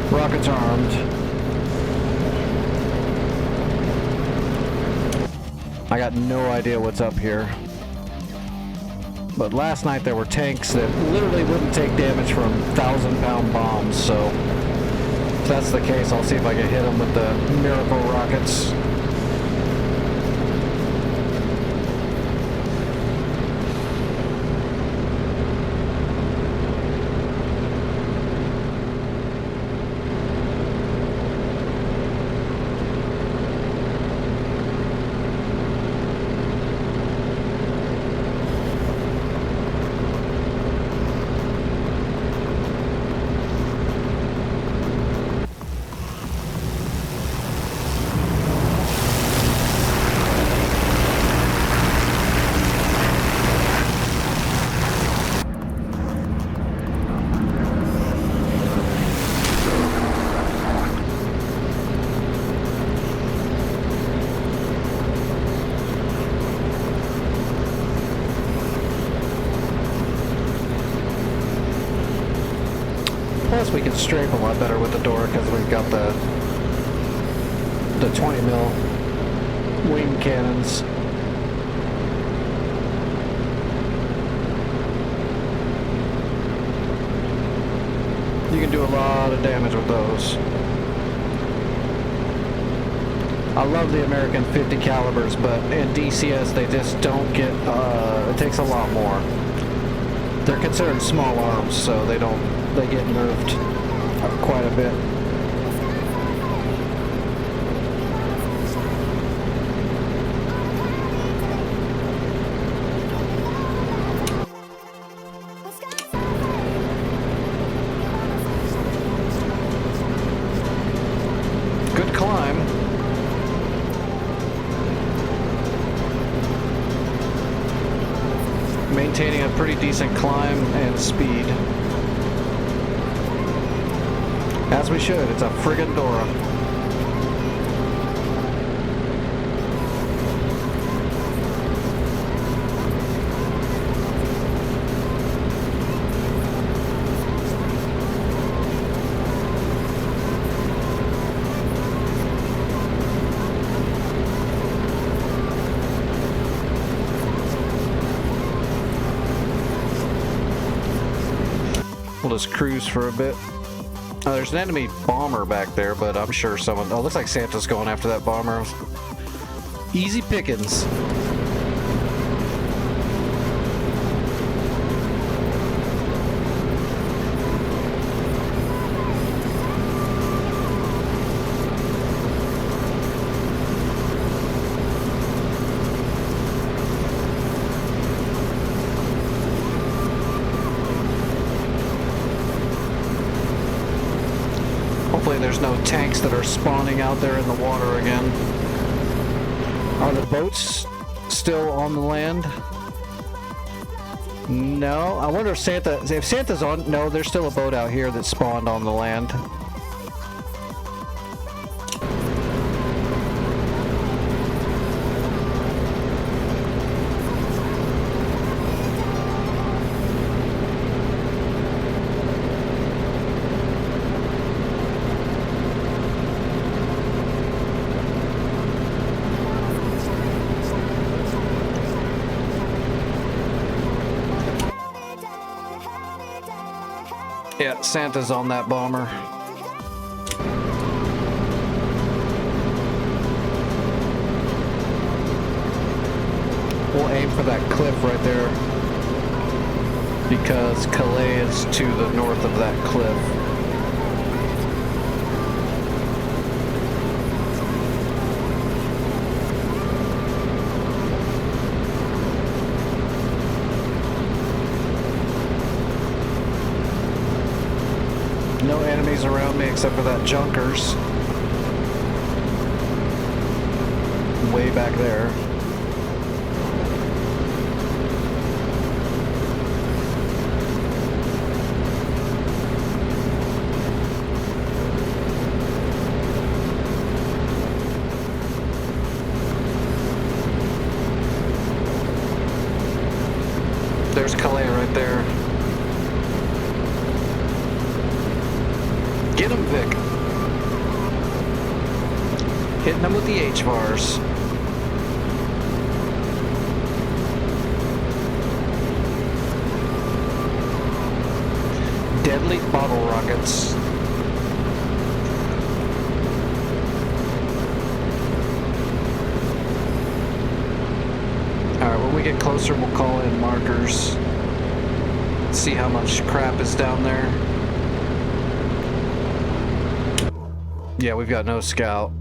Rockets armed. I got no idea what's up here. But last night there were tanks that literally wouldn't take damage from 1,000-pound bombs, so if that's the case, I'll see if I can hit them with the miracle rockets. Plus we can strafe a lot better with the door because we've got the 20 mil wing cannons. You can do a lot of damage with those. I love the American 50 calibers, but in DCS they just don't get, it takes a lot more. They're considered small arms, so they get nerfed quite a bit. Good climb. Maintaining a pretty decent climb and speed. As we should, it's a friggin' Dora. We'll just cruise for a bit. Oh, there's an enemy bomber back there, but I'm sure someone... Oh, looks like Santa's going after that bomber. Easy pickings. Hopefully there's no tanks that are spawning out there in the water again. Are the boats still on the land? No. I wonder if Santa's on... No, there's still a boat out here that spawned on the land. Yeah, Santa's on that bomber. We'll aim for that cliff right there because Calais is to the north of that cliff. No enemies around me except for that Junkers. Way back there. There's Calais right there. Get him, Vic. Hitting them with the HVARs. Deadly bottle rockets. Alright, when we get closer, we'll call in markers. See how much crap is down there. Yeah, we've got no scout.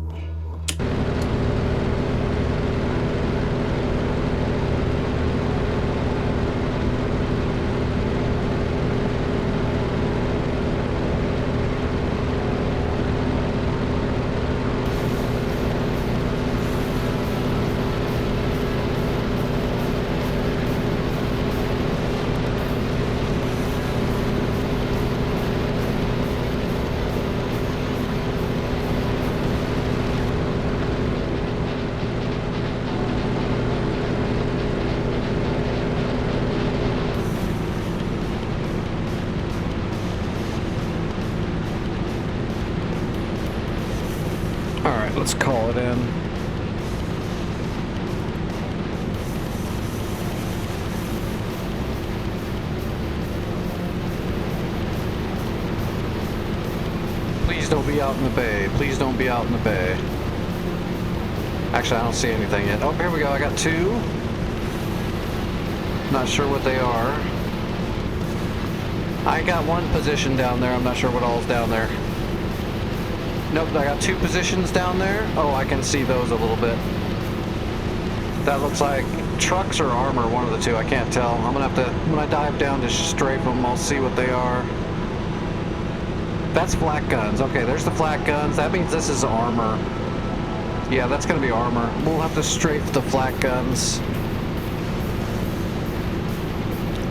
Let's call it in. Please don't be out in the bay. Please don't be out in the bay. Actually, I don't see anything yet. Oh, here we go. I got two. Not sure what they are. I got one position down there. I'm not sure what all's down there. Nope, I got two positions down there. Oh, I can see those a little bit. That looks like trucks or armor, one of the two. I can't tell. I'm gonna have to, when I dive down to strafe them, I'll see what they are. That's flak guns. Okay, there's the flak guns. That means this is armor. Yeah, that's gonna be armor. We'll have to strafe the flak guns.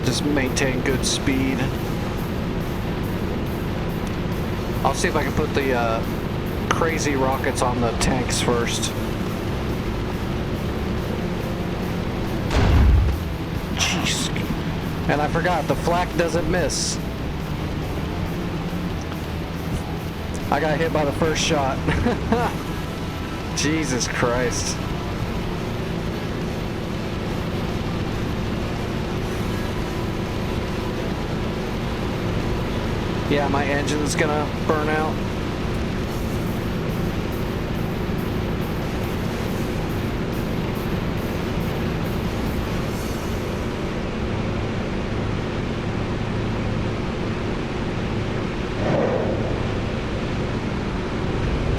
Just maintain good speed. I'll see if I can put the crazy rockets on the tanks first. Jeez. And I forgot, the flak doesn't miss. I got hit by the first shot. Jesus Christ. Yeah, my engine's gonna burn out.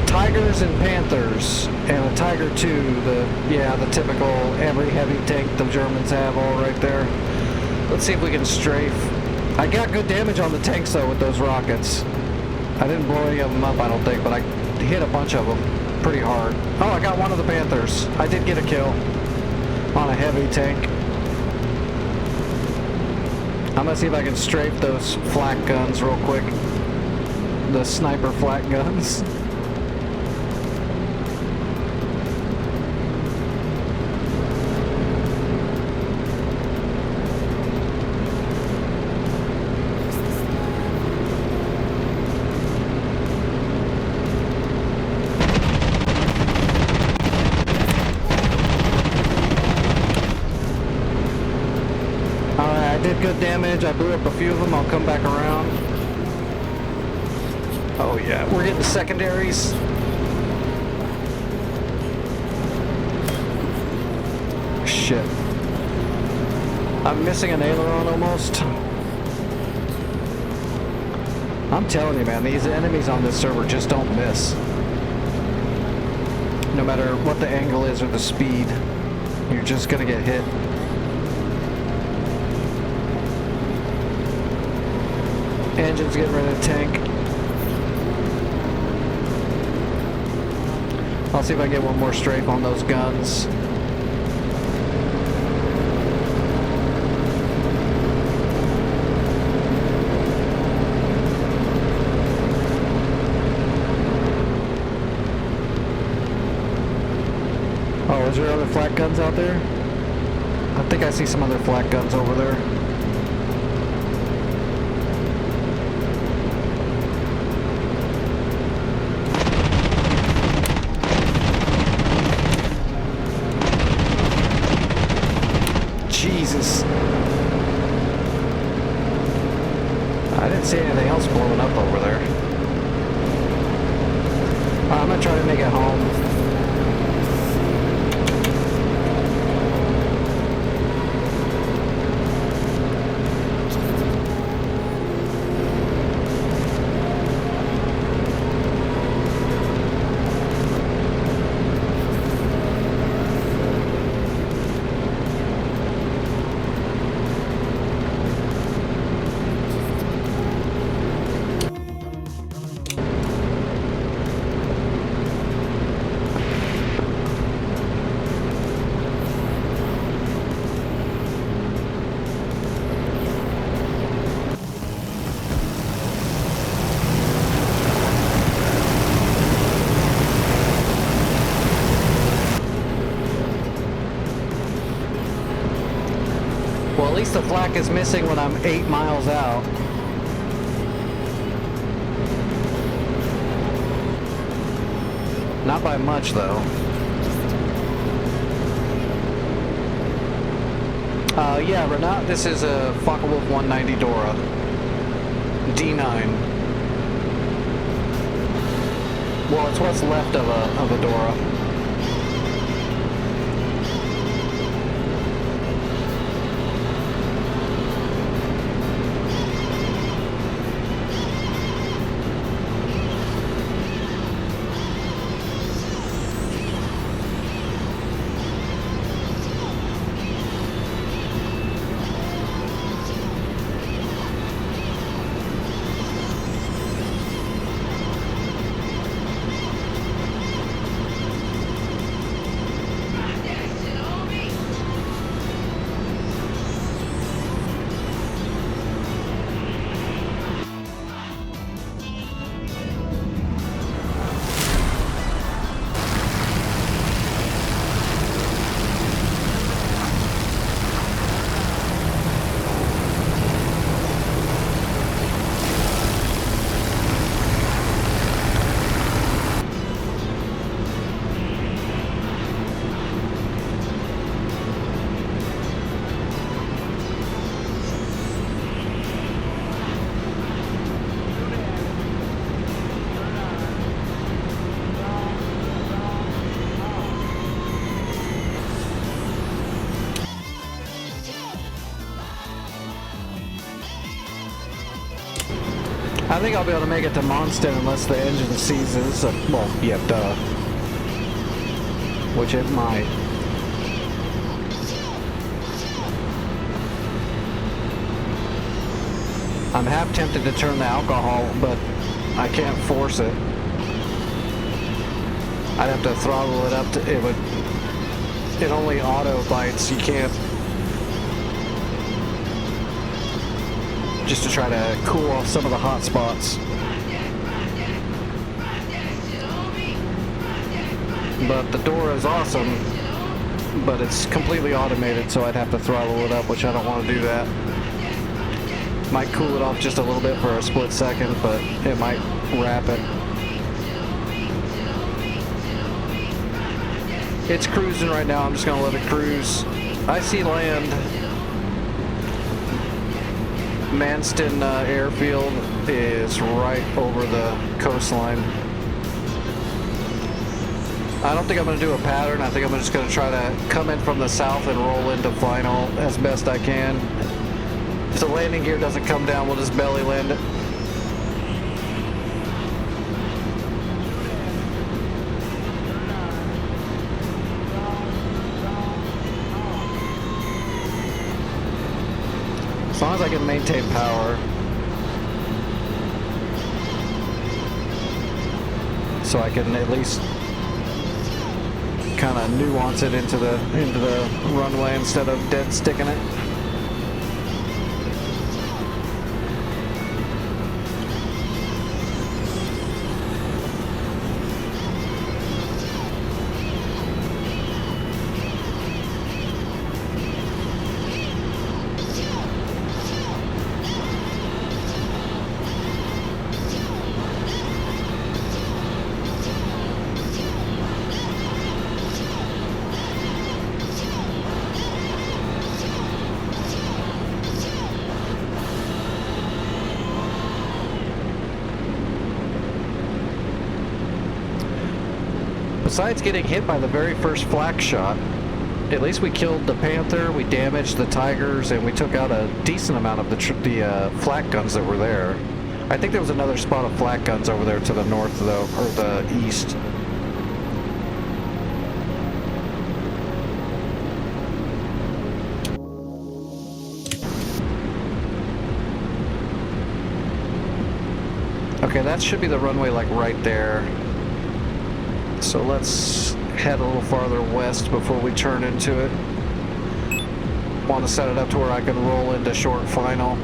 Tigers and Panthers, and a Tiger 2, the typical every heavy tank the Germans have all right there. Let's see if we can strafe. I got good damage on the tanks though with those rockets. I didn't blow any of them up, I don't think, but I hit a bunch of them pretty hard. Oh, I got one of the Panthers. I did get a kill on a heavy tank. I'm gonna see if I can strafe those flak guns real quick. The sniper flak guns. Good damage. I blew up a few of them. I'll come back around. Oh yeah, we're getting secondaries. Shit. I'm missing an aileron almost. I'm telling you, man, these enemies on this server just don't miss. No matter what the angle is or the speed, you're just gonna get hit. Engine's getting ready to tank. I'll see if I can get one more strafe on those guns. Oh, is there other flak guns out there? I think I see some other flak guns over there. Jesus. I didn't see anything else blowing up over there. I'm gonna try to make it home. Well, at least the flak is missing when I'm 8 miles out. Not by much, though. Yeah, Renat, this is a Focke-Wulf 190 Dora. D9. Well, it's what's left of a Dora. I think I'll be able to make it to Monston unless the engine seizes. Well, yeah, duh. Which it might. I'm half tempted to turn the alcohol, but I can't force it. I'd have to throttle it up to, it only auto bites, you can't, just to try to cool off some of the hot spots. But the door is awesome, but it's completely automated, so I'd have to throttle it up, which I don't want to do that. Might cool it off just a little bit for a split second, but it might wrap it. It's cruising right now. I'm just gonna let it cruise. I see land. Manston airfield is right over the coastline. I don't think I'm gonna do a pattern. I think I'm just gonna try to come in from the south and roll into final as best I can. If the landing gear doesn't come down, we'll just belly land it. As long as I can maintain power. So I can at least kind of nuance it into the runway instead of dead sticking it. Besides getting hit by the very first flak shot, at least we killed the Panther, we damaged the Tigers, and we took out a decent amount of the flak guns that were there. I think there was another spot of flak guns over there to the north, though, or the east. Okay, that should be the runway, like, right there. So let's head a little farther west before we turn into it. Want to set it up to where I can roll into short final.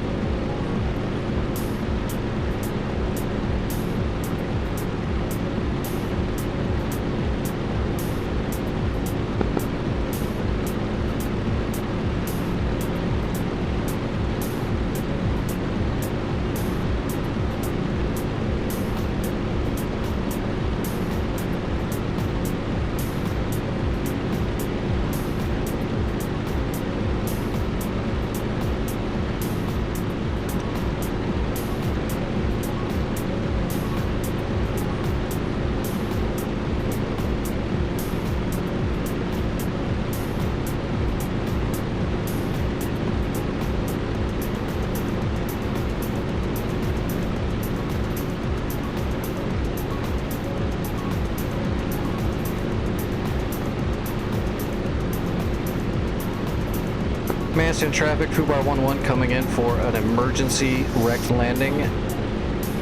Manston traffic, Fubar 11 coming in for an emergency wrecked landing.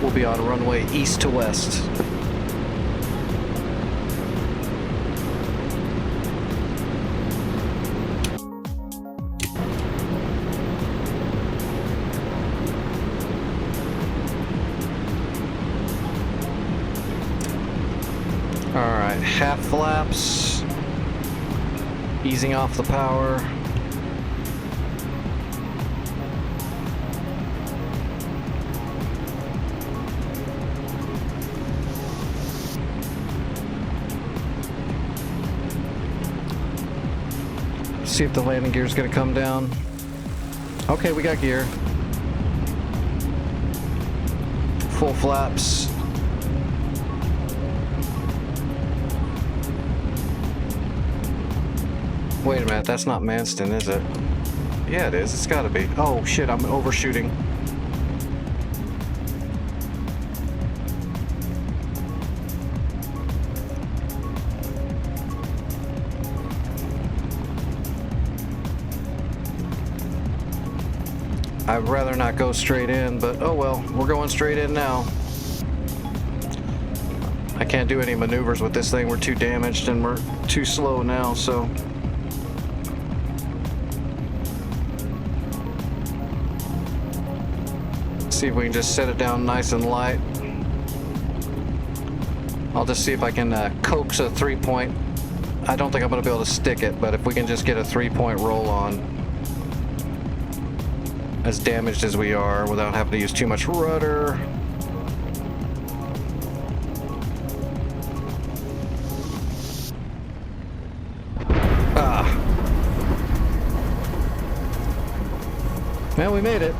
We'll be on runway east to west. Alright, half flaps, easing off the power. See if the landing gear is going to come down. Okay, we got gear. Full flaps. Wait a minute, that's not Manston, is it? Yeah, it is. It's got to be. Oh shit, I'm overshooting. I'd rather not go straight in, but oh well, we're going straight in now. I can't do any maneuvers with this thing. We're too damaged and we're too slow now, so. See if we can just set it down nice and light. I'll just see if I can coax a 3-point. I don't think I'm going to be able to stick it, but if we can just get a 3-point roll on, as damaged as we are, without having to use too much rudder. Well, we made it.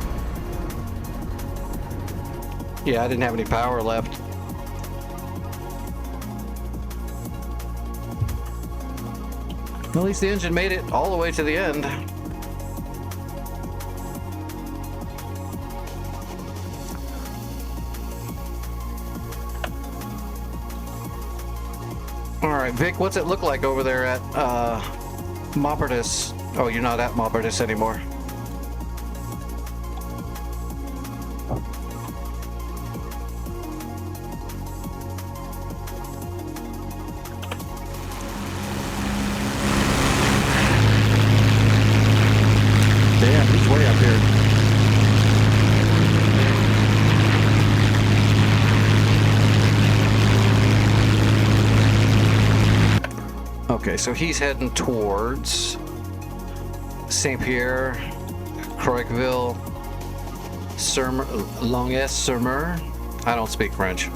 Yeah, I didn't have any power left. At least the engine made it all the way to the end. All right, Vic, what's it look like over there at Maupertus? Oh, you're not at Maupertus anymore. Damn, he's way up here. Okay, so he's heading towards Saint Pierre, Croixville, Longues-sur-Mer. I don't speak French.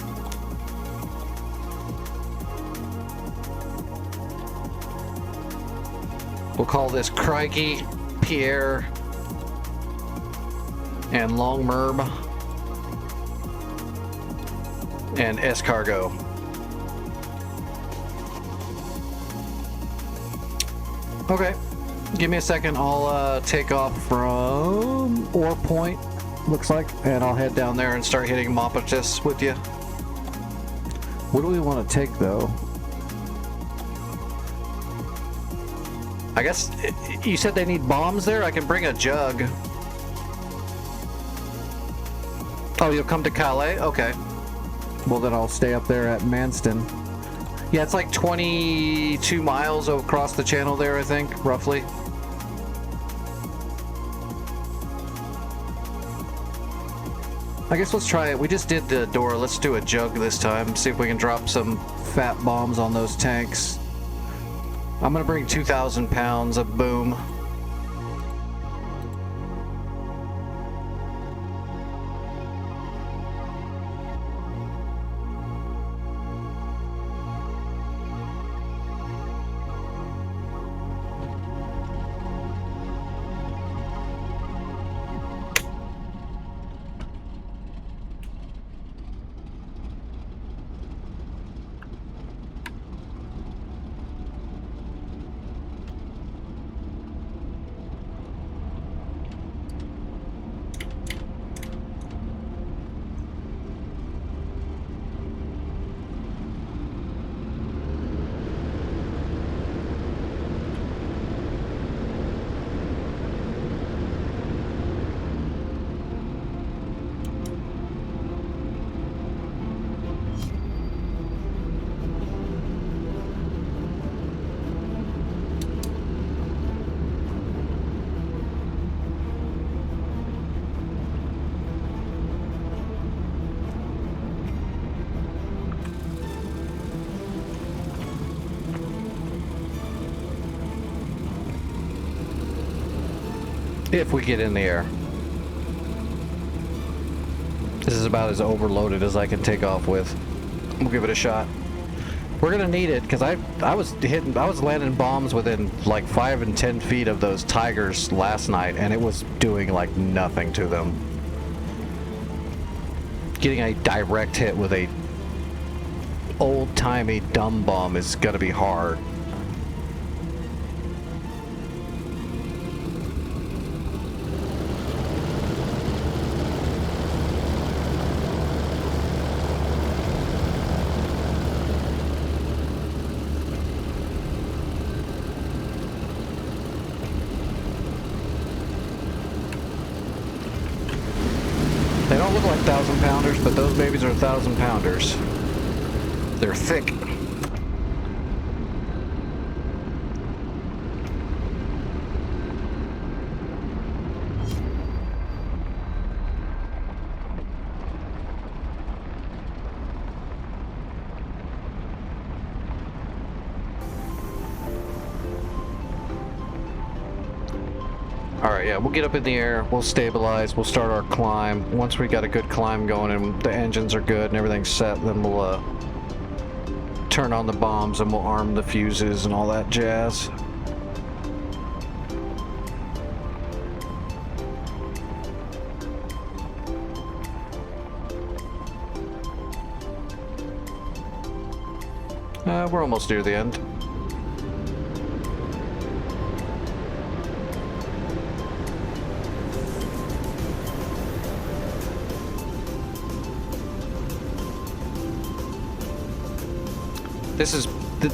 We'll call this Crikey, Pierre, and Longmerb, and Escargot. Okay, give me a second. I'll take off from Ore Point, looks like, and I'll head down there and start hitting Maupertus with you. What do we want to take, though? I guess you said they need bombs there? I can bring a jug. Oh, you'll come to Calais? Okay. Well, then I'll stay up there at Manston. Yeah, it's like 22 miles across the channel there, I think, roughly. I guess let's try it. We just did the door. Let's do a jug this time. See if we can drop some fat bombs on those tanks. I'm gonna bring 2,000 pounds of boom. If we get in the air. This is about as overloaded as I can take off with. We'll give it a shot. We're gonna need it because I was landing bombs within like 5 and 10 feet of those Tigers last night, and it was doing like nothing to them. Getting a direct hit with a old-timey dumb bomb is gonna be hard. pounders, but those babies are 1,000 pounders. They're thick. Alright, yeah, we'll get up in the air, we'll stabilize, we'll start our climb. Once we got a good climb going and the engines are good and everything's set, then we'll turn on the bombs and we'll arm the fuses and all that jazz. We're almost near the end. This is,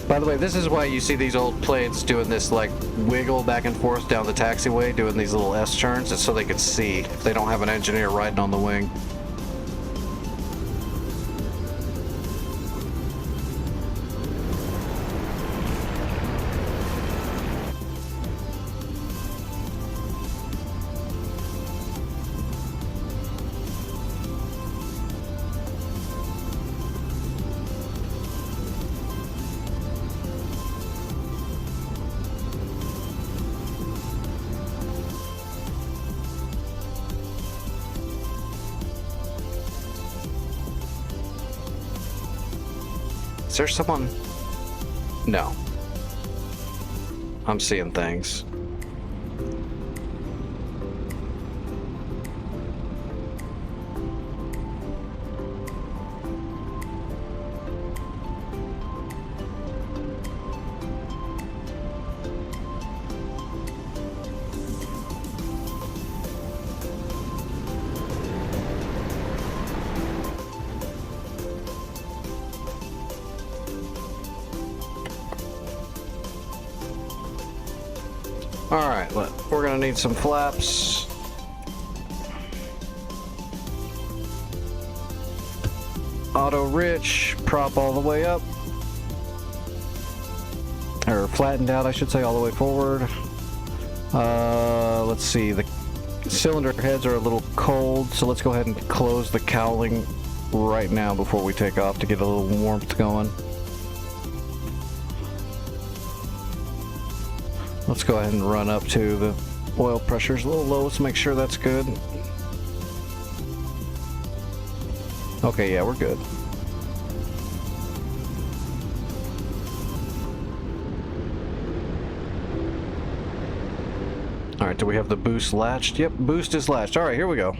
by the way, this is why you see these old planes doing this like wiggle back and forth down the taxiway, doing these little S turns. It's so they could see if they don't have an engineer riding on the wing. Is there someone? No. I'm seeing things. Alright, we're gonna need some flaps. Auto rich, prop all the way up. Or flattened out, I should say, all the way forward. Let's see, the cylinder heads are a little cold, so let's go ahead and close the cowling right now before we take off to get a little warmth going. Let's go ahead and run up to the oil pressure's a little low. Let's make sure that's good. Okay, yeah, we're good. All right, do we have the boost latched? Yep, boost is latched. All right, here we go.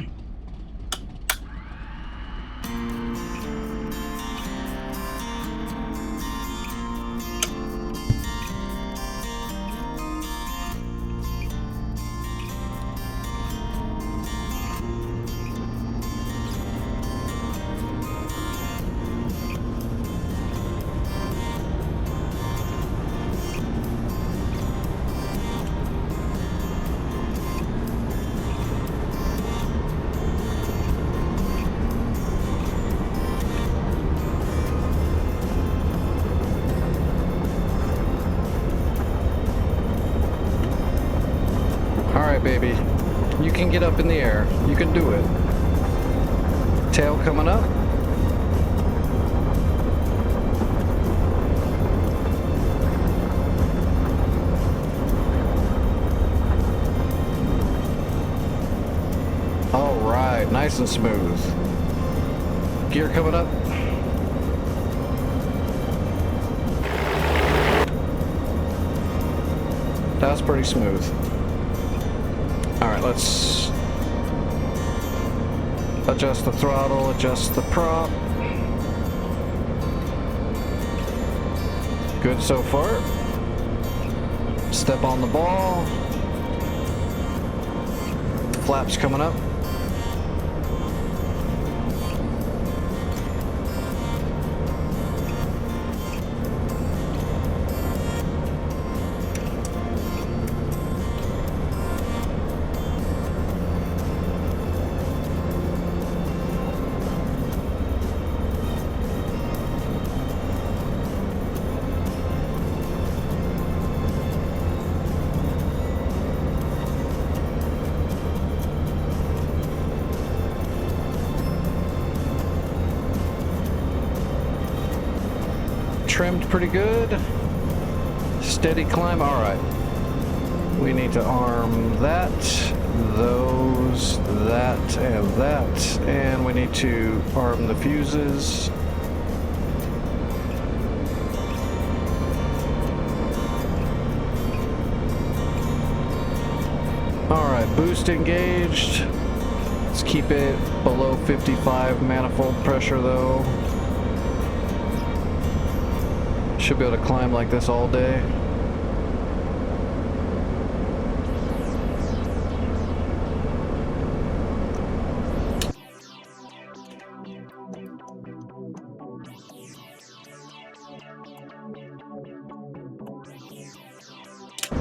Baby, you can get up in the air. You can do it. Tail coming up. All right, nice and smooth. Gear coming up. That's pretty smooth. All right, let's adjust the throttle, adjust the prop. Good so far. Step on the ball. Flaps coming up. trimmed pretty good. Steady climb. All right. We need to arm that, those, that, and that. And we need to arm the fuses. All right, boost engaged. Let's keep it below 55 manifold pressure though. Should be able to climb like this all day.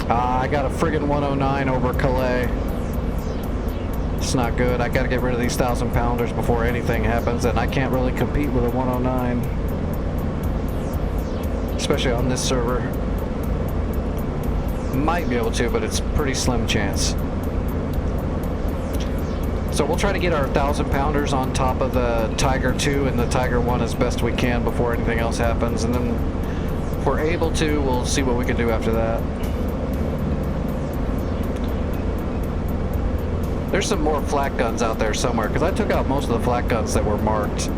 I got a friggin' 109 over Calais. It's not good. I gotta get rid of these 1,000-pounders before anything happens, and I can't really compete with a 109. Especially on this server. Might be able to, but it's pretty slim chance. So we'll try to get our 1,000-pounders on top of the Tiger 2 and the Tiger 1 as best we can before anything else happens, and then if we're able to, we'll see what we can do after that. There's some more flak guns out there somewhere, because I took out most of the flak guns that were marked,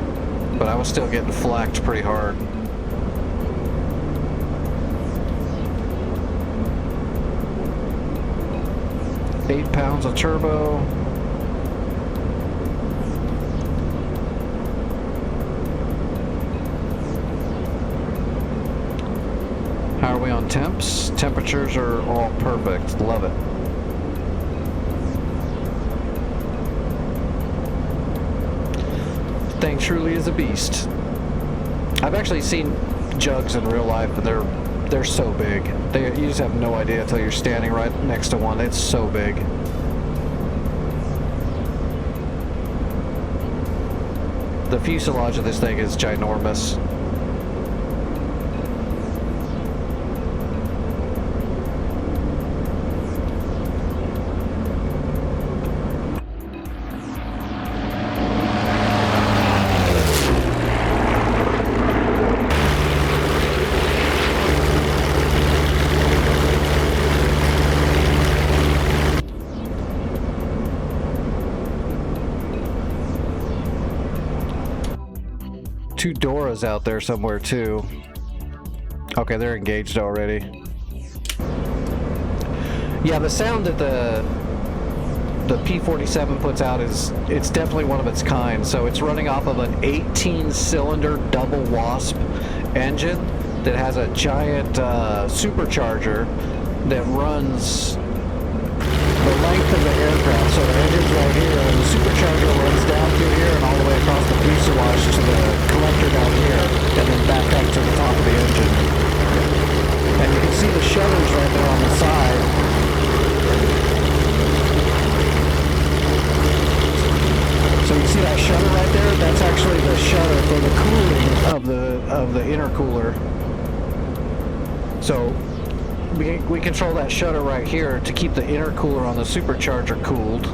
but I was still getting flaked pretty hard. £8 pounds of turbo. How are we on temps? Temperatures are all perfect. Love it. Thing truly is a beast. I've actually seen jugs in real life, and they're so big. You just have no idea until you're standing right next to one. It's so big. The fuselage of this thing is ginormous. Two Doras out there somewhere too. Okay, they're engaged already. Yeah, the sound that the P-47 puts out it's definitely one of its kind. So it's running off of an 18-cylinder double wasp engine that has a giant supercharger that runs the length of the aircraft. So the engine's right here, and the supercharger runs down through here and all the way across the fuselage to the collector down here, and then back up to the top of the engine. And you can see the shutters right there on the side. So you see that shutter right there? That's actually the shutter for the cooling of the intercooler. So we control that shutter right here to keep the intercooler on the supercharger cooled.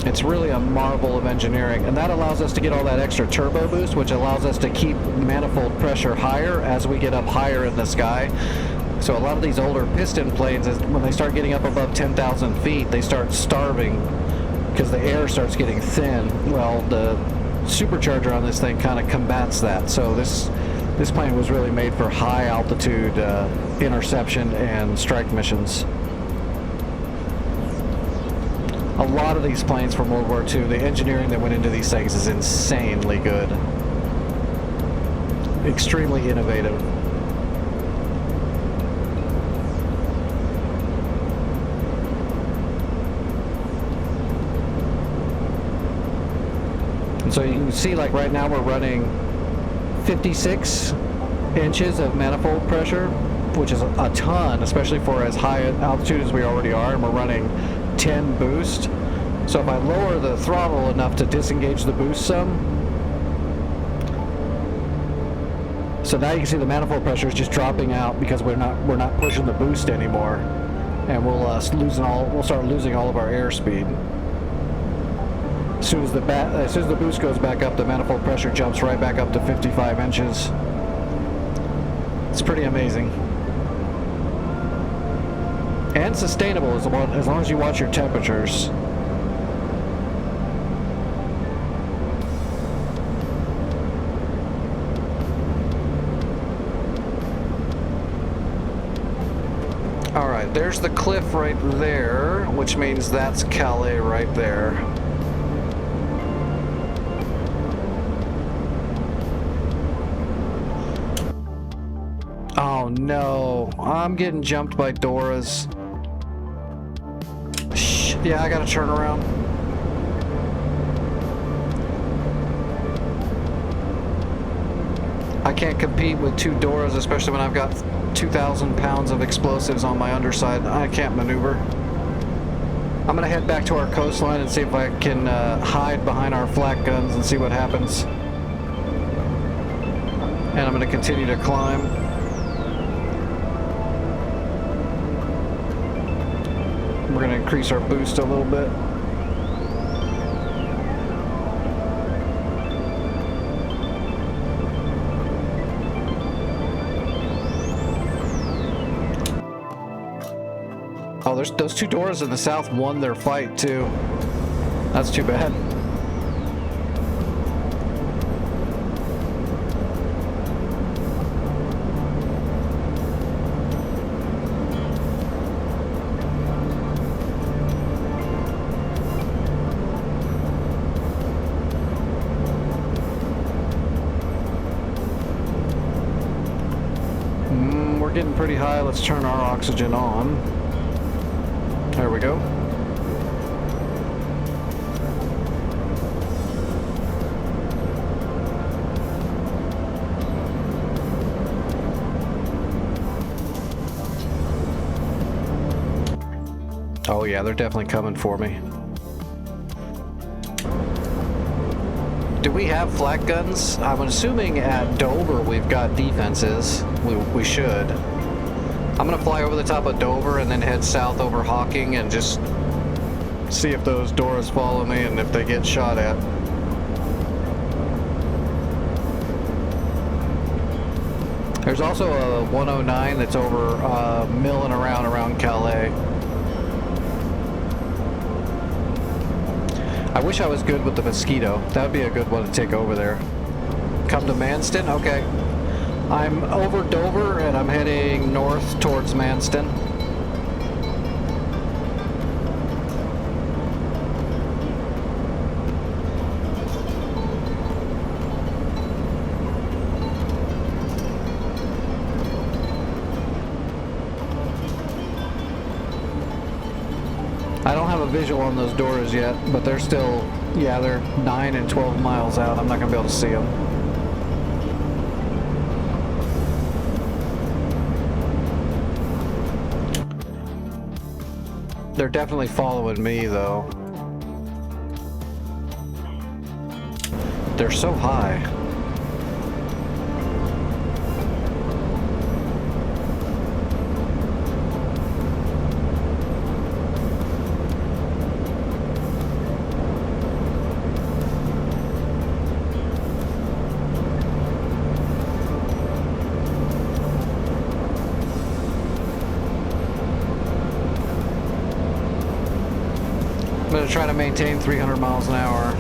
It's really a marvel of engineering, and that allows us to get all that extra turbo boost, which allows us to keep manifold pressure higher as we get up higher in the sky. So a lot of these older piston planes, when they start getting up above 10,000 feet, they start starving because the air starts getting thin. Well, the supercharger on this thing kind of combats that. So this plane was really made for high altitude interception and strike missions. A lot of these planes from World War II, the engineering that went into these things is insanely good. Extremely innovative. And so you can see, like right now we're running 56 inches of manifold pressure, which is a ton, especially for as high altitude as we already are, and we're running 10 boost. So if I lower the throttle enough to disengage the boost some, so now you can see the manifold pressure is just dropping out because we're not pushing the boost anymore, and we'll start losing all of our airspeed. As soon as the boost goes back up, the manifold pressure jumps right back up to 55 inches. It's pretty amazing. And sustainable as long as you watch your temperatures. Alright, there's the cliff right there, which means that's Calais right there. Oh no, I'm getting jumped by Doras. Yeah, I gotta turn around. I can't compete with two Doras, especially when I've got 2,000 pounds of explosives on my underside. I can't maneuver. I'm gonna head back to our coastline and see if I can hide behind our flak guns and see what happens. And I'm gonna continue to climb. We're gonna increase our boost a little bit. Oh, there's those two Doras in the south won their fight too. That's too bad. We're getting pretty high. Let's turn our oxygen on. There we go. Oh yeah, they're definitely coming for me. Do we have flak guns? I'm assuming at Dover we've got defenses. We should. I'm gonna fly over the top of Dover and then head south over Hawking and just see if those Doras follow me and if they get shot at. There's also a 109 that's over milling around Calais. I wish I was good with the Mosquito. That would be a good one to take over there. Come to Manston? Okay. I'm over Dover and I'm heading north towards Manston. I don't have a visual on those Doras yet, but they're still, yeah, they're 9 and 12 miles out. I'm not going to be able to see them. They're definitely following me, though. They're so high. I'm going to try to maintain 300 miles an hour.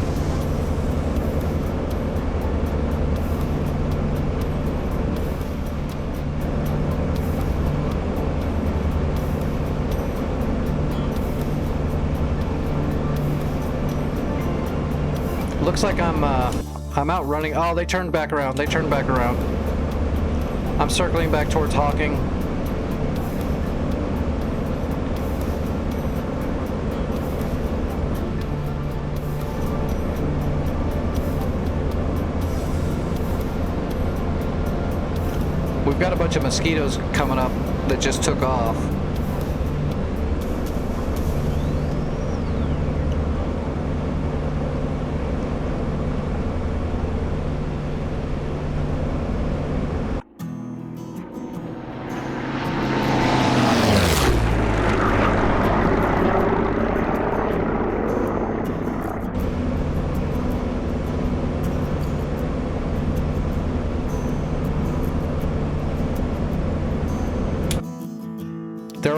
Looks like I'm out running. Oh, they turned back around. They turned back around. I'm circling back towards Hawking. We've got a bunch of Mosquitoes coming up that just took off.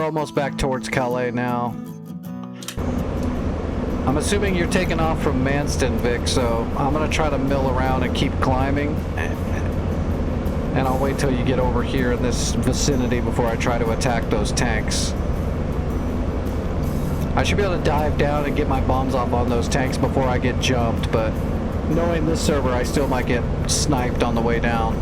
almost back towards Calais now. I'm assuming you're taking off from Manston, Vic, so I'm gonna try to mill around and keep climbing. And I'll wait till you get over here in this vicinity before I try to attack those tanks. I should be able to dive down and get my bombs off on those tanks before I get jumped, but knowing this server, I still might get sniped on the way down.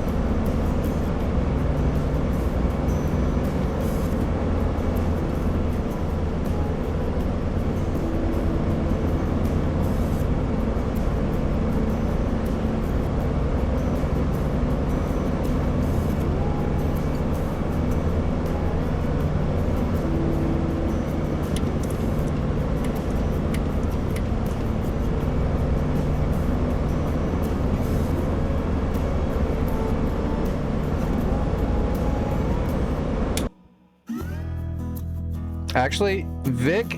Actually, Vic,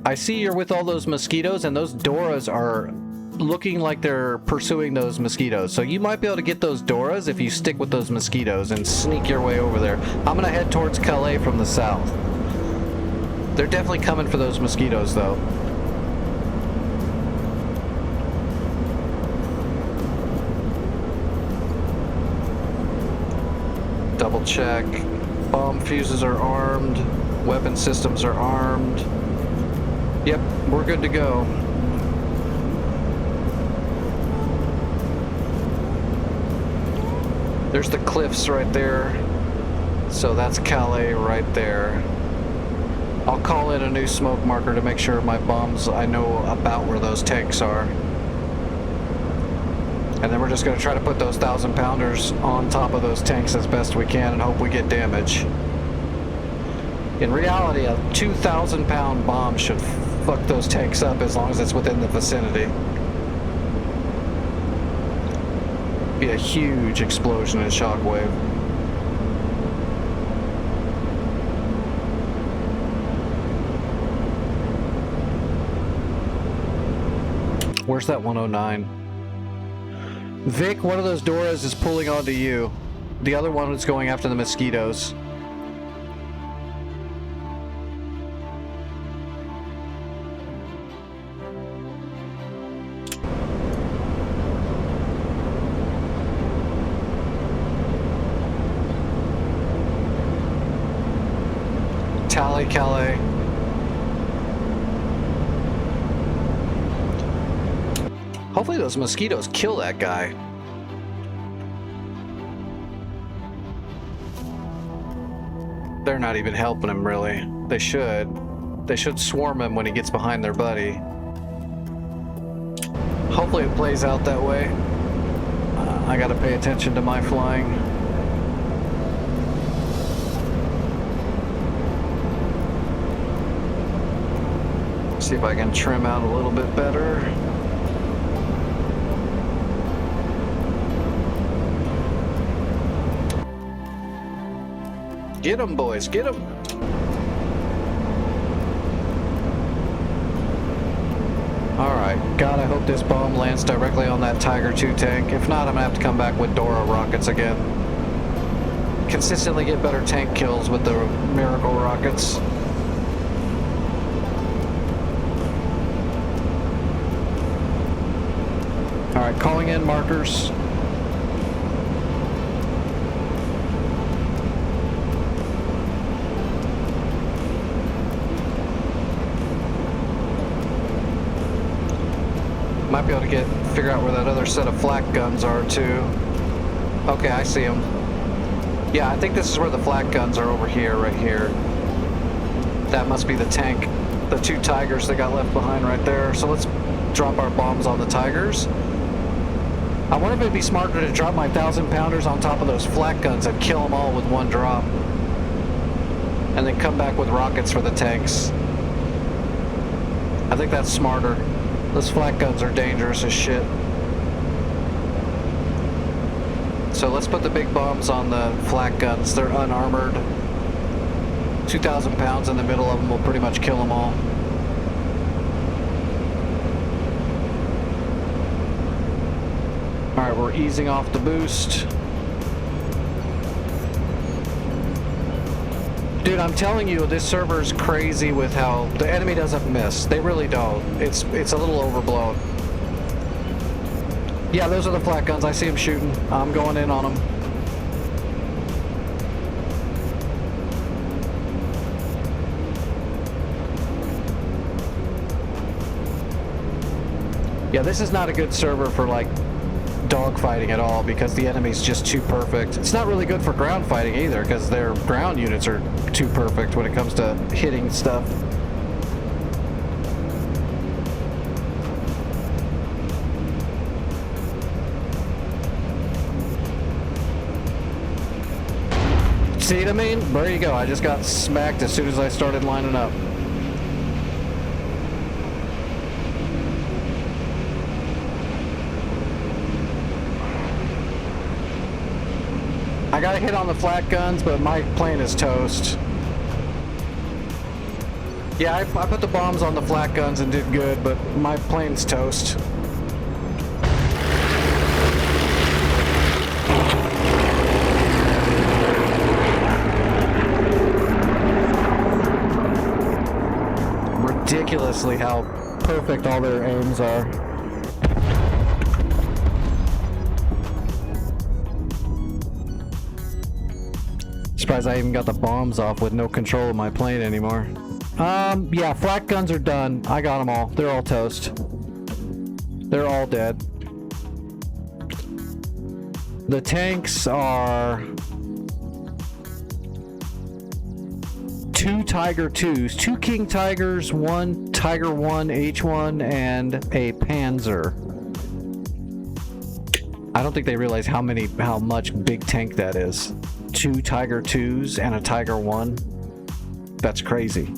I see you're with all those mosquitoes, and those Doras are looking like they're pursuing those mosquitoes. So you might be able to get those Doras if you stick with those mosquitoes and sneak your way over there. I'm gonna head towards Calais from the south. They're definitely coming for those mosquitoes, though. Double check. Bomb fuses are armed. Weapon systems are armed. Yep, we're good to go. There's the cliffs right there. So that's Calais right there. I'll call in a new smoke marker to make sure my bombs, I know about where those tanks are. And then we're just going to try to put those 1,000-pounders on top of those tanks as best we can and hope we get damage. In reality, a 2,000-pound bomb should fuck those tanks up as long as it's within the vicinity. Be a huge explosion and shockwave. Where's that 109? Vic, one of those Doras is pulling onto you. The other one is going after the mosquitoes. Calais. Hopefully those mosquitoes kill that guy. They're not even helping him, really. They should. They should swarm him when he gets behind their buddy. Hopefully it plays out that way. I gotta pay attention to my flying. See if I can trim out a little bit better. Get them, boys, get them. Alright, God, I hope this bomb lands directly on that Tiger II tank. If not, I'm gonna have to come back with Dora rockets again. Consistently get better tank kills with the Miracle rockets. Alright, calling in markers. Might be able to figure out where that other set of flak guns are too. Okay, I see them. Yeah, I think this is where the flak guns are over here, right here. That must be the tank. The two Tigers that got left behind right there. So let's drop our bombs on the Tigers. I wonder if it'd be smarter to drop my 1,000-pounders on top of those flak guns and kill them all with one drop. And then come back with rockets for the tanks. I think that's smarter. Those flak guns are dangerous as shit. So let's put the big bombs on the flak guns. They're unarmored. 2,000 pounds in the middle of them will pretty much kill them all. Alright, we're easing off the boost. Dude, I'm telling you, this server's crazy with how the enemy doesn't miss. They really don't. It's a little overblown. Yeah, those are the flat guns. I see them shooting. I'm going in on them. Yeah, this is not a good server for like dogfighting at all because the enemy's just too perfect. It's not really good for ground fighting either because their ground units are too perfect when it comes to hitting stuff. See what I mean? There you go. I just got smacked as soon as I started lining up. I got a hit on the flat guns, but my plane is toast. Yeah, I put the bombs on the flat guns and did good, but my plane's toast. Ridiculously how perfect all their aims are. Surprised I even got the bombs off with no control of my plane anymore. Yeah, flat guns are done. I got them all. They're all toast. They're all dead. The tanks are 2 Tiger 2s, 2 King Tigers, 1 Tiger 1 H1, and a Panzer. I don't think they realize how much big tank that is. 2 Tiger 2s and a Tiger 1. That's crazy.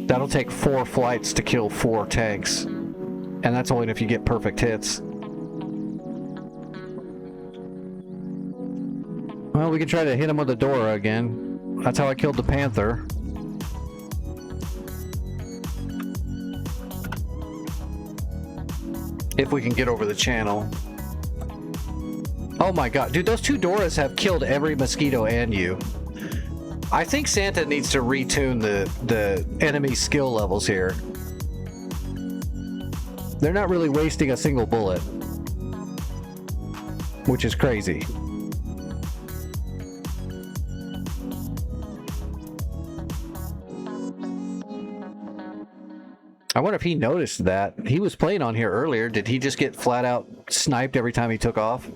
That'll take 4 flights to kill 4 tanks. And that's only if you get perfect hits. Well, we can try to hit him with the Dora again. That's how I killed the Panther. If we can get over the channel. Oh my god, dude, those 2 Doras have killed every mosquito and you. I think Santa needs to retune the enemy skill levels here. They're not really wasting a single bullet, which is crazy. I wonder if he noticed that. He was playing on here earlier. Did he just get flat out sniped every time he took off?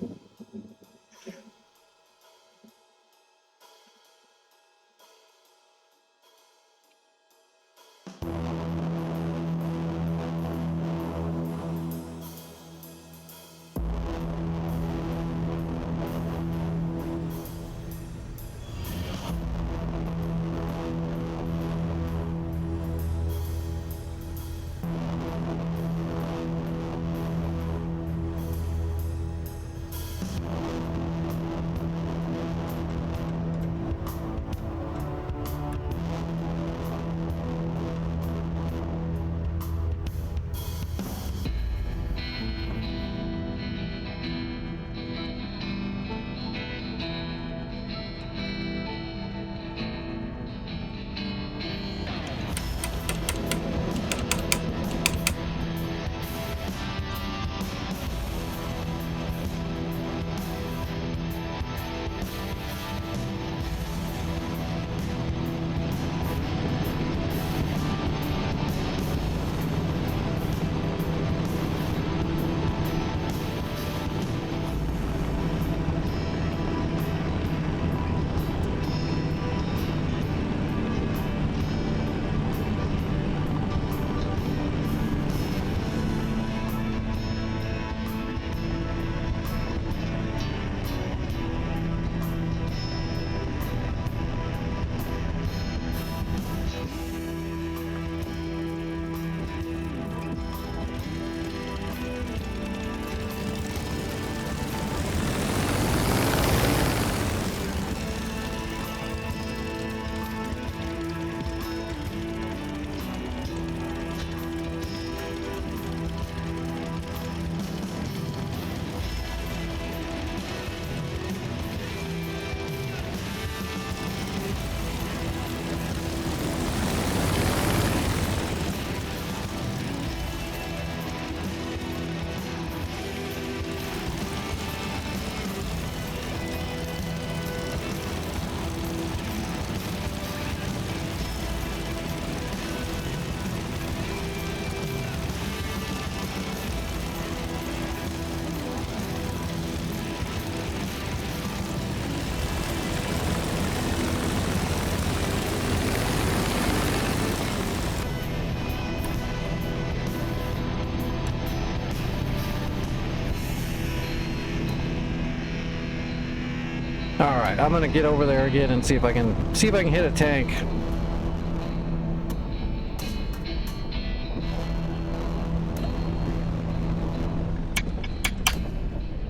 All right, I'm gonna get over there again and see if I can hit a tank.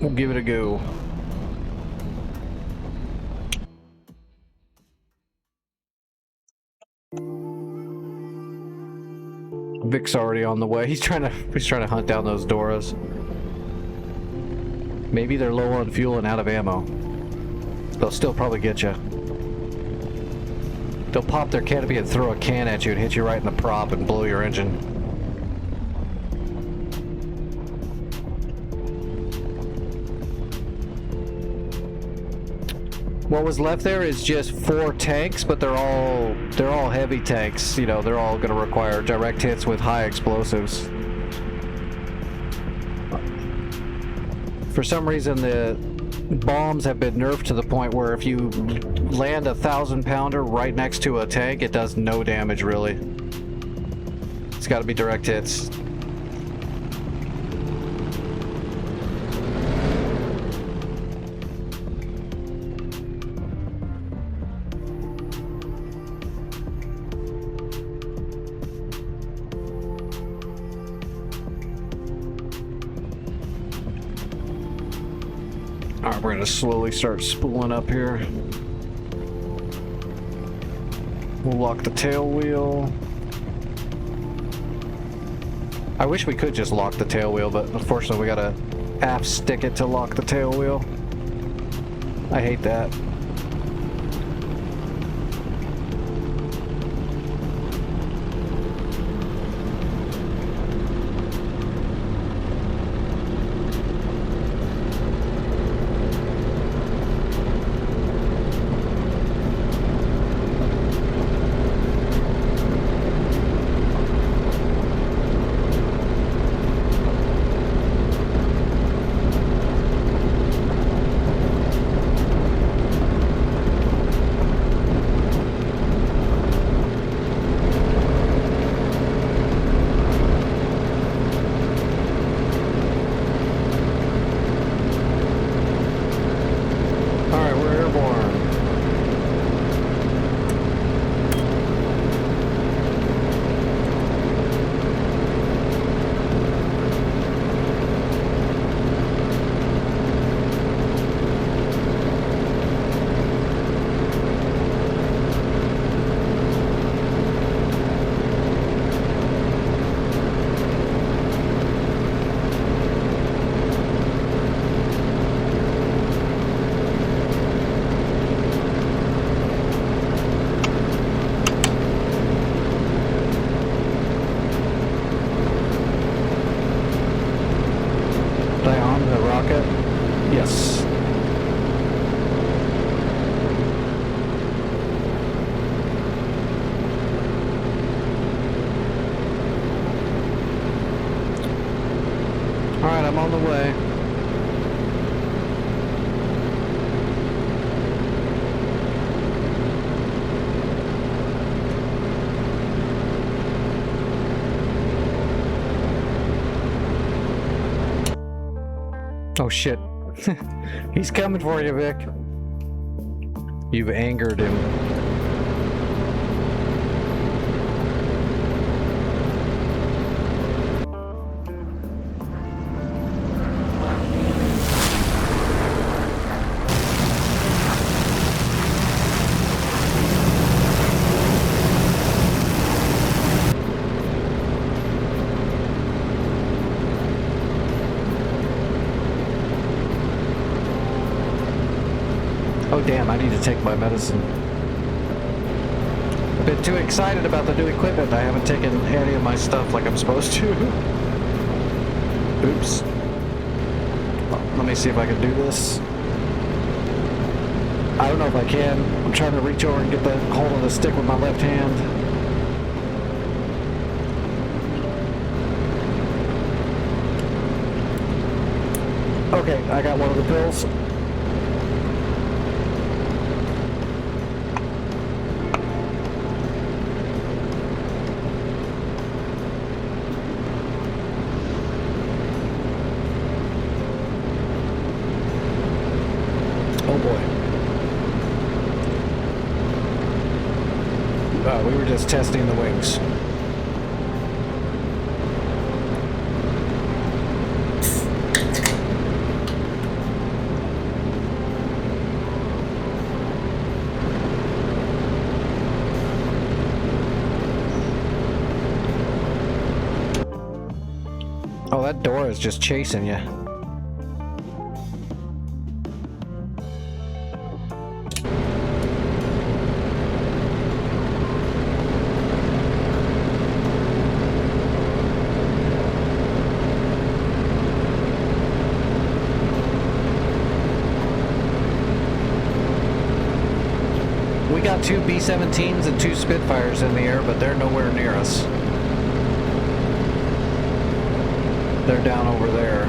We'll give it a go. Vic's already on the way. He's trying to hunt down those Doras. Maybe they're low on fuel and out of ammo. They'll still probably get you. They'll pop their canopy and throw a can at you and hit you right in the prop and blow your engine. What was left there is just 4 tanks, but they're all heavy tanks. You know, they're all going to require direct hits with high explosives. For some reason, the bombs have been nerfed to the point where if you land a 1,000-pounder right next to a tank, it does no damage, really. It's got to be direct hits. Alright, we're gonna slowly start spooling up here. We'll lock the tail wheel. I wish we could just lock the tail wheel, but unfortunately we gotta aft stick it to lock the tail wheel. I hate that. Yes. All right, I'm on the way. Oh shit. He's coming for you, Vic. You've angered him. Oh damn, I need to take my medicine. I've been too excited about the new equipment. I haven't taken any of my stuff like I'm supposed to. Oops. Let me see if I can do this. I don't know if I can. I'm trying to reach over and get the hold of the stick with my left hand. Okay, I got one of the pills. Oh boy. We were just testing the wings. Oh, that door is just chasing you. We got 2 B-17s and 2 Spitfires in the air, but they're nowhere near us. They're down over there.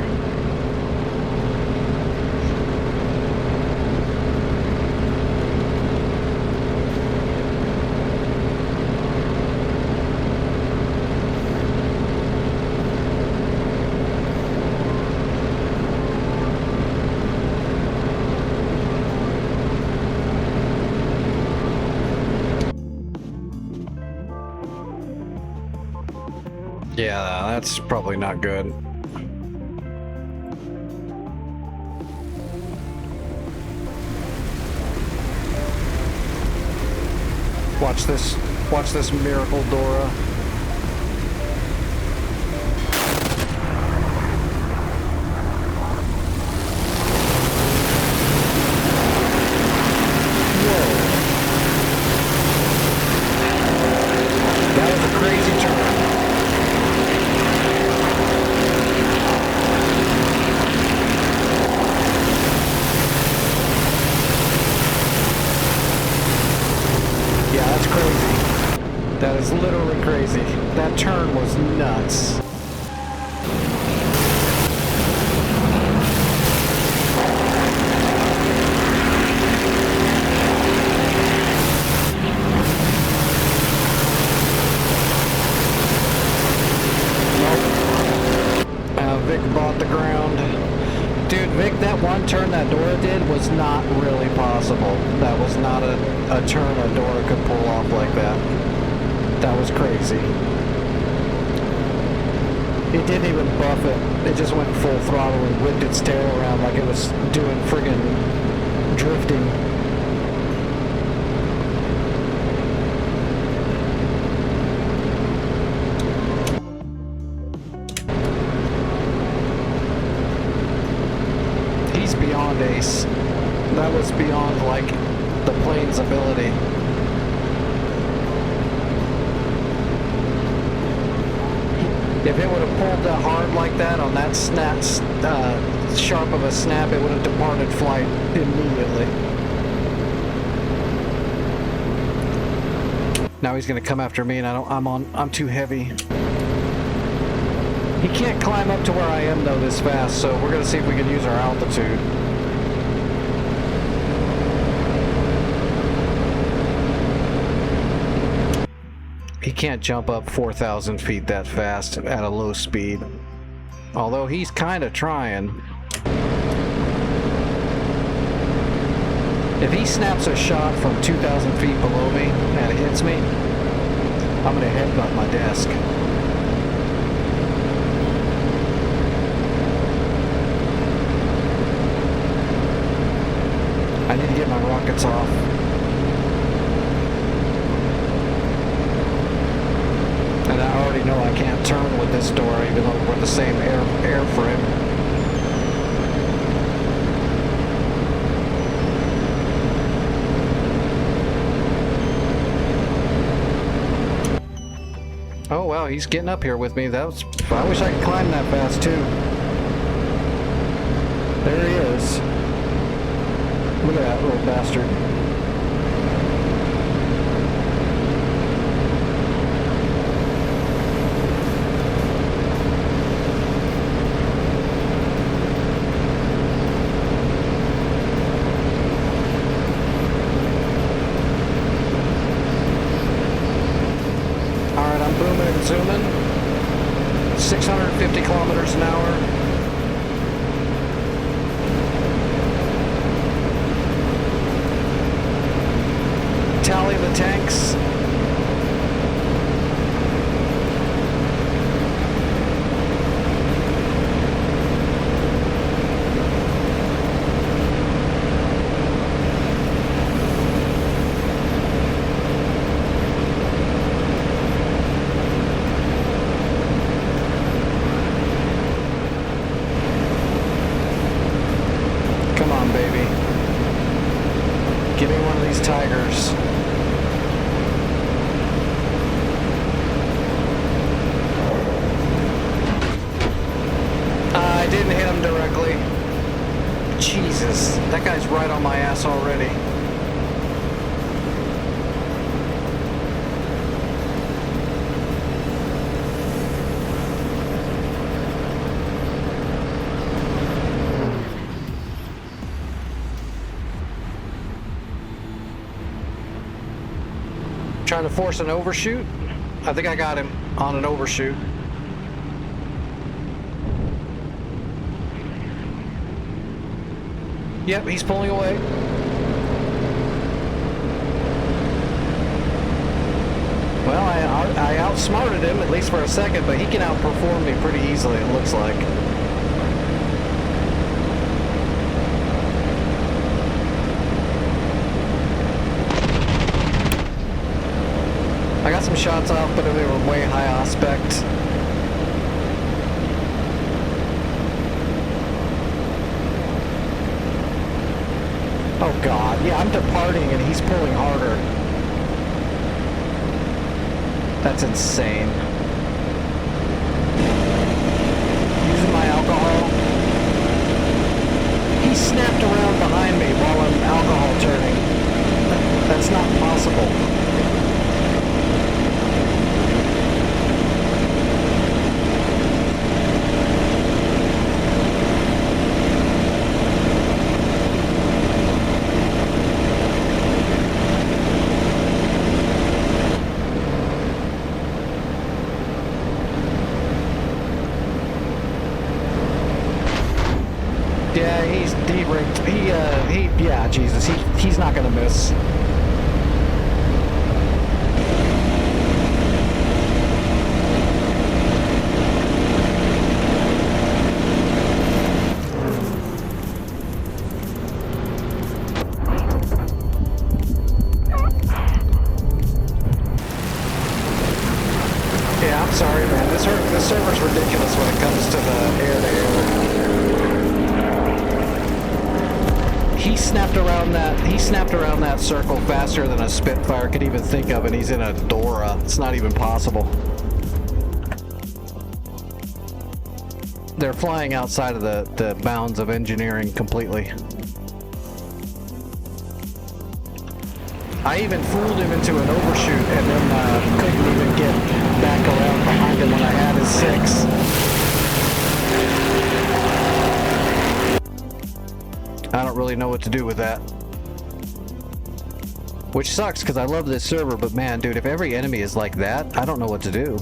Yeah, that's probably not good. Watch this miracle, Dora. That was a crazy turn. Yeah, that's crazy. That is literally crazy. That turn was nuts. Vic bought the ground. Dude, Vic, that one turn that Dora did was not really possible. That was not a turn a Dora could pull off like that. That was crazy. It didn't even buff it. It just went full throttle and whipped its tail around like it was doing friggin' drifting. He's beyond ace. That was beyond, like, the plane's ability. If it would have pulled that hard like that on that snap, sharp of a snap, it would have departed flight immediately. Now he's going to come after me, and I'm too heavy. He can't climb up to where I am though this fast, so we're going to see if we can use our altitude. He can't jump up 4,000 feet that fast at a low speed. Although he's kind of trying. If he snaps a shot from 2,000 feet below me and it hits me, I'm going to headbutt my desk. I need to get my rockets off. And I already know I can't turn with this door, even though we're the same airframe. Oh wow, he's getting up here with me. I wish I could climb that fast too. There he is. Look at that little bastard. Alright, I'm booming and zooming. 650 kilometers an hour. Tally the tanks. these tigers. I didn't hit him directly. Jesus, that guy's right on my ass already. Trying to force an overshoot. I think I got him on an overshoot. Yep, he's pulling away. Well, I outsmarted him, at least for a second, but he can outperform me pretty easily, it looks like. I got some shots off, but they were way high aspect. Oh god, yeah, I'm departing and he's pulling harder. That's insane. Using my alcohol. He snapped around behind me while I'm alcohol turning. That's not possible. Yeah, yeah, Jesus, he's not gonna miss. Yeah, I'm sorry, man. This server's ridiculous when it comes to the air-to-air. He snapped around that circle faster than a Spitfire could even think of, and he's in a Dora. It's not even possible. They're flying outside of the bounds of engineering completely. I even fooled him into an overshoot and then couldn't even get back around behind him when I had his 6. I don't really know what to do with that. Which sucks, because I love this server, but man, dude, if every enemy is like that, I don't know what to do.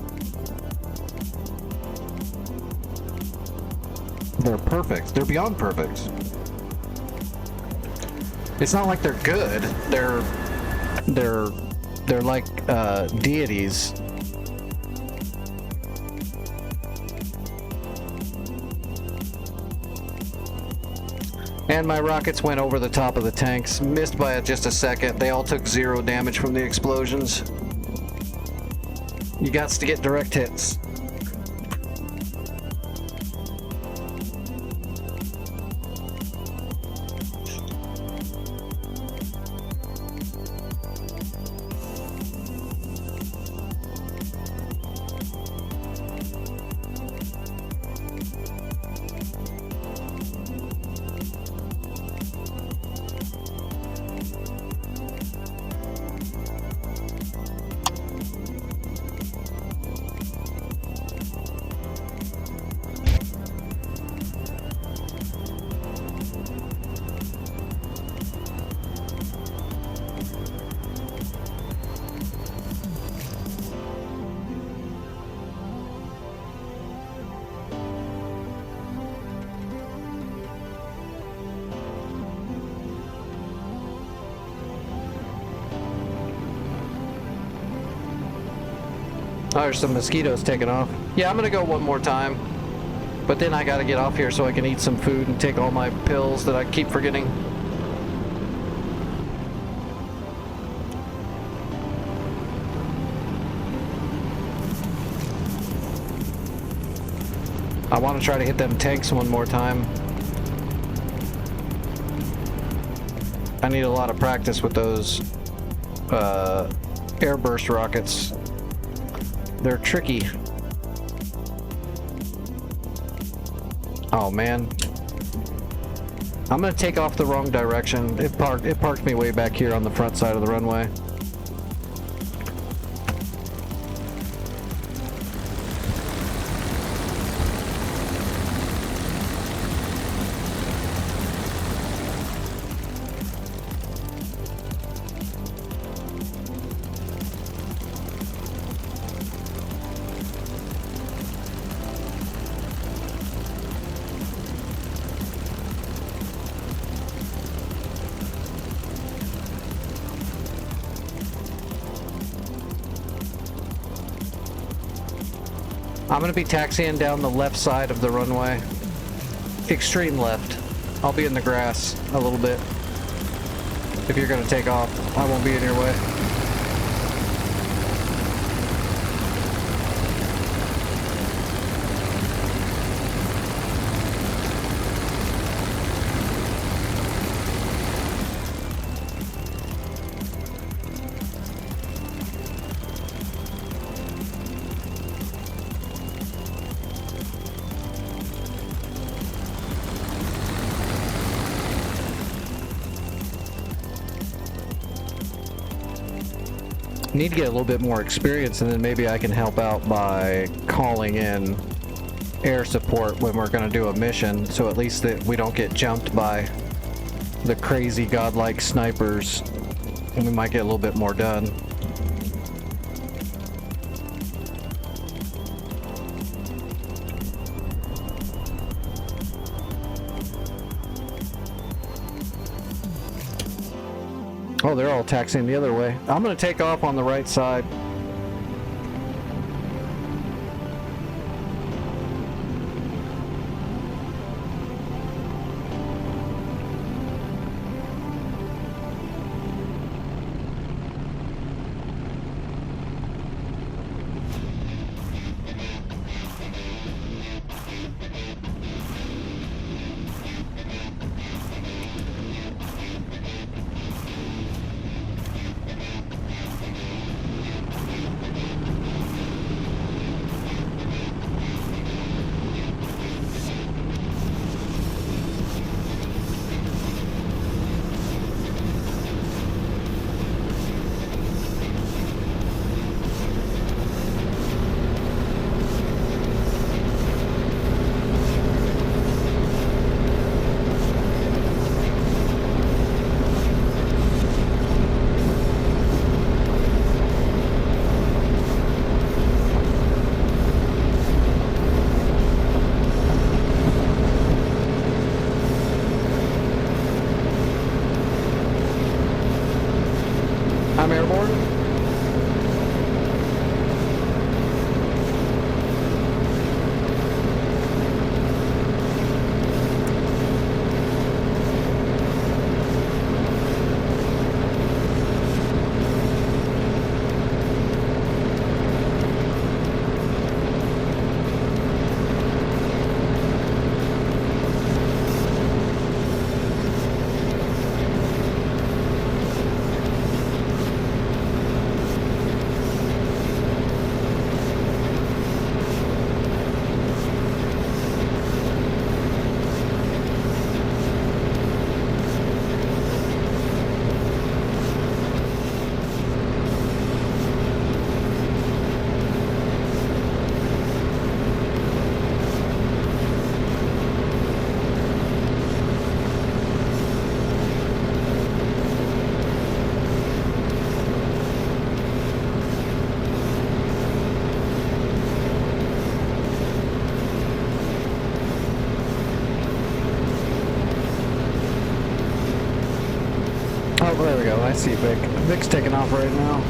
They're perfect. They're beyond perfect. It's not like they're good. They're like deities. And my rockets went over the top of the tanks, missed by just a second. They all took 0 damage from the explosions. You got to get direct hits. Oh, there's some mosquitoes taking off. Yeah, I'm gonna go one more time. But then I gotta get off here so I can eat some food and take all my pills that I keep forgetting. I want to try to hit them tanks one more time. I need a lot of practice with those airburst rockets. They're tricky. Oh man. I'm gonna take off the wrong direction. It parked me way back here on the front side of the runway. I'm going to be taxiing down the left side of the runway. Extreme left. I'll be in the grass a little bit. If you're going to take off, I won't be in your way. Need to get a little bit more experience, and then maybe I can help out by calling in air support when we're going to do a mission, so at least that we don't get jumped by the crazy godlike snipers, and we might get a little bit more done. Oh, they're all taxiing the other way. I'm going to take off on the right side. I'm airborne. Oh, there we go. I see Vic. Vic's taking off right now.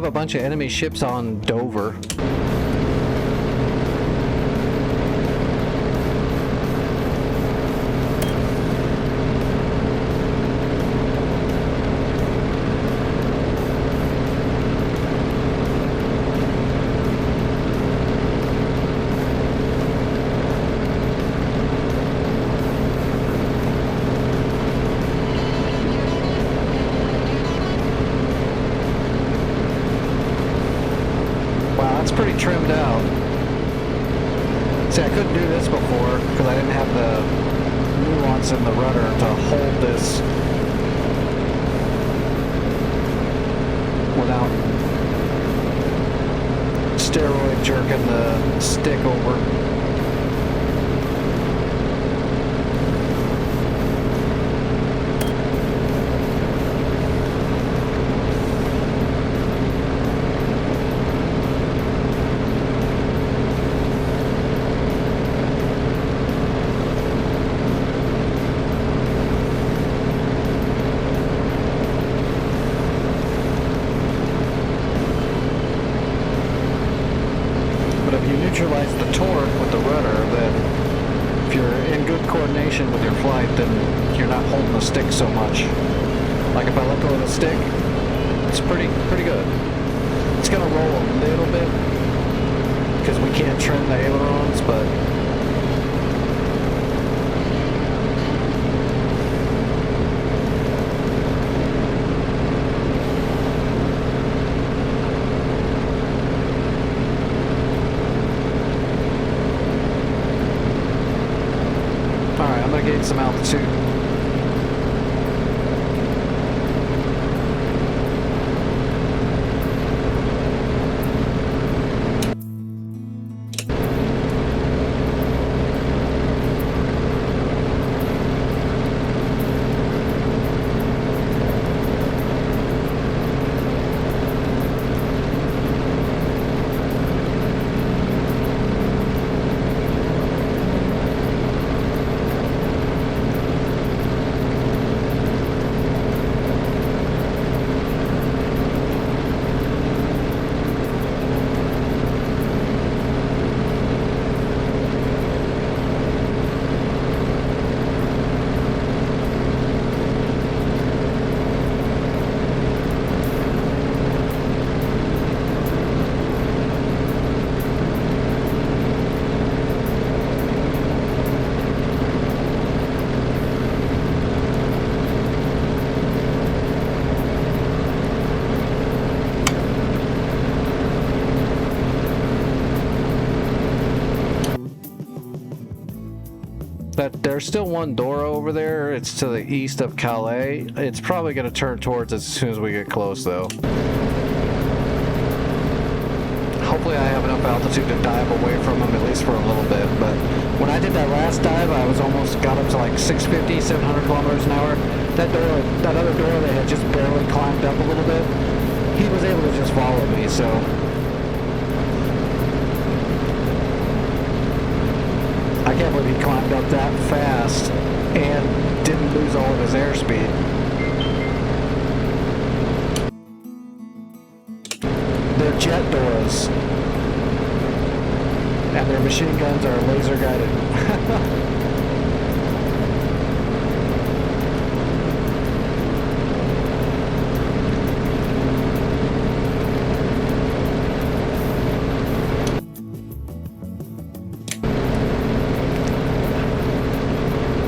have a bunch of enemy ships on Dover. It's pretty trimmed out. See, I couldn't do this before because I didn't have the nuance in the rudder to hold this without steroid jerking the stick over. Neutralize the torque with the rudder, then if you're in good coordination with your flight, then you're not holding the stick so much. Like if I let go of the stick, it's pretty good. It's gonna roll a little bit because we can't trim the ailerons, but gain some altitude. There's still one door over there. It's to the east of Calais. It's probably going to turn towards us as soon as we get close, though. Hopefully I have enough altitude to dive away from them, at least for a little bit. But when I did that last dive, I was almost got up to like 650, 700 kilometers an hour. That other door that had just barely climbed up a little bit, he was able to just follow me, so... I can't believe he climbed up that fast and didn't lose all of his airspeed. They're jet doors, and their machine guns are laser guided.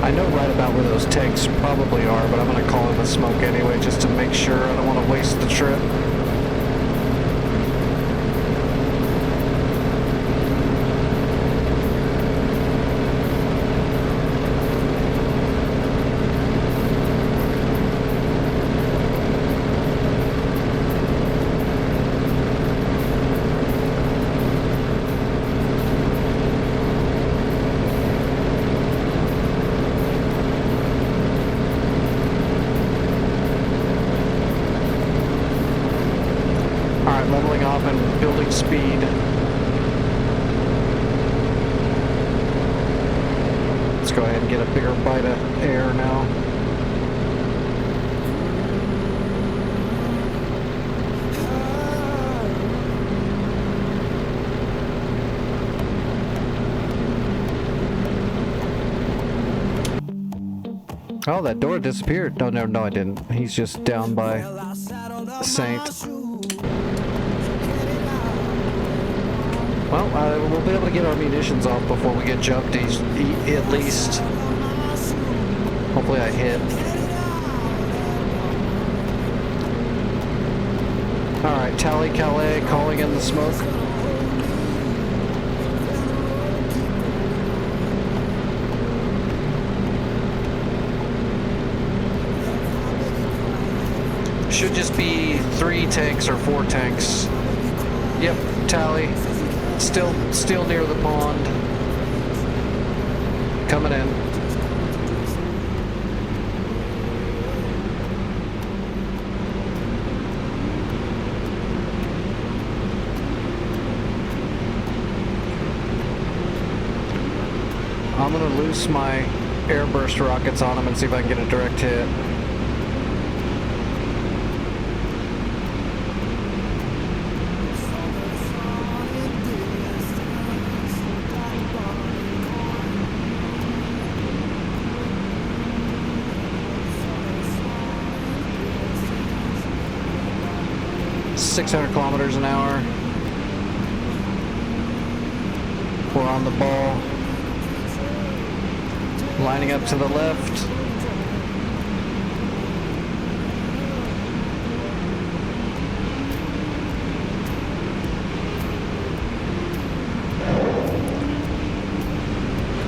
I know right about where those tanks probably are, but I'm going to call in the smoke anyway just to make sure. I don't want to waste the trip. Leveling off and building speed. Let's go ahead and get a bigger bite of air now. Oh, that door disappeared. Oh, no, I didn't. He's just down by Saint. Well, we'll be able to get our munitions off before we get jumped, at least. Hopefully I hit. Alright, Tally Calais calling in the smoke. Should just be 3 tanks or 4 tanks. Yep, Tally. Still near the pond. Coming in. I'm gonna loose my airburst rockets on them and see if I can get a direct hit. .600 kilometers an hour. We're on the ball. Lining up to the left.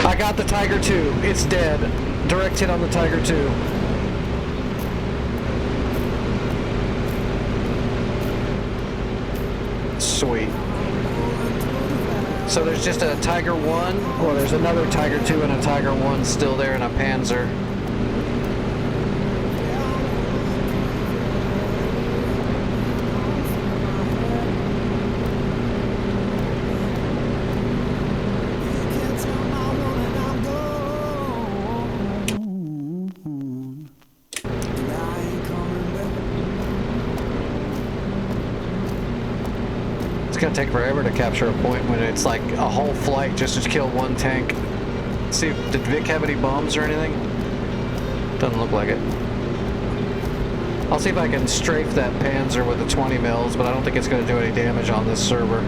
I got the Tiger 2. It's dead. Direct hit on the Tiger 2. Sweet. So there's just a Tiger 1, or there's another Tiger 2 and a Tiger 1 still there, and a Panzer. It's gonna take forever to capture a point when it's like a whole flight just to kill one tank. See, did Vic have any bombs or anything? Doesn't look like it. I'll see if I can strafe that Panzer with the 20 mils, but I don't think it's gonna do any damage on this server.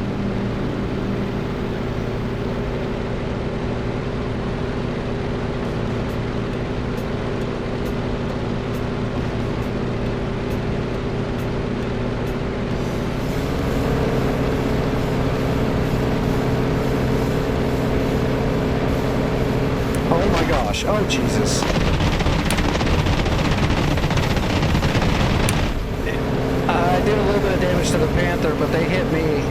Oh, Jesus. I did a little bit of damage to the Panther, but they hit me.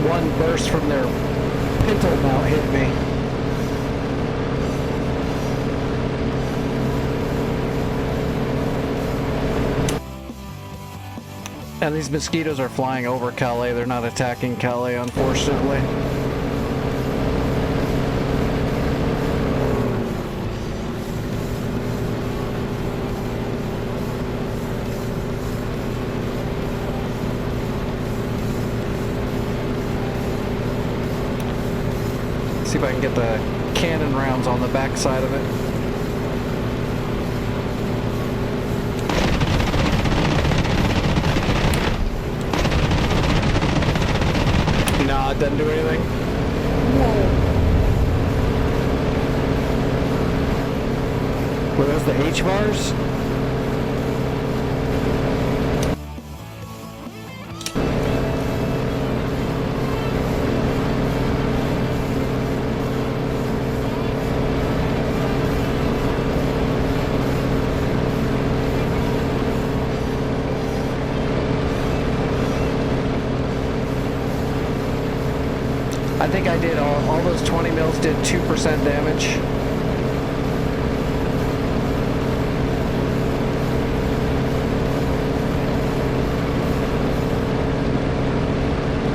One burst from their pintle mount hit me. And these mosquitoes are flying over Calais. They're not attacking Calais, unfortunately. See if I can get the cannon rounds on the back side of it. Nah, it doesn't do anything. Were those the H-bars? I think I did all those 20 mils did 2% damage.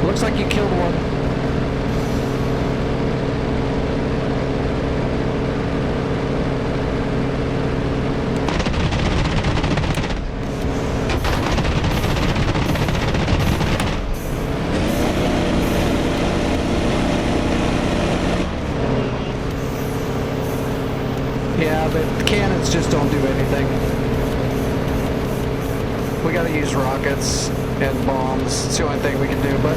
Looks like you killed one. The cannons just don't do anything. We gotta use rockets and bombs. It's the only thing we can do. But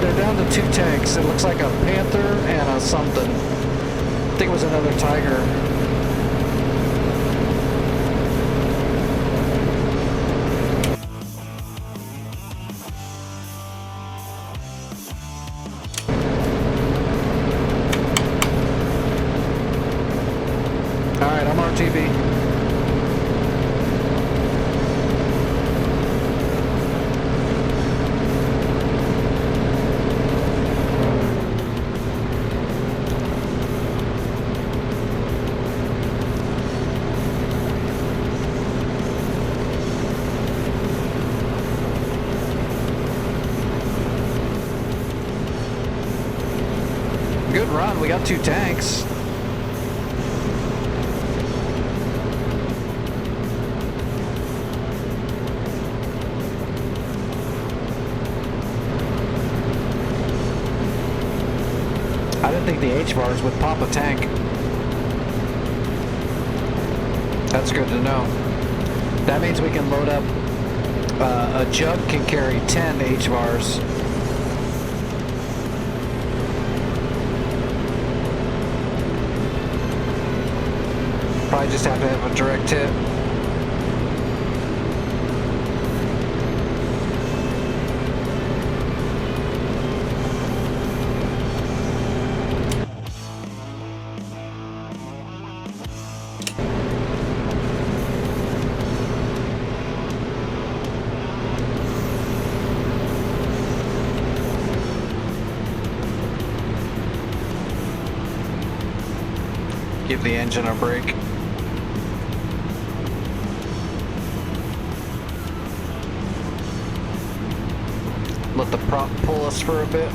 they're down to 2 tanks. It looks like a Panther and a something. I think it was another Tiger. Alright, I'm RTV. Good run, we got 2 tanks. I didn't think the H-bars would pop a tank. That's good to know. That means we can load up, a jug can carry 10 H-bars. Probably just have to have a direct hit. Give the engine a break. Let the prop pull us for a bit.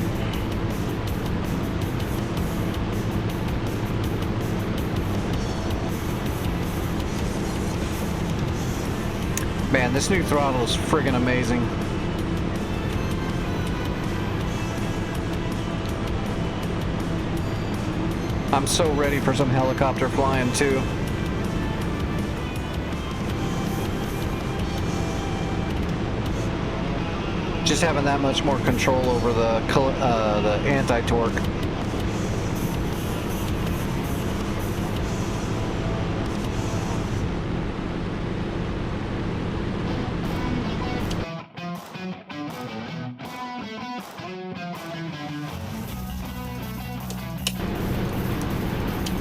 Man, this new throttle is friggin' amazing. I'm so ready for some helicopter flying too. Just having that much more control over the anti-torque.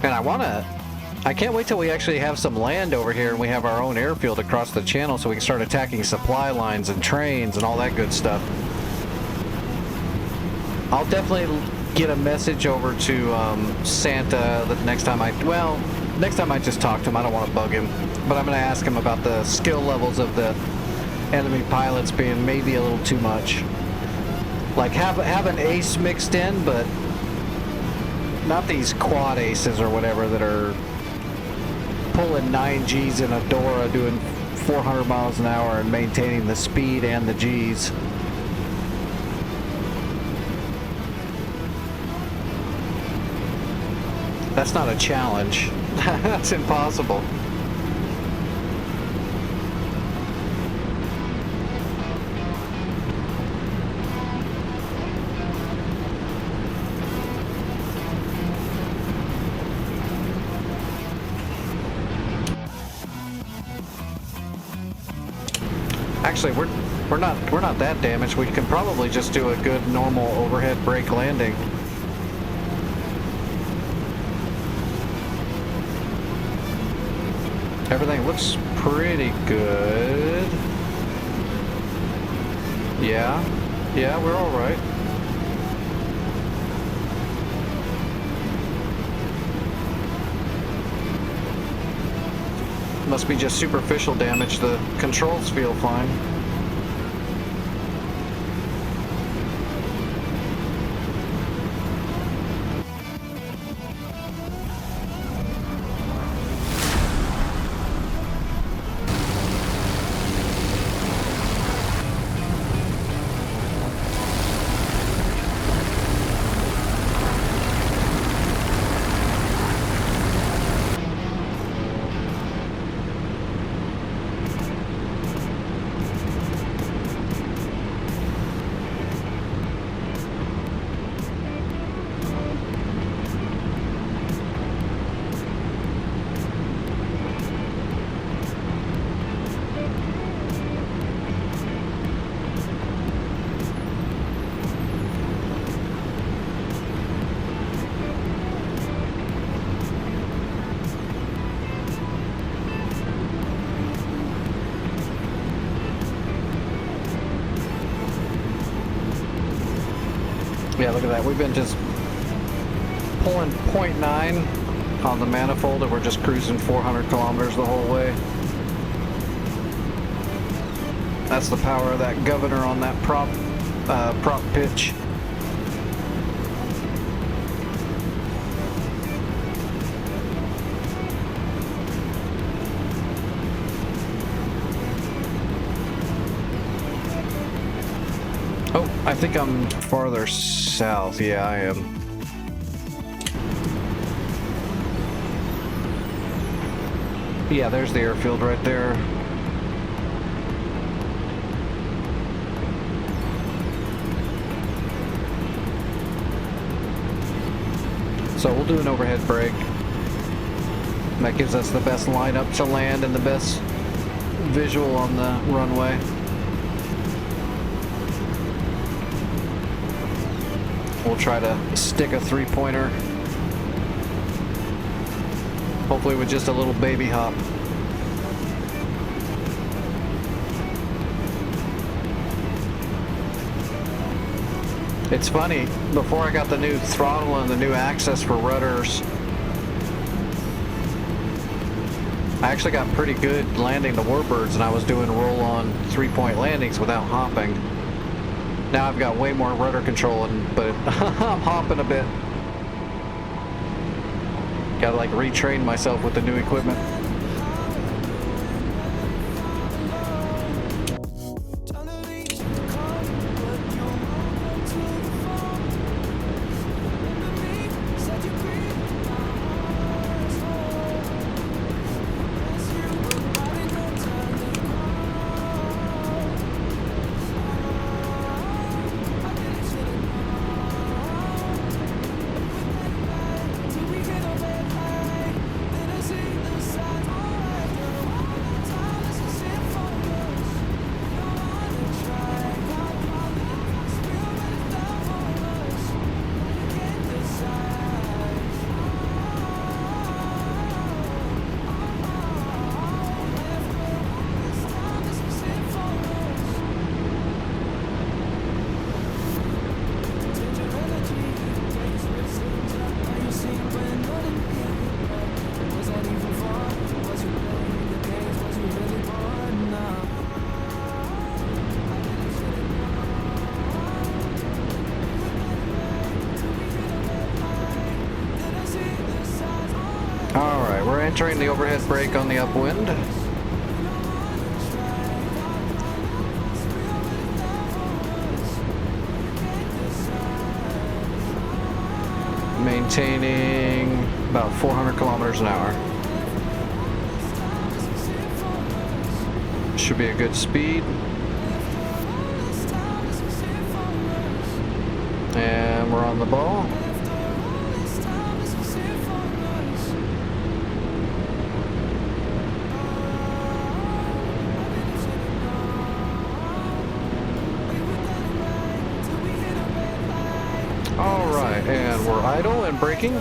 And I can't wait till we actually have some land over here and we have our own airfield across the channel so we can start attacking supply lines and trains and all that good stuff. I'll definitely get a message over to Santa the next time next time I just talk to him. I don't want to bug him, but I'm going to ask him about the skill levels of the enemy pilots being maybe a little too much. Like have an ace mixed in, but not these quad aces or whatever that are pulling 9 Gs in a Dora doing 400 miles an hour and maintaining the speed and the Gs. That's not a challenge. That's impossible. Actually, we're not that damaged. We can probably just do a good normal overhead brake landing. Everything looks pretty good. Yeah, we're all right. Must be just superficial damage. The controls feel fine. Yeah, look at that. We've been just pulling 0.9 on the manifold and we're just cruising 400 kilometers the whole way. That's the power of that governor on that prop pitch. Oh, I think I'm farther south. Yeah, I am. Yeah, there's the airfield right there. So we'll do an overhead brake. That gives us the best lineup to land and the best visual on the runway. We'll try to stick a three-pointer. Hopefully with just a little baby hop. It's funny, before I got the new throttle and the new access for rudders, I actually got pretty good landing the warbirds and I was doing roll-on three-point landings without hopping. Now I've got way more rudder control, but I'm hopping a bit. Gotta like retrain myself with the new equipment. Alright, we're entering the overhead brake on the upwind. Maintaining about 400 kilometers an hour. Should be a good speed. And we're on the ball. Alright, and we're idle and braking.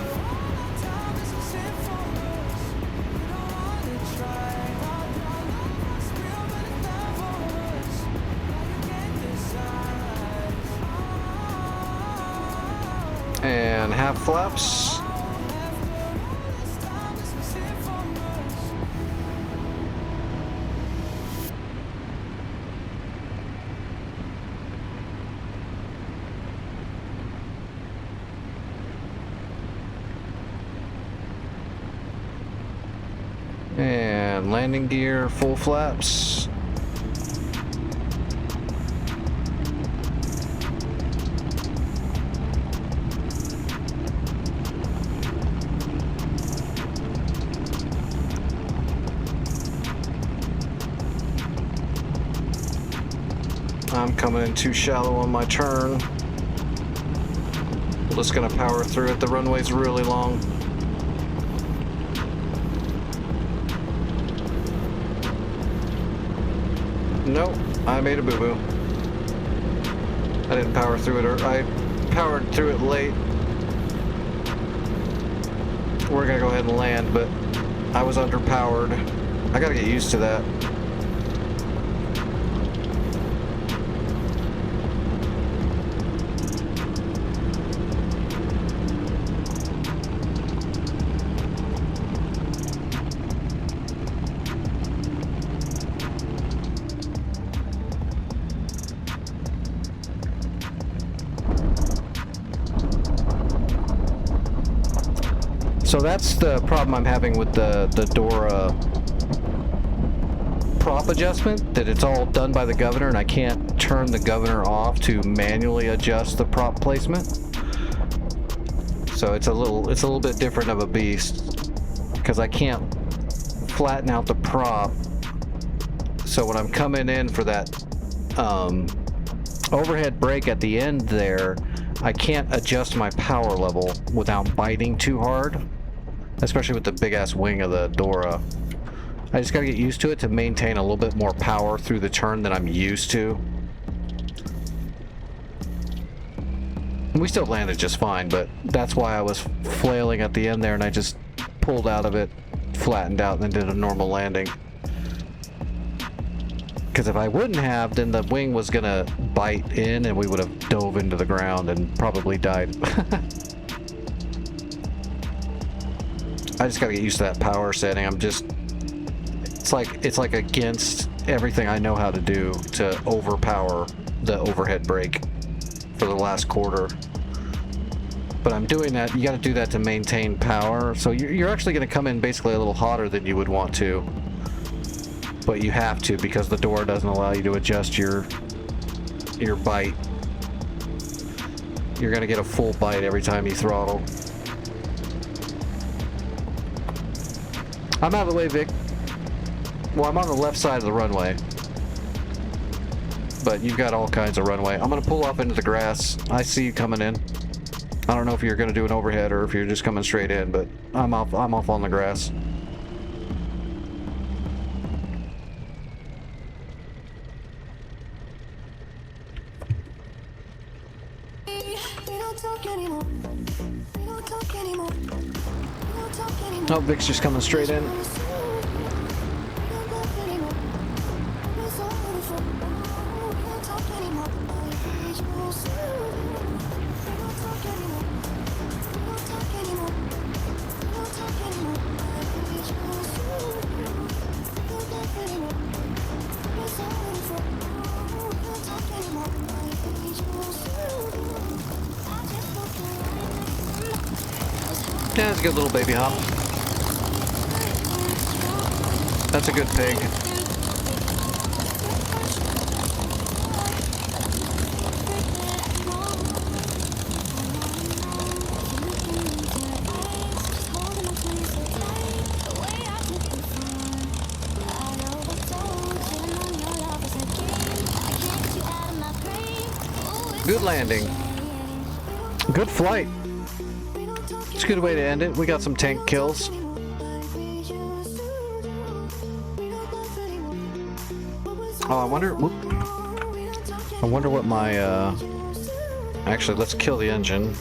And half flaps. And landing gear, full flaps. I'm coming in too shallow on my turn. We're just gonna power through it. The runway's really long. Nope, I made a boo-boo. I didn't power through it, or I powered through it late. We're gonna go ahead and land, but I was underpowered. I gotta get used to that. So that's the problem I'm having with the Dora prop adjustment, that it's all done by the governor and I can't turn the governor off to manually adjust the prop placement. So it's a little bit different of a beast because I can't flatten out the prop. So when I'm coming in for that overhead brake at the end there, I can't adjust my power level without biting too hard, especially with the big ass wing of the Dora. I just gotta get used to it to maintain a little bit more power through the turn than I'm used to. And we still landed just fine, but that's why I was flailing at the end there and I just pulled out of it, flattened out, and then did a normal landing. Because if I wouldn't have, then the wing was gonna bite in and we would have dove into the ground and probably died. I just gotta get used to that power setting. It's like against everything I know how to do to overpower the overhead brake for the last quarter. But I'm doing that. You got to do that to maintain power. So you're actually going to come in basically a little hotter than you would want to. But you have to because the door doesn't allow you to adjust your bite. You're going to get a full bite every time you throttle. I'm out of the way, Vic. Well, I'm on the left side of the runway. But you've got all kinds of runway. I'm going to pull off into the grass. I see you coming in. I don't know if you're going to do an overhead or if you're just coming straight in, but I'm off on the grass. Oh, Vic's just coming straight in. Yeah, it's a good little baby hop. That's a good pig. Good landing. Good flight. It's a good way to end it. We got some tank kills. Oh, I wonder what my, actually, let's kill the engine.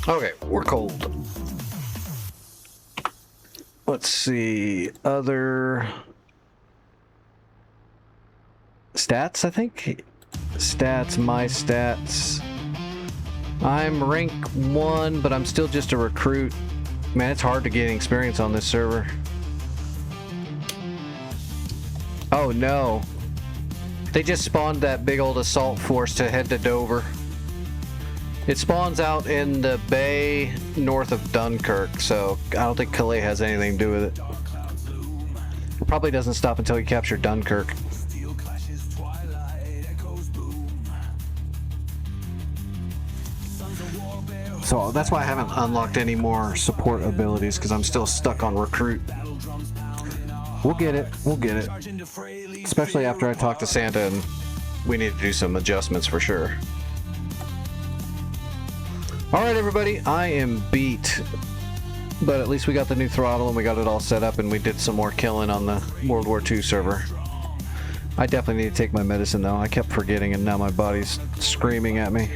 Okay, we're cold. Let's see, other stats, I think? Stats, my stats. I'm rank 1, but I'm still just a recruit. Man, it's hard to gain experience on this server. Oh no. They just spawned that big old assault force to head to Dover. It spawns out in the bay north of Dunkirk, so I don't think Calais has anything to do with it. It probably doesn't stop until you capture Dunkirk. So that's why I haven't unlocked any more support abilities, because I'm still stuck on recruit. We'll get it. We'll get it. Especially after I talk to Santa, and we need to do some adjustments for sure. Alright everybody, I am beat. But at least we got the new throttle and we got it all set up and we did some more killing on the World War II server. I definitely need to take my medicine though. I kept forgetting and now my body's screaming at me.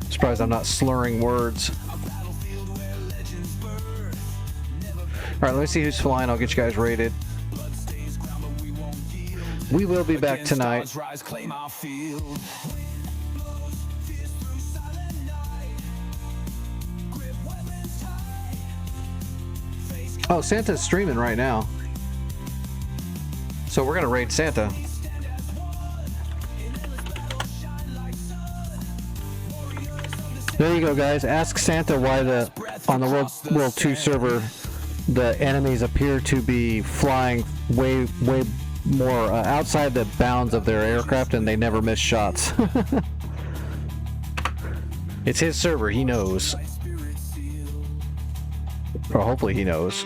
Surprised I'm not slurring words. Alright, let me see who's flying. I'll get you guys rated. We will be back tonight. Oh, Santa's streaming right now. So we're gonna raid Santa. There you go, guys. Ask Santa why on the World 2 server the enemies appear to be flying way more outside the bounds of their aircraft and they never miss shots. It's his server, he knows. Or hopefully he knows.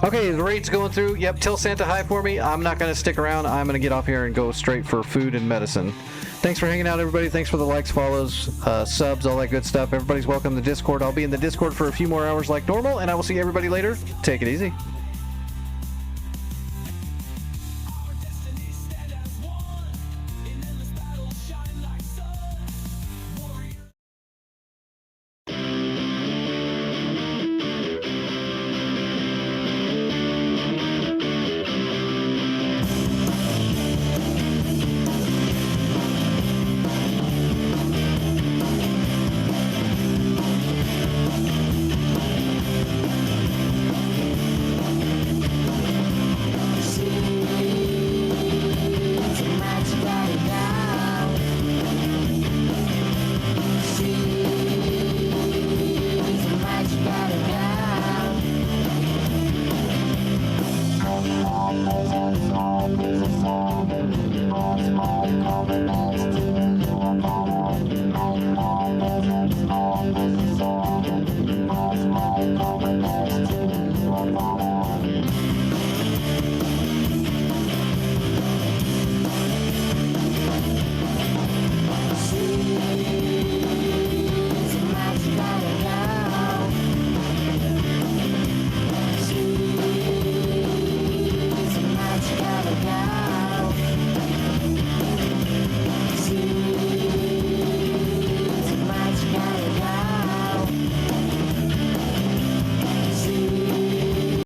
Okay, the raid's going through. Yep, tell Santa hi for me. I'm not going to stick around. I'm going to get off here and go straight for food and medicine. Thanks for hanging out, everybody. Thanks for the likes, follows, subs, all that good stuff. Everybody's welcome to the Discord. I'll be in the Discord for a few more hours like normal, and I will see everybody later. Take it easy.